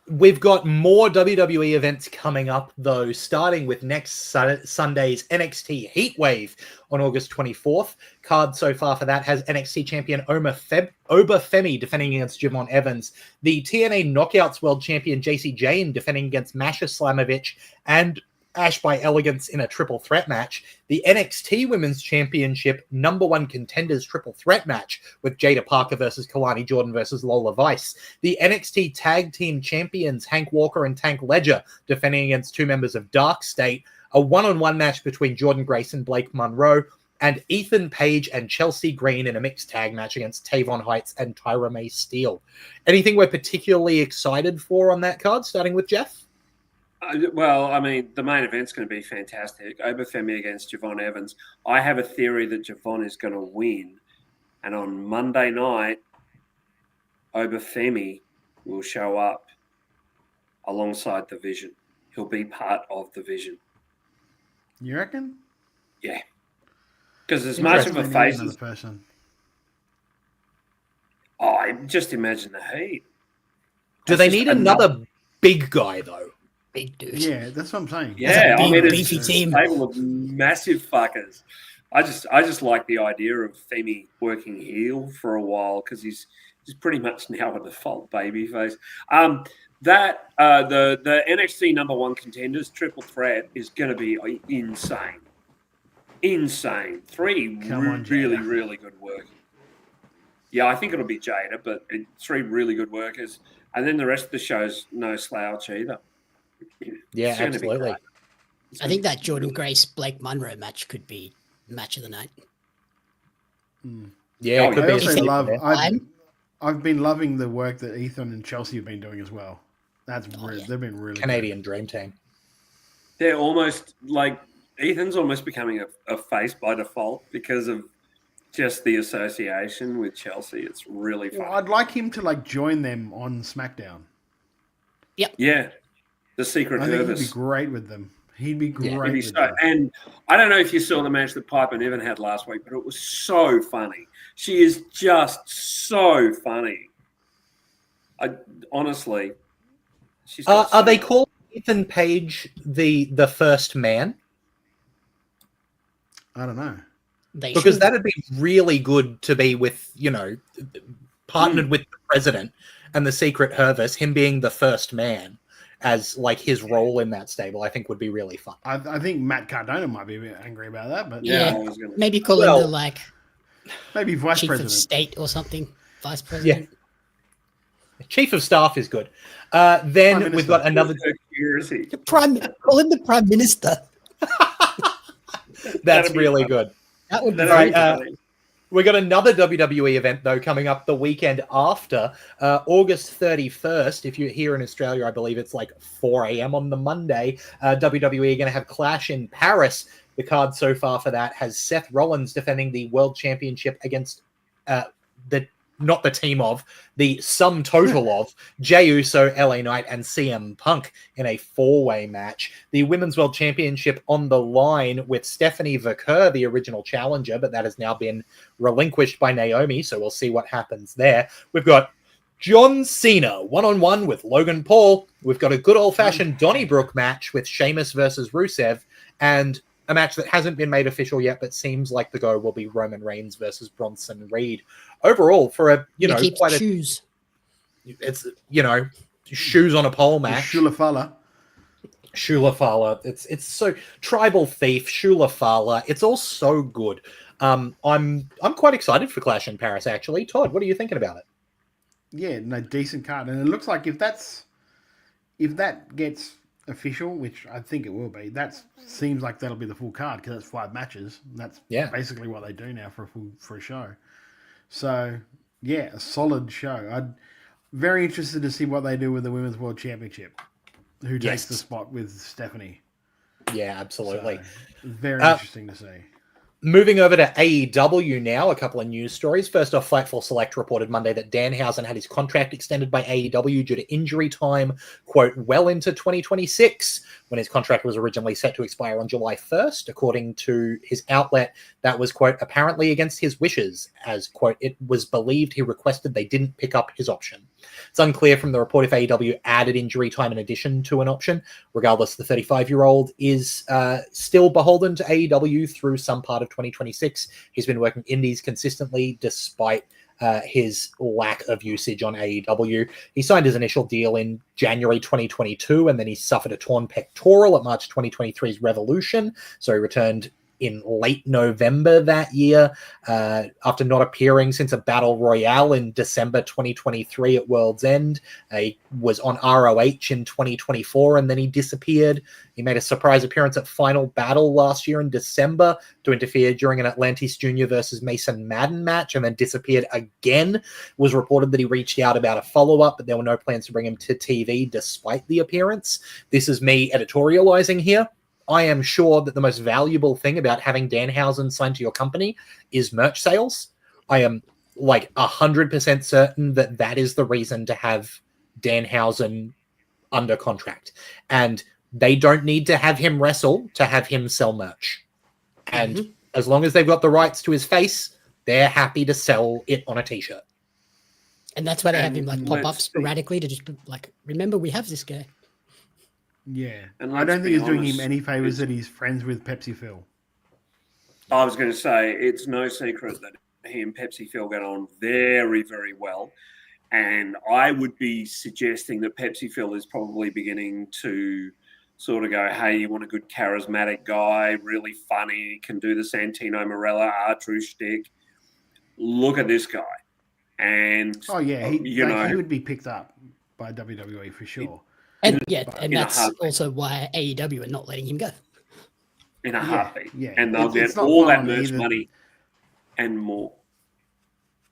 We've got more WWE events coming up, though, starting with next Sunday's NXT Heatwave on August 24th. Card so far for that has NXT champion Oba Femi defending against Javon Evans, the TNA Knockouts World Champion JC Jane defending against Masha Slamovich and Ash by Elegance in a triple threat match, the NXT Women's Championship #1 contenders triple threat match with Jada Parker versus Kalani Jordan versus Lola Vice, the NXT Tag Team Champions Hank Walker and Tank Ledger defending against two members of Dark State, a one-on-one match between Jordan Grace and Blake Monroe, and Ethan Page and Chelsea Green in a mixed tag match against Tavon Heights and Tyra May Steele. Anything we're particularly excited for on that card, starting with Jeff? Well, I mean, the main event's going to be fantastic. Oba Femi against Javon Evans. I have a theory that Javon is going to win. And on Monday night, Oba Femi will show up alongside the Vision. He'll be part of the Vision. You reckon? Yeah. Because as much of a face as... person. Oh, just imagine the heat. Do they need another big guy, though? Big dude. Yeah, that's what I'm saying. Yeah, big, I mean, beefy it's team. a stable of massive fuckers. I just like the idea of Femi working heel for a while because he's pretty much now a default babyface. The NXT #1 contenders triple threat is going to be insane. Insane. Three really good workers. Yeah, I think it'll be Jada, but three really good workers, and then the rest of the show's no slouch either. Yeah, absolutely. I think that Jordan Grace Blake Monroe match could be match of the night. Yeah, it could be. I've been loving the work that Ethan and Chelsea have been doing as well. They've been really Canadian Dream Team. They're almost like Ethan's almost becoming a face by default because of just the association with Chelsea. It's really fun. Well, I'd like him to join them on SmackDown. Yep. Yeah. The Secret I think Service. he'd be great with them. He'd be great with them. And I don't know if you saw the match that Piper Niven had last week, but it was so funny. She is just so funny. Honestly. Are they calling Ethan Page the first man? I don't know. Because that'd be really good to be with, partnered with the president and the Secret Service, him being the first man as his role in that stable, I think would be really fun. I think Matt Cardona might be a bit angry about that, but maybe call him the maybe vice chief president of state or something. Vice president. Yeah. Chief of staff is good. Then we've got another call him the prime minister. That's really good. That would be right. We got another WWE event, though, coming up the weekend after, August 31st. If you're here in Australia, I believe it's 4 a.m. on the Monday. WWE are going to have Clash in Paris. The card so far for that has Seth Rollins defending the World Championship against the sum total of Jey Uso, LA Knight, and CM Punk in a four-way match. The Women's World Championship on the line with Stephanie Vaquer, the original challenger, but that has now been relinquished by Naomi, so we'll see what happens there. We've got John Cena one-on-one with Logan Paul. We've got a good old-fashioned Donnybrook match with Sheamus versus Rusev, and a match that hasn't been made official yet, but seems like the go will be Roman Reigns versus Bronson Reed. Overall, for a shoes. It's shoes on a pole match. Shula Fala. It's so tribal thief Shula Fala. It's all so good. I'm quite excited for Clash in Paris. Actually, Todd, what are you thinking about it? Yeah, no, decent card, and it looks like if that gets official, which I think it will be, that seems like that'll be the full card because that's 5 matches. That's basically what they do now for a show. So yeah, a solid show. I'm very interested to see what they do with the Women's World Championship. Who takes the spot with Stephanie? Yeah, absolutely. So, very interesting to see. Moving over to AEW now, a couple of news stories. First off, Fightful Select reported Monday that Danhausen had his contract extended by AEW due to injury time, quote, well into 2026, when his contract was originally set to expire on July 1st. According to his outlet, that was, quote, apparently against his wishes, as, quote, it was believed he requested they didn't pick up his option. It's unclear from the report if AEW added injury time in addition to an option. Regardless, the 35-year-old is still beholden to AEW through some part of 2026. He's been working indies consistently despite his lack of usage on AEW. He signed his initial deal in January 2022, and then he suffered a torn pectoral at March 2023's Revolution. So he returned in late November that year after not appearing since a Battle Royale in December 2023 at World's End. He was on ROH in 2024, and then he disappeared. He made a surprise appearance at Final Battle last year in December to interfere during an Atlantis Jr. versus Mason Madden match, and then disappeared again. It was reported that he reached out about a follow-up, but there were no plans to bring him to TV despite the appearance. This is me editorializing here. I am sure that the most valuable thing about having Danhausen signed to your company is merch sales. I am like 100% certain that that is the reason to have Danhausen under contract. And they don't need to have him wrestle to have him sell merch. And as long as they've got the rights to his face, they're happy to sell it on a t-shirt. And that's why they have him like pop up sporadically to just like, remember, we have this guy. Yeah, And I don't think let's he's be doing him honest, any favors that he's friends with Pepsi Phil. I was going to say, it's no secret that he and Pepsi Phil get on very, very well. And I would be suggesting that Pepsi Phil is probably beginning to sort of go, hey, you want a good charismatic guy, really funny, can do the Santino Marella R-Truth shtick. Look at this guy. And, Oh, yeah, he he would be picked up by WWE for sure. And that's also why AEW are not letting him go. In a heartbeat. Yeah. And they'll It's get not all fun that on merch either. money and more.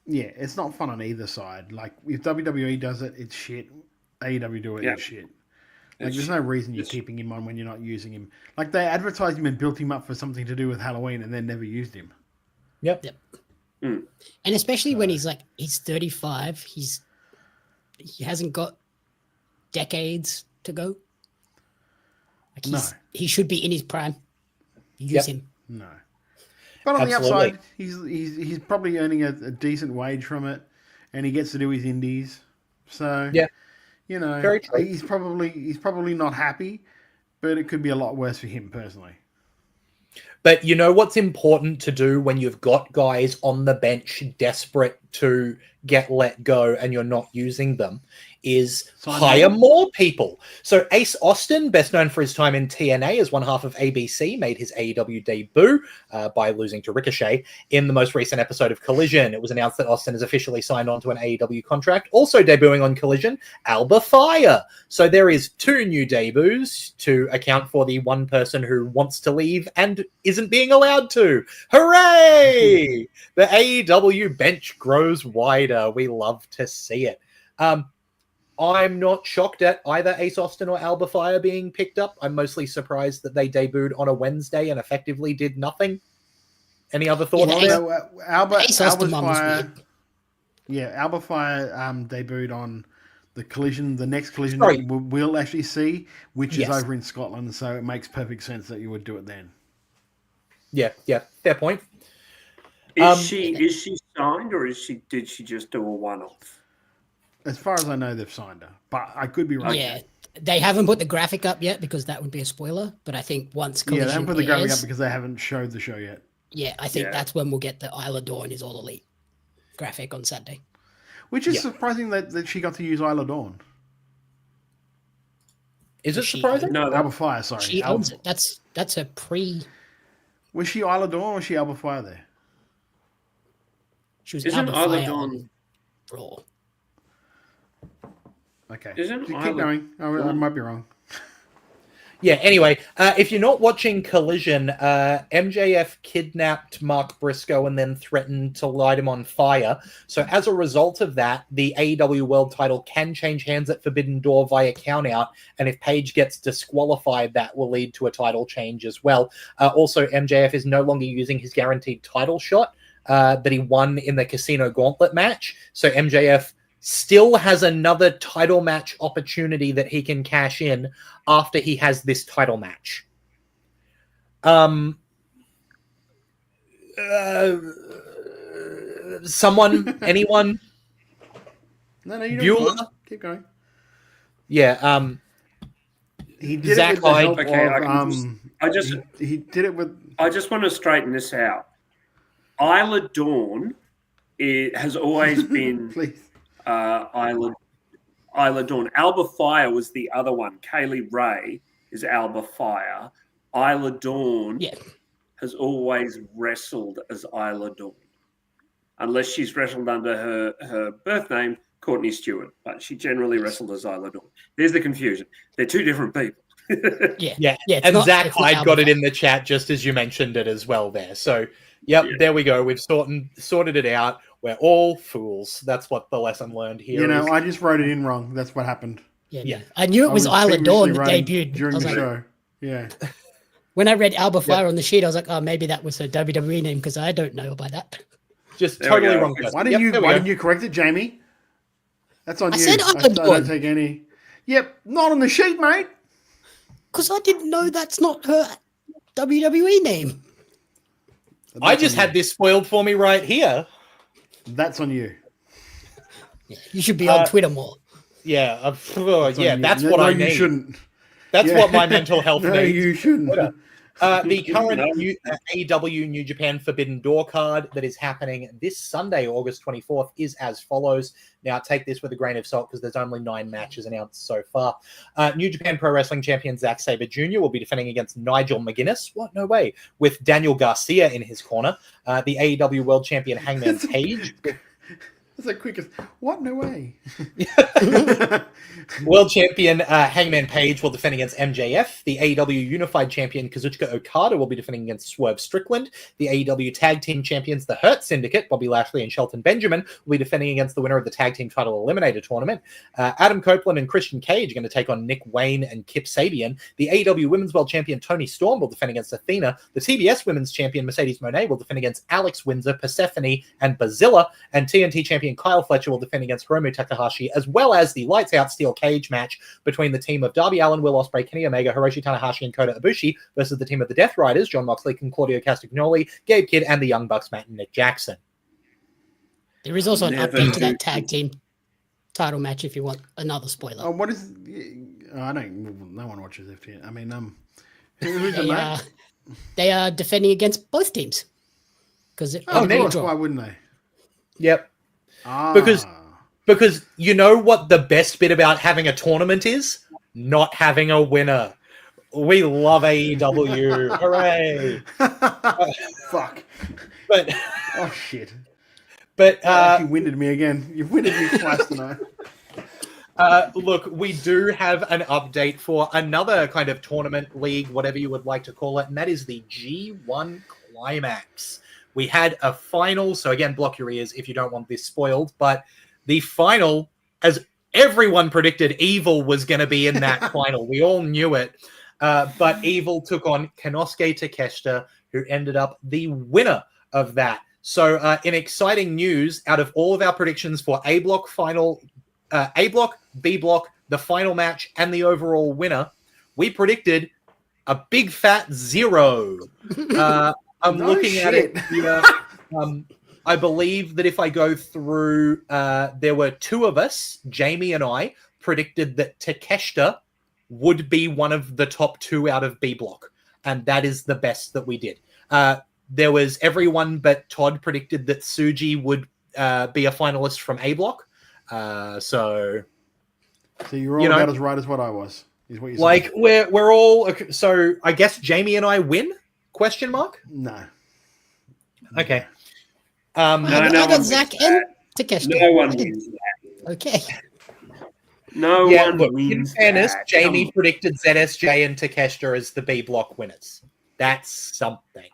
Yeah, it's not fun on either side. Like, if WWE does it, it's shit. AEW do it, it's shit. Like, there's no reason you're keeping him on when you're not using him. Like, they advertised him and built him up for something to do with Halloween and then never used him. Yep. Mm. And especially when he's 35, he hasn't got decades to go. Like he should be in his prime. Use him. No. But on the upside, he's probably earning a decent wage from it, and he gets to do his indies. So Very true. he's probably not happy, but it could be a lot worse for him personally. But you know what's important to do when you've got guys on the bench desperate to get let go and you're not using them is hire more people. So Ace Austin, best known for his time in TNA as one half of ABC, made his AEW debut by losing to Ricochet in the most recent episode of Collision. It was announced that Austin has officially signed on to an AEW contract. Also debuting on Collision, Alba Fire. So there is 2 new debuts to account for the one person who wants to leave and isn't being allowed to. Hooray! The AEW bench grows wider. We love to see it. I'm not shocked at either Ace Austin or Alba Fire being picked up. I'm mostly surprised that they debuted on a Wednesday and effectively did nothing. Any other thoughts? Alba Fire. Yeah, Alba Fire debuted on the Collision, the next Collision that we'll actually see, which is over in Scotland. So it makes perfect sense that you would do it then. Yeah, fair point. Is she signed, or did she just do a one-off? As far as I know, they've signed her, but I could be wrong. Yeah, they haven't put the graphic up yet because that would be a spoiler. But I think once Collision they haven't put the graphic up because they haven't showed the show yet. Yeah, I think that's when we'll get the Isla Dawn is All Elite graphic on Saturday. Which is surprising that she got to use Isla Dawn. Is it surprising? No, Alba Fire. Sorry, she owns it. That's a pre. Was she Isla Dawn or was she Alba Fire there? She was Isn't Alba Isla Fire Dawn on Raw. Okay. Isn't Keep Isla going. I might be wrong. Yeah, anyway, if you're not watching Collision, MJF kidnapped Mark Briscoe and then threatened to light him on fire. So as a result of that, the AEW World title can change hands at Forbidden Door via countout, and if Page gets disqualified, that will lead to a title change as well. Also, MJF is no longer using his guaranteed title shot that he won in the Casino Gauntlet match. So MJF still has another title match opportunity that he can cash in after he has this title match. Someone, anyone? No, you don't. Bueller. Keep going. Yeah. He did Zach it with the Hyde. help of. He did it with. I just want to straighten this out. Isla Dawn has always been Isla Dawn. Alba Fire was the other one. Kaylee Ray is Alba Fire. Isla Dawn has always wrestled as Isla Dawn, unless she's wrestled under her birth name, Courtney Stewart. But she generally wrestled as Isla Dawn. There's the confusion. They're two different people. Yeah. And Zach Hyde got it in the chat just as you mentioned it as well there. So, there we go. We've sorted it out. We're all fools. That's what the lesson learned here is. I just wrote it in wrong. That's what happened. Yeah. I knew it was Isla Dawn that debuted during the show. Yeah. When I read Alba Fire on the sheet, I was like, oh, maybe that was her WWE name because I don't know by that. Just totally wrong. Why didn't you correct it, Jamie? That's on you. I said Isla Dawn. I don't take any. Yep, not on the sheet, mate. Because I didn't know that's not her WWE name. I just had this spoiled for me right here. That's on you. You should be on Twitter more. Yeah, that's what I need. You shouldn't. That's what my mental health needs. No, you shouldn't. The current AEW New Japan Forbidden Door card that is happening this Sunday, August 24th, is as follows. Now, take this with a grain of salt because there's only 9 matches announced so far. New Japan Pro Wrestling champion Zack Sabre Jr. will be defending against Nigel McGuinness. What? No way. With Daniel Garcia in his corner. The AEW World Champion Hangman Page. That's the quickest. What? No way. World Champion Hangman Page will defend against MJF. The AEW Unified Champion Kazuchika Okada will be defending against Swerve Strickland. The AEW Tag Team Champions, the Hurt Syndicate, Bobby Lashley and Shelton Benjamin, will be defending against the winner of the Tag Team Title Eliminator Tournament. Adam Copeland and Christian Cage are going to take on Nick Wayne and Kip Sabian. The AEW Women's World Champion Toni Storm will defend against Athena. The TBS Women's Champion Mercedes Moné will defend against Alex Windsor, Persephone, and Bazilla. And TNT Champion Kyle Fletcher will defend against Hiromu Takahashi, as well as the Lights Out Steel Cage match between the team of Darby Allin, Will Ospreay, Kenny Omega, Hiroshi Tanahashi, and Kota Ibushi versus the team of the Death Riders, John Moxley, Claudio Castagnoli, Gabe Kidd, and the Young Bucks, Matt and Nick Jackson. There is also an update to that tag team title match if you want another spoiler. Oh, what is? I don't. No one watches FTN. I mean, who's the match? They are defending against both teams because why wouldn't they? Yep. Because you know what the best bit about having a tournament is? Not having a winner. We love AEW. Hooray. Fuck. But oh shit. But you winded me again. You've winded me twice tonight. Look, we do have an update for another kind of tournament league, whatever you would like to call it, and that is the G1 Climax. We had a final, so again, block your ears if you don't want this spoiled, but the final, as everyone predicted, Evil was going to be in that final. We all knew it, but Evil took on Konosuke Takeshita, who ended up the winner of that. So in exciting news, out of all of our predictions for A Block final, A Block, B Block, the final match, and the overall winner, we predicted a big fat 0. I'm looking at it here. I believe that if I go through, there were 2 of us, Jamie and I, predicted that Takeshita would be one of the top 2 out of B Block. And that is the best that we did. There was everyone but Todd predicted that Tsuji would be a finalist from A Block. So you're all about as right as what I was, is what you're saying. Like, we're all... So I guess Jamie and I win? Question mark? No. Okay. I got Zach and Takeshita. No one wins that. Okay. No one wins. In fairness, that. Jamie predicted ZSJ and Takeshita as the B Block winners. That's something.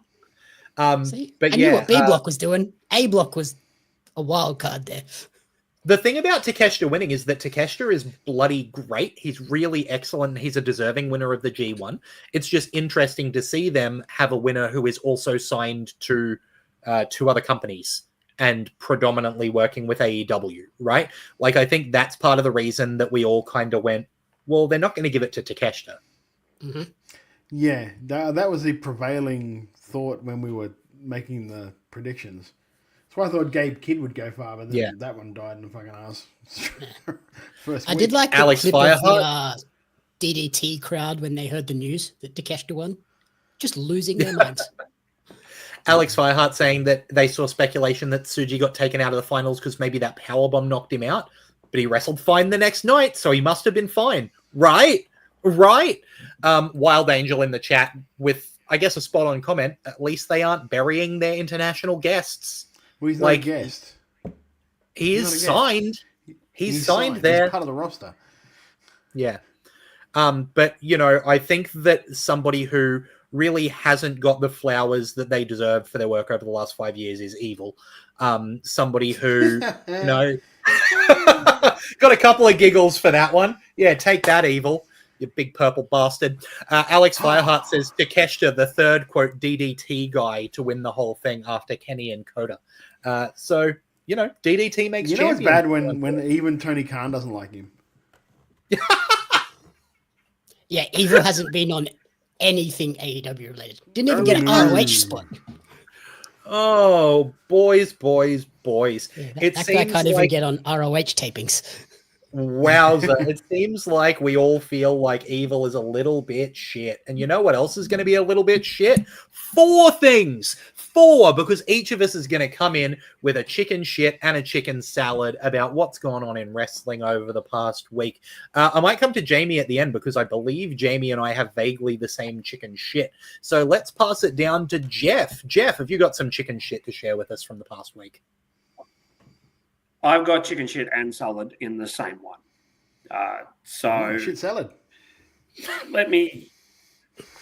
See, but I knew what B Block was doing. A Block was a wild card there. The thing about Takeshita winning is that Takeshita is bloody great. He's really excellent. He's a deserving winner of the G1. It's just interesting to see them have a winner who is also signed to 2 other companies and predominantly working with AEW, right? Like, I think that's part of the reason that we all kind of went, well, they're not going to give it to Takeshita. Mm-hmm. Yeah, that was the prevailing thought when we were making the predictions. That's why I thought Gabe Kidd would go far, but then Yeah. that one died in the fucking ass. First I week. did like the Alex clip Fireheart. of the DDT crowd when they heard the news that Takeshita won. Just losing their minds. Alex Fireheart saying that they saw speculation that Tsuji got taken out of the finals because maybe that powerbomb knocked him out, but he wrestled fine the next night, so he must have been fine. Right. Wild Angel in the chat with, I guess, a spot-on comment. At least they aren't burying their international guests. Well, he's not a guest. He He's is not a guest. signed. He's signed there. He's part of the roster. Yeah. But, I think that somebody who really hasn't got the flowers that they deserve for their work over the last 5 years is Evil. Somebody who, got a couple of giggles for that one. Yeah, take that, Evil, you big purple bastard. Alex Fireheart says Takeshita, the third, quote, DDT guy to win the whole thing after Kenny and Kota. So, DDT makes You know it's champion. bad when even Tony Khan doesn't like him. Yeah, Evil hasn't been on anything AEW related. Didn't even get an ROH spot. Oh, boys. Yeah, that guy can't even get on ROH tapings. Wowza. It seems like we all feel like Evil is a little bit shit. And you know what else is going to be a little bit shit? 4 things. 4, because each of us is going to come in with a chicken shit and a chicken salad about what's gone on in wrestling over the past week. I might come to Jamie at the end because I believe Jamie and I have vaguely the same chicken shit. So let's pass it down to Jeff. Jeff, have you got some chicken shit to share with us from the past week? I've got chicken shit and salad in the same one. Shit salad. Let me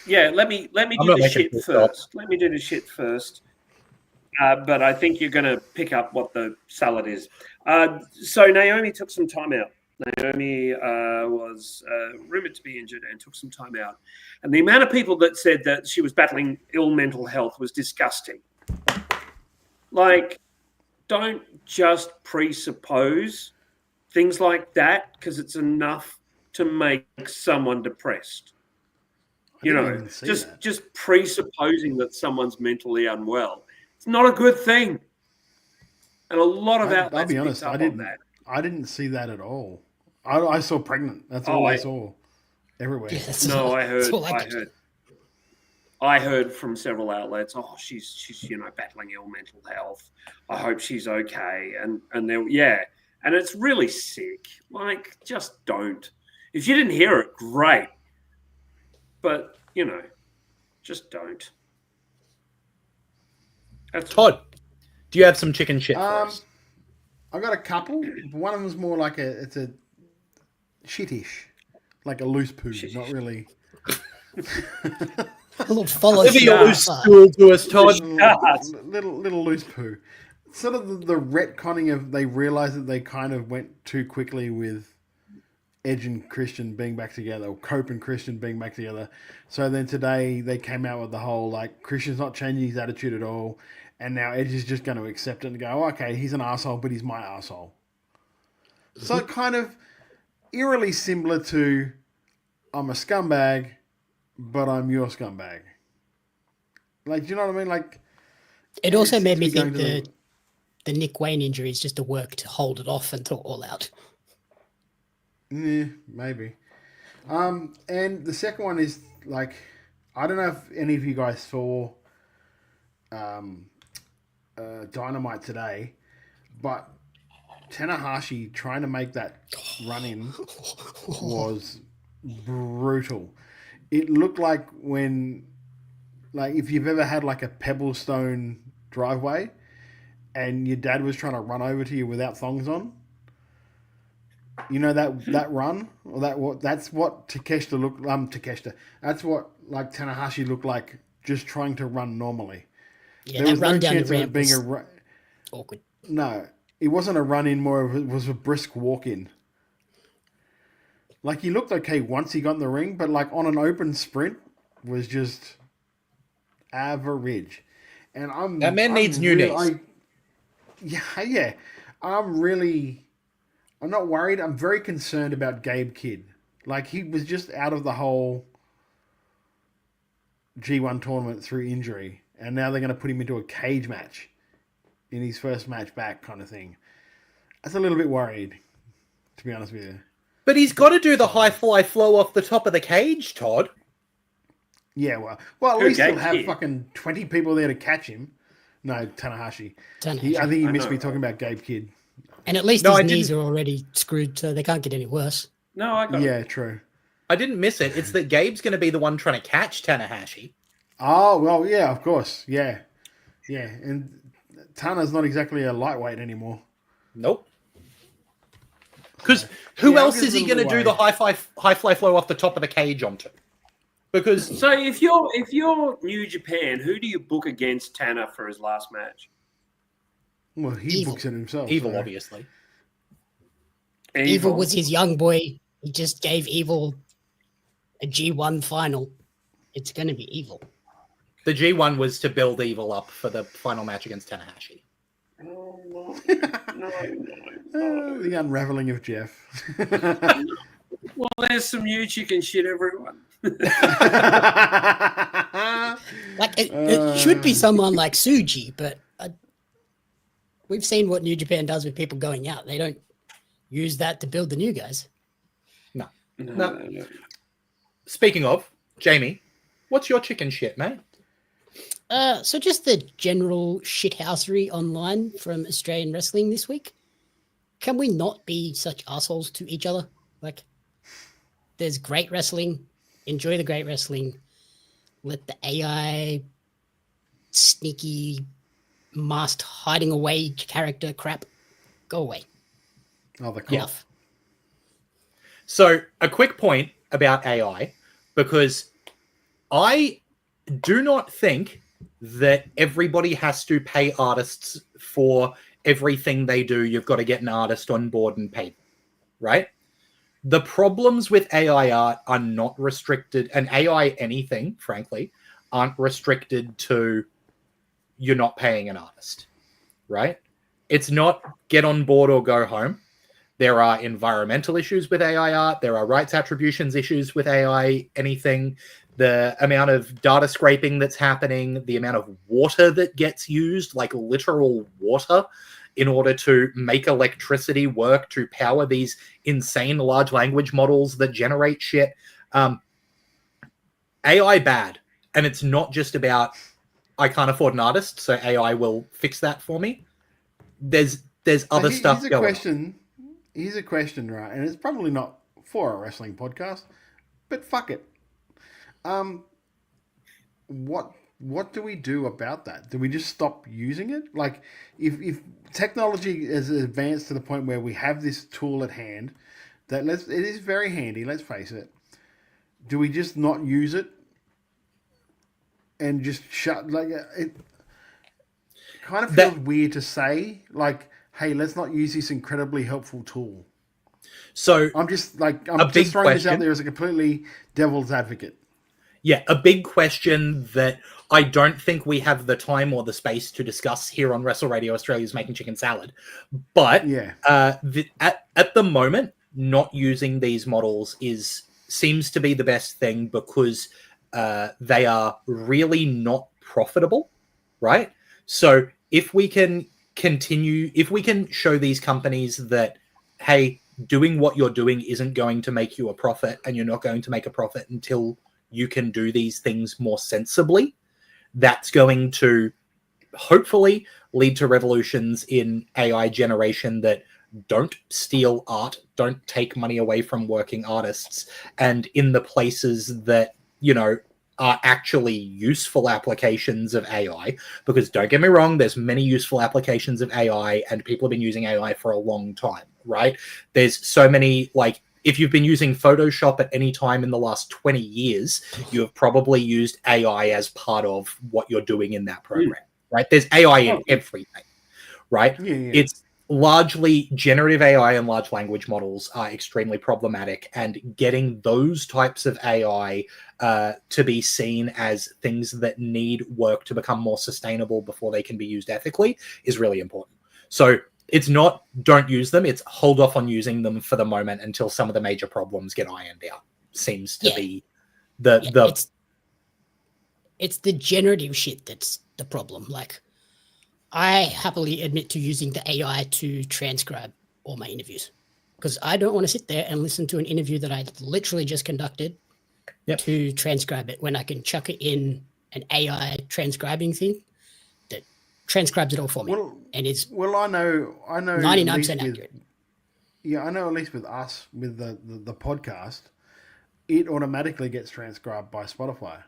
do the shit first. Let me do the shit first. But I think you're going to pick up what the salad is. So Naomi took some time out. Naomi was rumored to be injured and took some time out. And the amount of people that said that she was battling ill mental health was disgusting. Like, don't just presuppose things like that because it's enough to make someone depressed. Just presupposing that someone's mentally unwell. It's not a good thing. And a lot of outlets I'll be honest, picked up on that. I didn't see that at all. I saw pregnant. That's all I saw everywhere. Yeah, I heard from several outlets, oh, she's battling ill mental health. I hope she's okay. And and it's really sick. Like, just don't. If you didn't hear it, great. But, just don't. That's Todd, do you have some chicken shit for us? I got a couple. One of them's more like it's a shittish, like a loose poo, not really. Give me a loose stool to us, Todd. Little loose poo. Sort of the retconning of they realized that they kind of went too quickly with Edge and Christian being back together, or Cope and Christian being back together. So then today they came out with the whole, like, Christian's not changing his attitude at all, and now Edge is just going to accept it and go, oh, okay, he's an asshole, but he's my asshole. So kind of eerily similar to, I'm a scumbag, but I'm your scumbag. Like, do you know what I mean? Like, it also made me think the Nick Wayne injury is just a work to hold it off until All Out. Yeah, maybe. And the second one is, like, I don't know if any of you guys saw Dynamite today, but Tanahashi trying to make that run in was brutal. It looked like if you've ever had like a pebblestone driveway and your dad was trying to run over to you without thongs on. You know that run, or that's what Takeshita looked. That's what like Tanahashi looked like, just trying to run normally. Yeah, there that run down the ramp was awkward. No, it wasn't a run in. More of it was a brisk walk in. Like, he looked okay once he got in the ring, but like on an open sprint was just average. And that man needs new knees. Yeah. I'm not worried. I'm very concerned about Gabe Kidd. Like, he was just out of the whole G1 tournament through injury, and now they're going to put him into a cage match. in his first match back kind of thing. That's a little bit worried, to be honest with you. But he's got to do the high fly flow off the top of the cage, Todd. Yeah, well, at least he'll have fucking 20 people there to catch him. No, Tanahashi. I think he missed me talking about Gabe Kidd. And at least his knees are already screwed, so they can't get any worse. No, I got it. True. I didn't miss it. It's that Gabe's going to be the one trying to catch Tanahashi. Oh, well, yeah, of course. Yeah. Yeah, and Tana's not exactly a lightweight anymore. Nope. Because who else is he going to do the high fly flow off the top of the cage onto? Because so if you're New Japan, who do you book against Tana for his last match? Well, he books it himself. Evil, obviously. Evil was his young boy. He just gave Evil a G1 final. It's going to be Evil. The G1 was to build Evil up for the final match against Tanahashi. The unraveling of Jeff. Well, there's some new chicken shit, everyone. It should be someone like Suji, but we've seen what New Japan does with people going out. They don't use that to build the new guys. No. Speaking of, Jamie, what's your chicken shit, mate? So just the general shithousery online from Australian wrestling this week. Can we not be such assholes to each other? Like, there's great wrestling. Enjoy the great wrestling. Let the AI sneaky masked hiding away character crap go away. Oh, the enough. So a quick point about AI, because I do not think that everybody has to pay artists for everything they do. You've got to get an artist on board and pay them, right? The problems with AI art are not restricted, and AI anything, frankly, aren't restricted to you're not paying an artist, right? It's not get on board or go home. There are environmental issues with AI art. There are rights attributions issues with AI anything. The amount of data scraping that's happening, the amount of water that gets used, like literal water, in order to make electricity work to power these insane large language models that generate shit. AI bad. And it's not just about, I can't afford an artist, so AI will fix that for me. There's other stuff going on. Here's a question, right? And it's probably not for a wrestling podcast, but fuck it. What do we do about that? Do we just stop using it? Like, if technology is advanced to the point where we have this tool at hand, it is very handy, let's face it. Do we just not use it and just shut? Like, it kind of feels weird to say, like, hey, let's not use this incredibly helpful tool. So I'm just throwing this out there as a completely devil's advocate. Yeah, a big question that I don't think we have the time or the space to discuss here on Wrestle Radio Australia's Making Chicken Salad. But at the moment, not using these models seems to be the best thing because they are really not profitable, right? So if we can show these companies that, hey, doing what you're doing isn't going to make you a profit, and you're not going to make a profit until you can do these things more sensibly, that's going to hopefully lead to revolutions in AI generation that don't steal art, don't take money away from working artists, and in the places that, are actually useful applications of AI. Because don't get me wrong, there's many useful applications of AI, and people have been using AI for a long time, right? There's so many, like, if you've been using Photoshop at any time in the last 20 years, you have probably used AI as part of what you're doing in that program, right? There's AI in everything, right? It's largely generative AI and large language models are extremely problematic, and getting those types of AI to be seen as things that need work to become more sustainable before they can be used ethically is really important. So it's not don't use them, it's hold off on using them for the moment until some of the major problems get ironed out. Seems to be it's the generative shit that's the problem. Like, I happily admit to using the AI to transcribe all my interviews because I don't want to sit there and listen to an interview that I literally just conducted to transcribe it when I can chuck it in an AI transcribing thing that transcribes it all for me. And it's I know 99% accurate. Yeah, I know at least with us, with the podcast, it automatically gets transcribed by Spotify.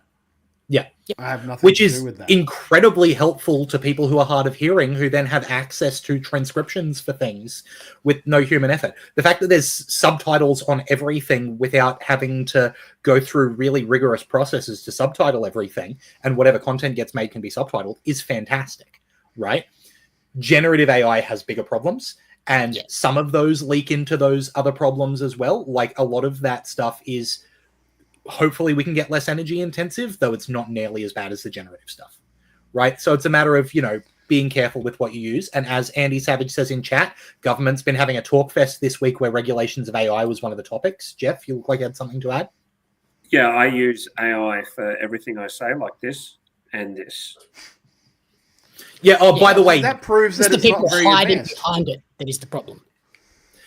Yeah. I have nothing Which to is do with that. incredibly helpful to people who are hard of hearing who then have access to transcriptions for things with no human effort. The fact that there's subtitles on everything without having to go through really rigorous processes to subtitle everything and whatever content gets made can be subtitled is fantastic, right? Generative AI has bigger problems, and some of those leak into those other problems as well. Like a lot of that stuff is hopefully we can get less energy intensive, though it's not nearly as bad as the generative stuff, right? So it's a matter of, being careful with what you use. And as Andy Savage says in chat, government's been having a talk fest this week where regulations of AI was one of the topics. Jeff, you look like you had something to add. Yeah, I use AI for everything I say, like this and this. Yeah. Oh, by the way, that proves that the it's people not very hiding advanced. behind it that is the problem.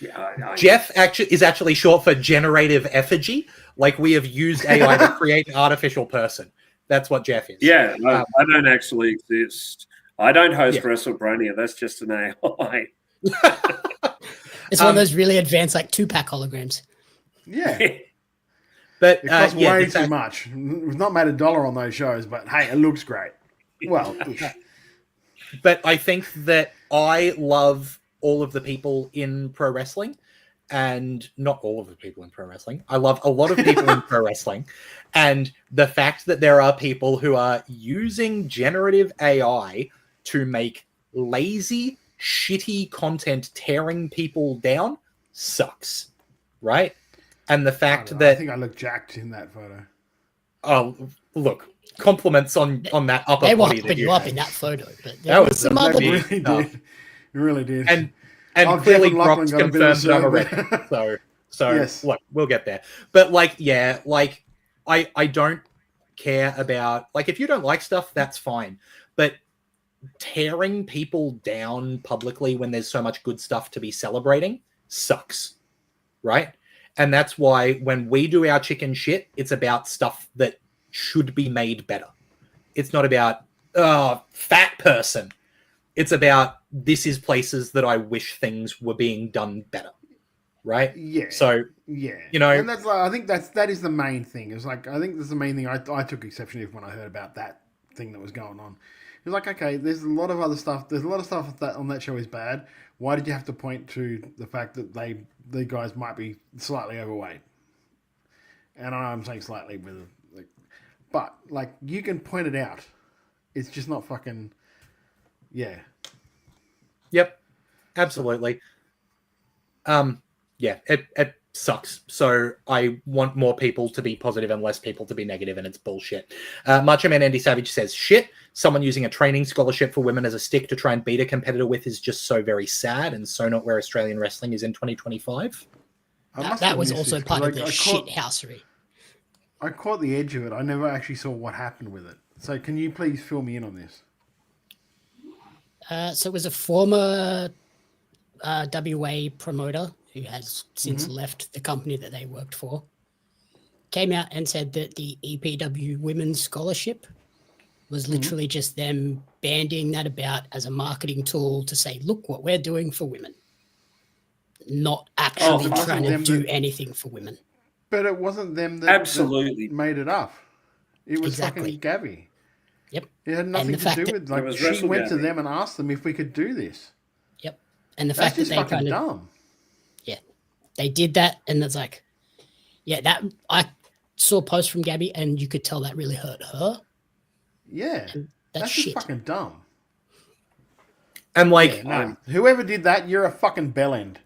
Yeah, Jeff is actually short for generative effigy. Like we have used AI to create an artificial person. That's what Jeff is. Yeah, I don't actually exist. I don't host WrestleBronia. That's just an AI. It's one of those really advanced, like 2-pack holograms. Yeah. But it costs way too much. We've not made $1 on those shows, but hey, it looks great. Well, but I think that I love all of the people in pro wrestling, and not all of the people in pro wrestling. I love a lot of people in pro wrestling, and the fact that there are people who are using generative AI to make lazy, shitty content tearing people down sucks, right? And the fact that I think I look jacked in that photo. Oh, look, compliments on that upper They were body hyping that you had. up in that photo, but That was some other really did. It really did. And Oh, clearly Jeff and Lachlan Brock's got a bit of confirmed that I'm a a redhead. So Yes. look, we'll get there. But I don't care about, if you don't like stuff, that's fine. But tearing people down publicly when there's so much good stuff to be celebrating sucks, right? And that's why when we do our chicken shit, it's about stuff that should be made better. It's not about, fat person. It's about, this is places that I wish things were being done better, right? Yeah. So, and that's I think that is the main thing. It's like, I think that's the main thing I took exception to when I heard about that thing that was going on. It was like, okay, there's a lot of other stuff. There's a lot of stuff that on that show is bad. Why did you have to point to the fact that the guys might be slightly overweight? And I know I'm saying slightly, but you can point it out. It's just not fucking, Yep, absolutely. It sucks. So I want more people to be positive and less people to be negative, and it's bullshit. Macho Man Andy Savage says, shit, someone using a training scholarship for women as a stick to try and beat a competitor with is just so very sad and so not where Australian wrestling is in 2025. That was also part of the shithousery. I caught the edge of it. I never actually saw what happened with it. So can you please fill me in on this? So it was a former WA promoter who has since left the company that they worked for, came out and said that the EPW Women's Scholarship was literally just them bandying that about as a marketing tool to say, look what we're doing for women. Not actually trying to do anything for women. But it wasn't them that made it up. It was Exactly. fucking Gabby. Yep. It had nothing to do with, she went to them and asked them if we could do this. Yep. And the That's fact that just they fucking kind of dumb. they did that, and it's like, that I saw a post from Gabby, and you could tell that really hurt her. Yeah. And That's shit. just fucking dumb. And whoever did that, you're a fucking bellend.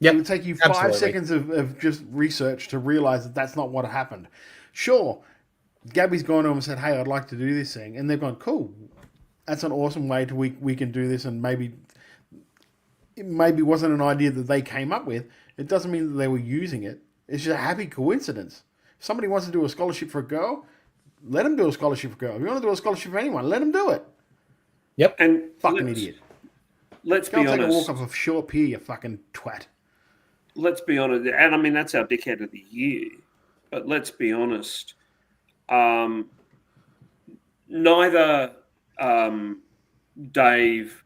Yep, it would take you 5 absolutely. seconds of just research to realize that that's not what happened. Sure, Gabby's gone to him and said, hey, I'd like to do this thing. And they've gone, cool. That's an awesome way we can do this. And maybe it wasn't an idea that they came up with. It doesn't mean that they were using it. It's just a happy coincidence. If somebody wants to do a scholarship for a girl, let them do a scholarship for a girl. If you want to do a scholarship for anyone, let them do it. Yep. And fucking idiot. Let's Go be take honest. a walk off of Short Pier, you fucking twat. Let's be honest, and I mean that's our dickhead of the year. But let's be honest. Neither Dave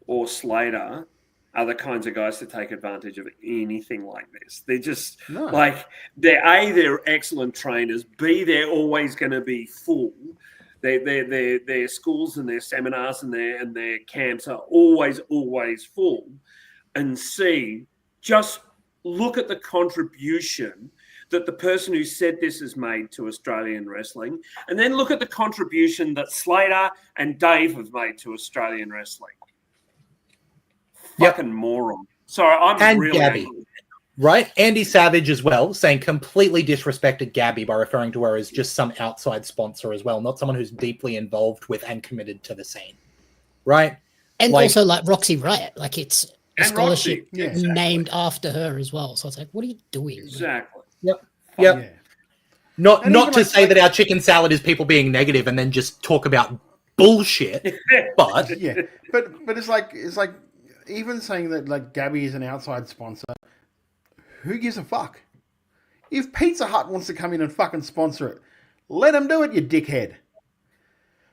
or Slater are the kinds of guys to take advantage of anything like this. They're just like they're excellent trainers. B, they're always going to be full. Their schools and their seminars and their camps are always full. And C, just look at the contribution that the person who said this has made to Australian wrestling, and then look at the contribution that Slater and Dave have made to Australian wrestling. Fucking moron. Sorry, I'm really Gabby. angry. Right? Andy Savage as well, saying completely disrespected Gabby by referring to her as just some outside sponsor as well, not someone who's deeply involved with and committed to the scene. Right? And also like Roxy Riot, like it's a scholarship Roxy, named after her as well. So it's like, what are you doing? Exactly. Yep. Yeah. Not And not even to like- say that our chicken salad is people being negative and then just talk about bullshit, but yeah, but it's like even saying that like Gabby is an outside sponsor, who gives a fuck? If Pizza Hut wants to come in and fucking sponsor it, let them do it, you dickhead.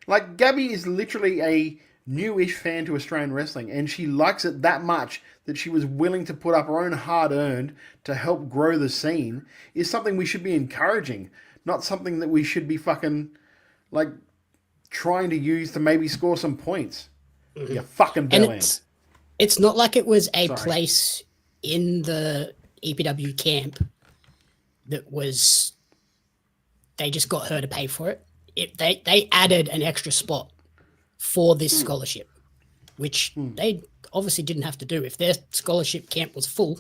Like Gabby is literally a newish fan to Australian wrestling, and she likes it that much that she was willing to put up her own hard-earned to help grow the scene, is something we should be encouraging, not something that we should be fucking like trying to use to maybe score some points. You fucking And bellend. it's not like it was a Sorry. place in the EPW camp that was they just got her to pay for it. They added an extra spot for this scholarship, which they obviously didn't have to do. If their scholarship camp was full,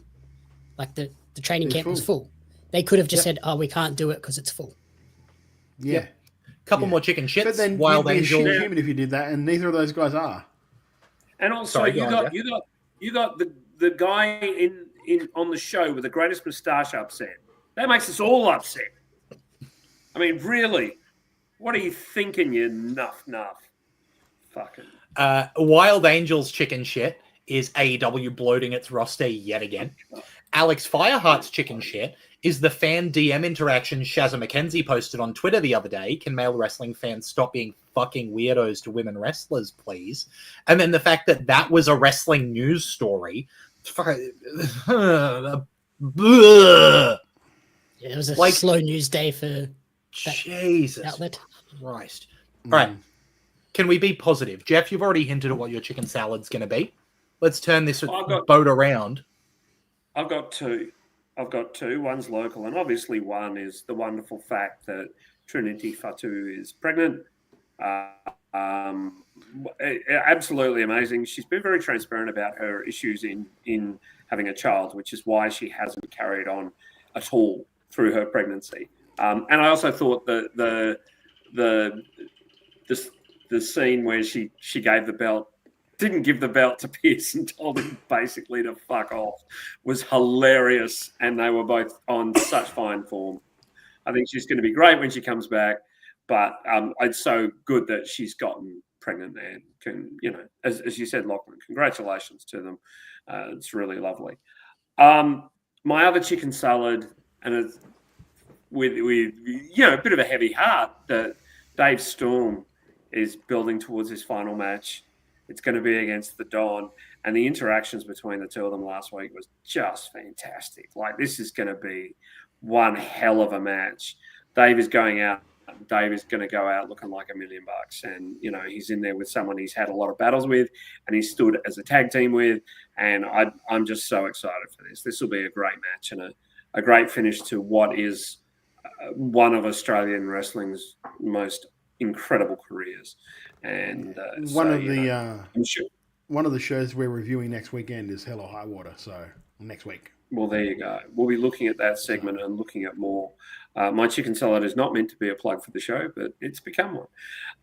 like the training camp was full, they could have just said, "Oh, we can't do it because it's full." Yeah. couple more chicken shits. But then Wild you'd be Angel. a shit human if you did that, and neither of those guys are. And also, Sorry, you go on, got the guy in on the show with the greatest moustache upset. That makes us all upset. I mean, really, what are you thinking, you nuff? Fucking. Wild Angel's chicken shit is AEW bloating its roster yet again. Alex Fireheart's chicken shit is the fan DM interaction Shazza McKenzie posted on Twitter the other day. Can male wrestling fans stop being fucking weirdos to women wrestlers, please? And then the fact that that was a wrestling news story. Yeah, it was a slow news day for that Jesus outlet. Christ. All right. Can we be positive? Jeff, you've already hinted at what your chicken salad's going to be. Let's turn this boat around. I've got two. One's local, and obviously one is the wonderful fact that Trinity Fatu is pregnant. Absolutely amazing. She's been very transparent about her issues in having a child, which is why she hasn't carried on at all through her pregnancy. And I also thought that the scene where she gave the belt, didn't give the belt to Pierce and told him basically to fuck off, was hilarious, and they were both on such fine form. I think she's going to be great when she comes back, but it's so good that she's gotten pregnant, and as you said, Lachlan, congratulations to them. It's really lovely. My other chicken salad, and it's with a bit of a heavy heart, that Dave Storm is building towards his final match. It's going to be against the Don, and the interactions between the two of them last week was just fantastic. Like, this is going to be one hell of a match. Dave is going to go out looking like $1 million, and he's in there with someone he's had a lot of battles with, and he's stood as a tag team with, and I'm just so excited for this. This will be a great match and a great finish to what is one of Australian wrestling's most incredible careers. And one of the shows we're reviewing next weekend is Hell or High Water. So next week. Well, there you go. We'll be looking at that segment and looking at more. My chicken salad is not meant to be a plug for the show, but it's become one.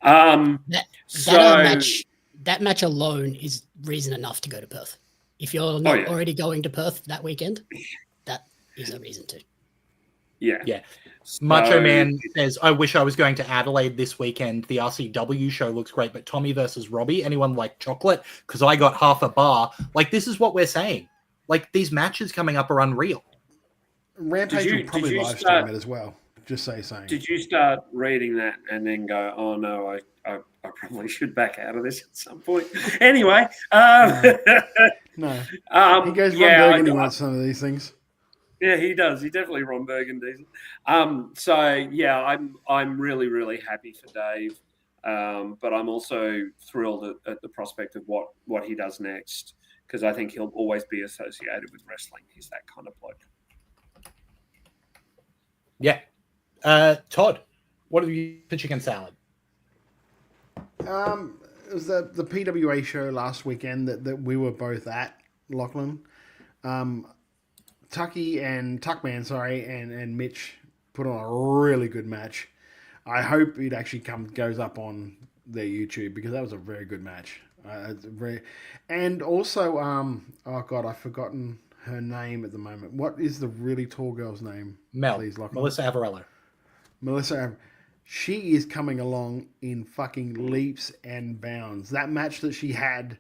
That match alone is reason enough to go to Perth. If you're not already going to Perth that weekend, that is a reason to. Yeah. Macho Man says, I wish I was going to Adelaide this weekend. The RCW show looks great, but Tommy versus Robbie, anyone like chocolate? Because I got half a bar. Like, this is what we're saying. Like, these matches coming up are unreal. Rampage will probably live stream it as well. Just saying. Did you start reading that and then go, oh no, I probably should back out of this at some point? Anyway. No. He goes Ron Burgundy wants some of these things. Yeah, he does. He definitely Ron Burgundy. So yeah, I'm really, really happy for Dave. But I'm also thrilled at the prospect of what he does next, because I think he'll always be associated with wrestling. He's that kind of bloke. Yeah. Todd, what have you for chicken salad? It was the PWA show last weekend that we were both at, Lachlan. Tuckman, and Mitch put on a really good match. I hope it actually goes up on their YouTube, because that was a very good match. And also, oh God, I've forgotten her name at the moment. What is the really tall girl's name? Please, Melissa Avarello. She is coming along in fucking leaps and bounds. That match that she had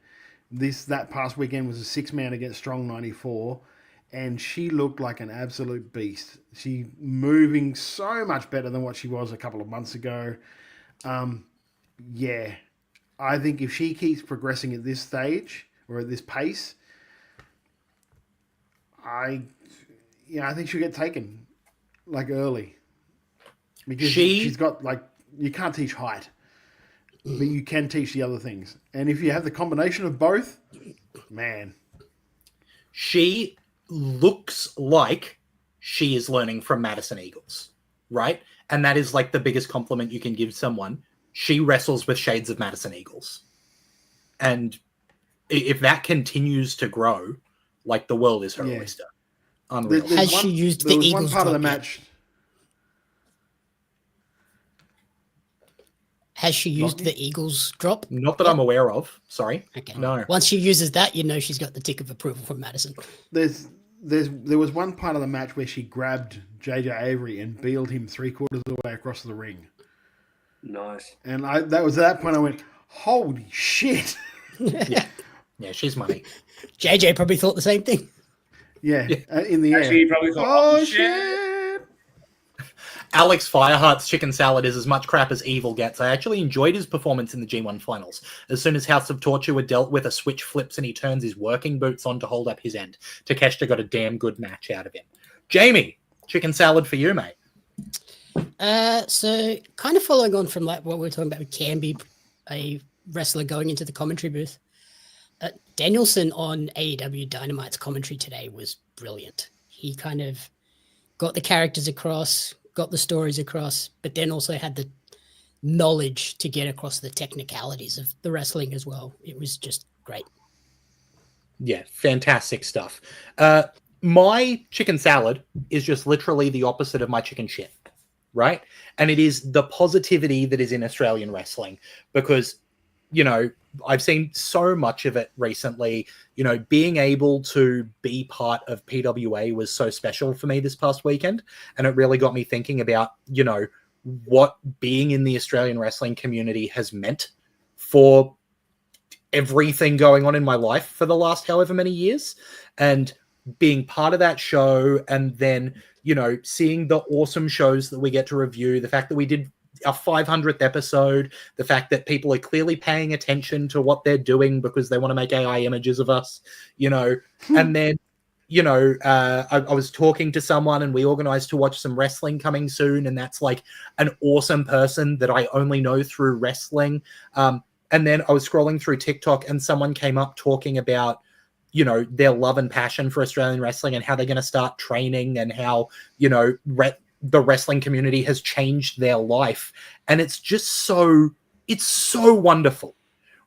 that past weekend was a 6-man against Strong 94, and she looked like an absolute beast. She moving so much better than what she was a couple of months ago. Yeah, I think if she keeps progressing at this stage or at this pace, I think she'll get taken like early, because she's got, like, you can't teach height, but you can teach the other things. And if you have the combination of both, man. She looks like she is learning from Madison Eagles, right? And that is like the biggest compliment you can give someone. She wrestles with shades of Madison Eagles. And if that continues to grow, like, the world is her oyster. Unreal. Has she used the Eagles one part of the drop yet? match? Has she used the Eagles drop? Not that I'm aware of. Sorry. Okay. No. Once she uses that, you know she's got the tick of approval from Madison. There was one part of the match where she grabbed JJ Avery and beeled him 3/4 of the way across the ring. Nice. And that was at that point I went, holy shit. Yeah, she's money. JJ probably thought the same thing. Yeah, in the air. She probably thought, oh shit. Alex Fireheart's chicken salad is as much crap as Evil gets. I actually enjoyed his performance in the G1 finals. As soon as House of Torture were dealt with, a switch flips and he turns his working boots on to hold up his end. Takeshita got a damn good match out of him. Jamie, chicken salad for you, mate. So kind of following on from like what we were talking about with Camby, a wrestler going into the commentary booth. Danielson on AEW Dynamite's commentary today was brilliant. He kind of got the characters across, got the stories across, but then also had the knowledge to get across the technicalities of the wrestling as well. It was just great. Yeah, fantastic stuff. My chicken salad is just literally the opposite of my chicken shit, right? And it is the positivity that is in Australian wrestling, because, you know, I've seen so much of it recently. You know, being able to be part of PWA was so special for me this past weekend. And it really got me thinking about, you know, what being in the Australian wrestling community has meant for everything going on in my life for the last however many years. And being part of that show, and then, you know, seeing the awesome shows that we get to review, the fact that we did our 500th episode, the fact that people are clearly paying attention to what they're doing because they want to make AI images of us, you know, and then, you know, I was talking to someone and we organized to watch some wrestling coming soon. And that's like an awesome person that I only know through wrestling. And then I was scrolling through TikTok and someone came up talking about, you know, their love and passion for Australian wrestling and how they're going to start training and how, you know, the wrestling community has changed their life. And it's just it's so wonderful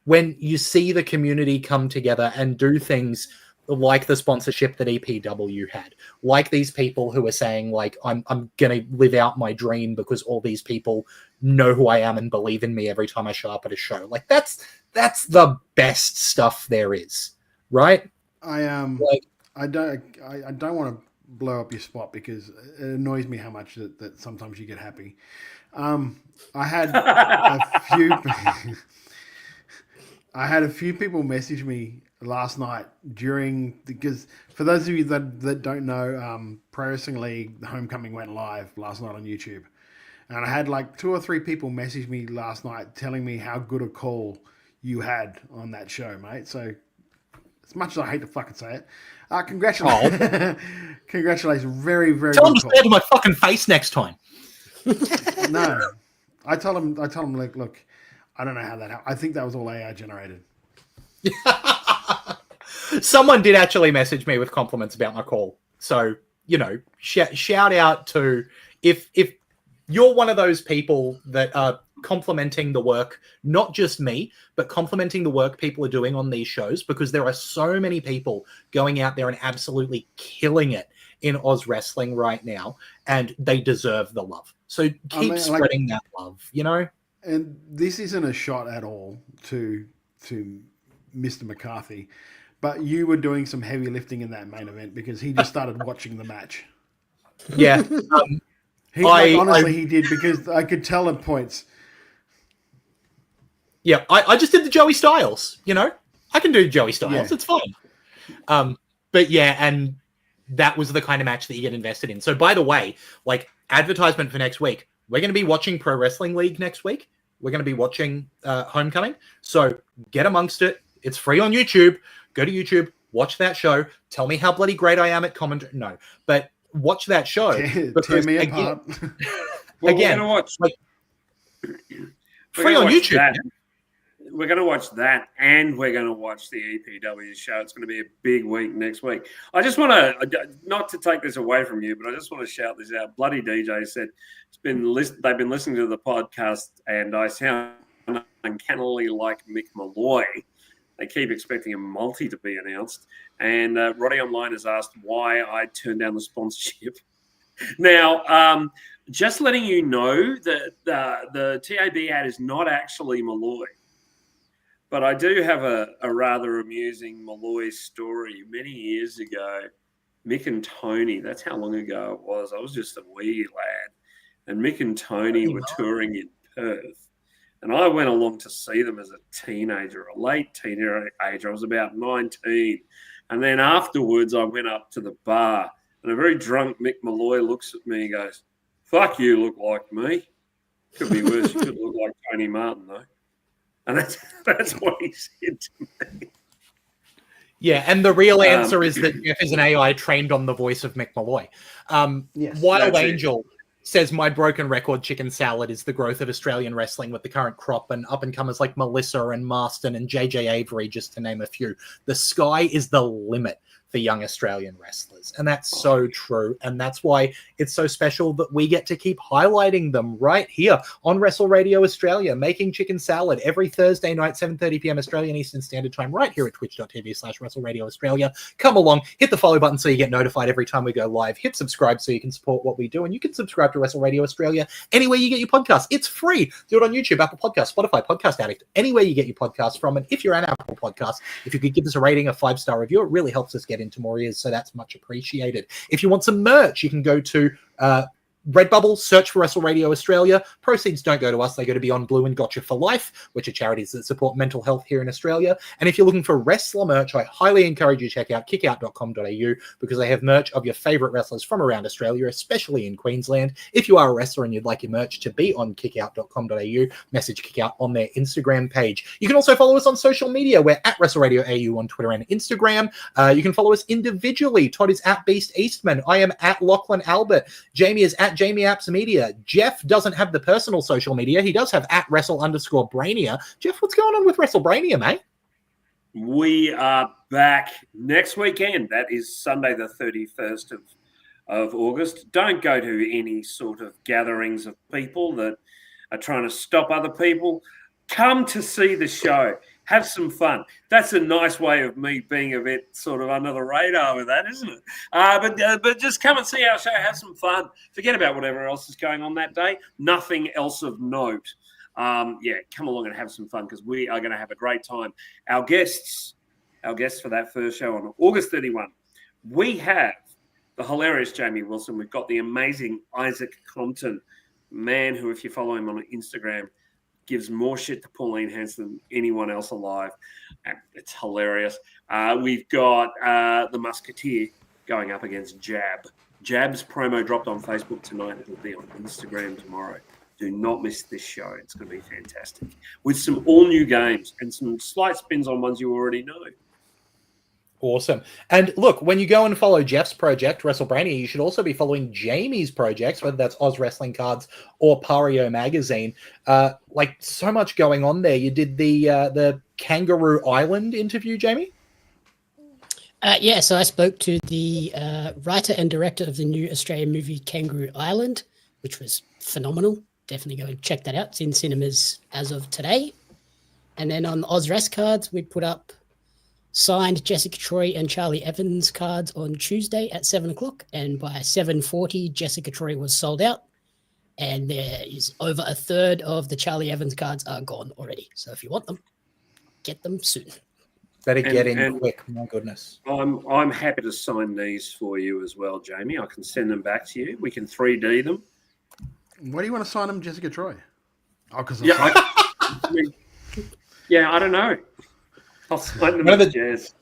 when you see the community come together and do things like the sponsorship that EPW had, like these people who are saying, like, I'm going to live out my dream because all these people know who I am and believe in me every time I show up at a show. Like, that's the best stuff there is, right? I don't want to blow up your spot because it annoys me how much that sometimes you get happy. I had a few. I had a few people message me last night because for those of you that don't know, Pro Wrestling League Homecoming went live last night on YouTube, and I had like 2 or 3 people message me last night telling me how good a call you had on that show, mate. So as much as I hate to fucking say it, congratulations, congratulations, very very. Tell them good to call. say it to my fucking face next time. No, I told him like, look, I don't know how that happened. I think that was all AI generated. Someone did actually message me with compliments about my call. So, shout out to if you're one of those people that are complimenting the work, not just me, but complimenting the work people are doing on these shows, because there are so many people going out there and absolutely killing it in Oz wrestling right now, and they deserve the love. So keep spreading that love, And this isn't a shot at all to Mr. McCarthy, but you were doing some heavy lifting in that main event because he just started watching the match. Yeah. He did, because I could tell at points. Yeah, I just did the Joey Styles, I can do Joey Styles. Yeah. It's fine. But yeah, and that was the kind of match that you get invested in. So by the way, like advertisement for next week, we're going to be watching Pro Wrestling League next week. We're going to be watching Homecoming. So get amongst it. It's free on YouTube. Go to YouTube, watch that show. Tell me how bloody great I am at commentary. No, but watch that show. Tear me apart. Well, again, we're going to watch. Free on YouTube. That. We're going to watch that, and we're going to watch the EPW show. It's going to be a big week next week. I just want to, not to take this away from you, but I just want to shout this out. Bloody DJ said they've been listening to the podcast, and I sound uncannily like Mick Malloy. They keep expecting a multi to be announced. And Roddy Online has asked why I turned down the sponsorship. Now, just letting you know that the TAB ad is not actually Malloy. But I do have a rather amusing Malloy story. Many years ago, Mick and Tony, that's how long ago it was. I was just a wee lad. And Mick and Tony were touring in Perth. And I went along to see them as a teenager, a late teenager. I was about 19. And then afterwards, I went up to the bar. And a very drunk Mick Malloy looks at me and goes, "Fuck, you look like me." Could be worse. You could look like Tony Martin, though. And that's what he said to me. Yeah, and the real answer is that Jeff is an AI trained on the voice of Mick Malloy. Yes, Wild Angel says, my broken record chicken salad is the growth of Australian wrestling with the current crop and up-and-comers like Melissa and Marston and JJ Avery, just to name a few. The sky is the limit for young Australian wrestlers. And that's so true. And that's why it's so special that we get to keep highlighting them right here on Wrestle Radio Australia, making chicken salad every Thursday night, 7:30 p.m. Australian Eastern Standard Time, right here at twitch.tv/Wrestle Radio Australia. Come along, hit the follow button so you get notified every time we go live. Hit subscribe so you can support what we do. And you can subscribe to Wrestle Radio Australia anywhere you get your podcasts. It's free. Do it on YouTube, Apple Podcasts, Spotify, Podcast Addict, anywhere you get your podcasts from. And if you're an Apple Podcast, if you could give us a rating, a 5-star review, it really helps us get into more ears, so that's much appreciated. If you want some merch, you can go to Redbubble, search for Wrestle Radio Australia. Proceeds don't go to us, they go to Beyond Blue and Gotcha for Life, which are charities that support mental health here in Australia. And if you're looking for wrestler merch, I highly encourage you to check out kickout.com.au, because they have merch of your favorite wrestlers from around Australia, especially in Queensland. If you are a wrestler and you'd like your merch to be on kickout.com.au, message Kickout on their Instagram page. You can also follow us on social media. We're at Wrestle Radio AU on Twitter and Instagram. You can follow us individually. Todd is at Beast Eastman. I am at Lachlan Albert. Jamie is at Jamie Apps Media. Jeff doesn't have the personal social media. He does have at Wrestle_Brainia. Jeff, what's going on with WrestleBrainia, mate? We are back next weekend. That is Sunday, the 31st of August. Don't go to any sort of gatherings of people that are trying to stop other people. Come to see the show. Have some fun. That's a nice way of me being a bit sort of under the radar with that, isn't it? But just come and see our show. Have some fun. Forget about whatever else is going on that day. Nothing else of note. Come along and have some fun, because we are going to have a great time. Our guests for that first show on August 31, we have the hilarious Jamie Wilson. We've got the amazing Isaac Compton, man who, if you follow him on Instagram, gives more shit to Pauline Hanson than anyone else alive. It's hilarious. We've got the Musketeer going up against Jab. Jab's promo dropped on Facebook tonight. It'll be on Instagram tomorrow. Do not miss this show. It's going to be fantastic. With some all-new games and some slight spins on ones you already know. Awesome. And look, when you go and follow Jeff's project, WrestleBrania, you should also be following Jamie's projects, whether that's Oz Wrestling Cards or Pario Magazine. Like, so much going on there. You did the Kangaroo Island interview, Jamie? Yeah, so I spoke to the writer and director of the new Australian movie Kangaroo Island, which was phenomenal. Definitely go and check that out. It's in cinemas as of today. And then on Oz Rest Cards, we put up signed Jessica Troy and Charlie Evans cards on Tuesday at 7 o'clock. And by 7:40, Jessica Troy was sold out. And there is over a third of the Charlie Evans cards are gone already. So if you want them, get them soon. Better get in quick, my goodness. I'm happy to sign these for you as well, Jamie. I can send them back to you. We can 3D them. What do you want to sign them, Jessica Troy? Oh, because I don't know. I'll sign them with Jazz.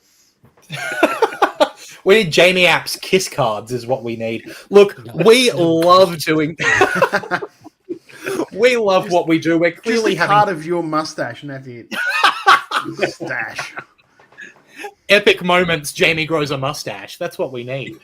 We need Jamie App's kiss cards is what we need. Look, we love doing... we love what we do. We're clearly just having... part of your mustache, and that's it. Mustache. Epic moments, Jamie grows a mustache. That's what we need.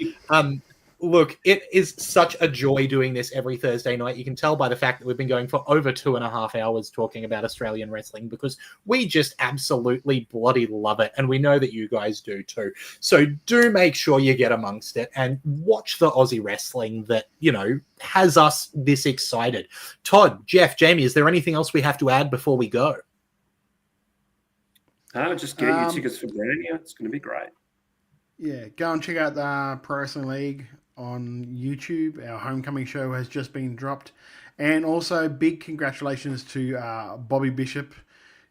Look, it is such a joy doing this every Thursday night. You can tell by the fact that we've been going for over 2.5 hours talking about Australian wrestling because we just absolutely bloody love it. And we know that you guys do too. So do make sure you get amongst it and watch the Aussie wrestling that, you know, has us this excited. Todd, Jeff, Jamie, is there anything else we have to add before we go? Just get your tickets for Brania. It's going to be great. Yeah, go and check out the Pro Wrestling League on YouTube. Our homecoming show has just been dropped. And also, big congratulations to Bobby Bishop,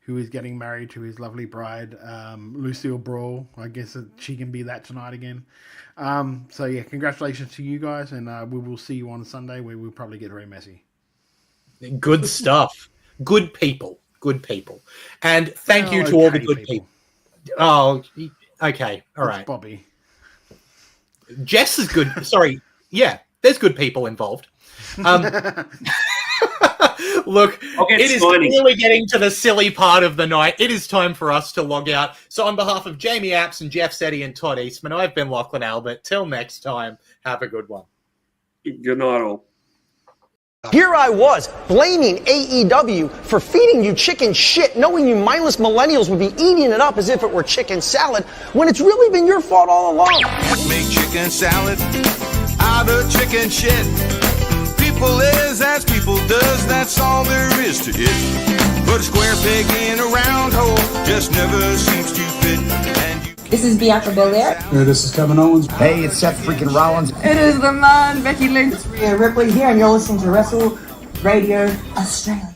who is getting married to his lovely bride, Lucille Brawl. I guess that she can be that tonight again. So, yeah, congratulations to you guys. And we will see you on Sunday where we'll probably get very messy. Good stuff. Good people. Good people. And thank you to all the good people. Oh, okay. All right. Bobby. Jess is good. Sorry. Yeah, there's good people involved. Look, it is clearly getting to the silly part of the night. It is time for us to log out. So on behalf of Jamie Apps and Jeff Setti and Todd Eastman, I've been Lachlan Albert. Till next time, have a good one. Good night, all. Here I was, blaming AEW for feeding you chicken shit, knowing you mindless millennials would be eating it up as if it were chicken salad, when it's really been your fault all along. Make chicken salad out of chicken shit. People is as people does, that's all there is to it. But a square peg in a round hole just never seems to fit. This is Bianca Belair. Hey, this is Kevin Owens. Hey, it's Seth freaking Rollins. It is the man, Becky Lynch. It's Rhea Ripley here, and you're listening to Wrestle Radio Australia.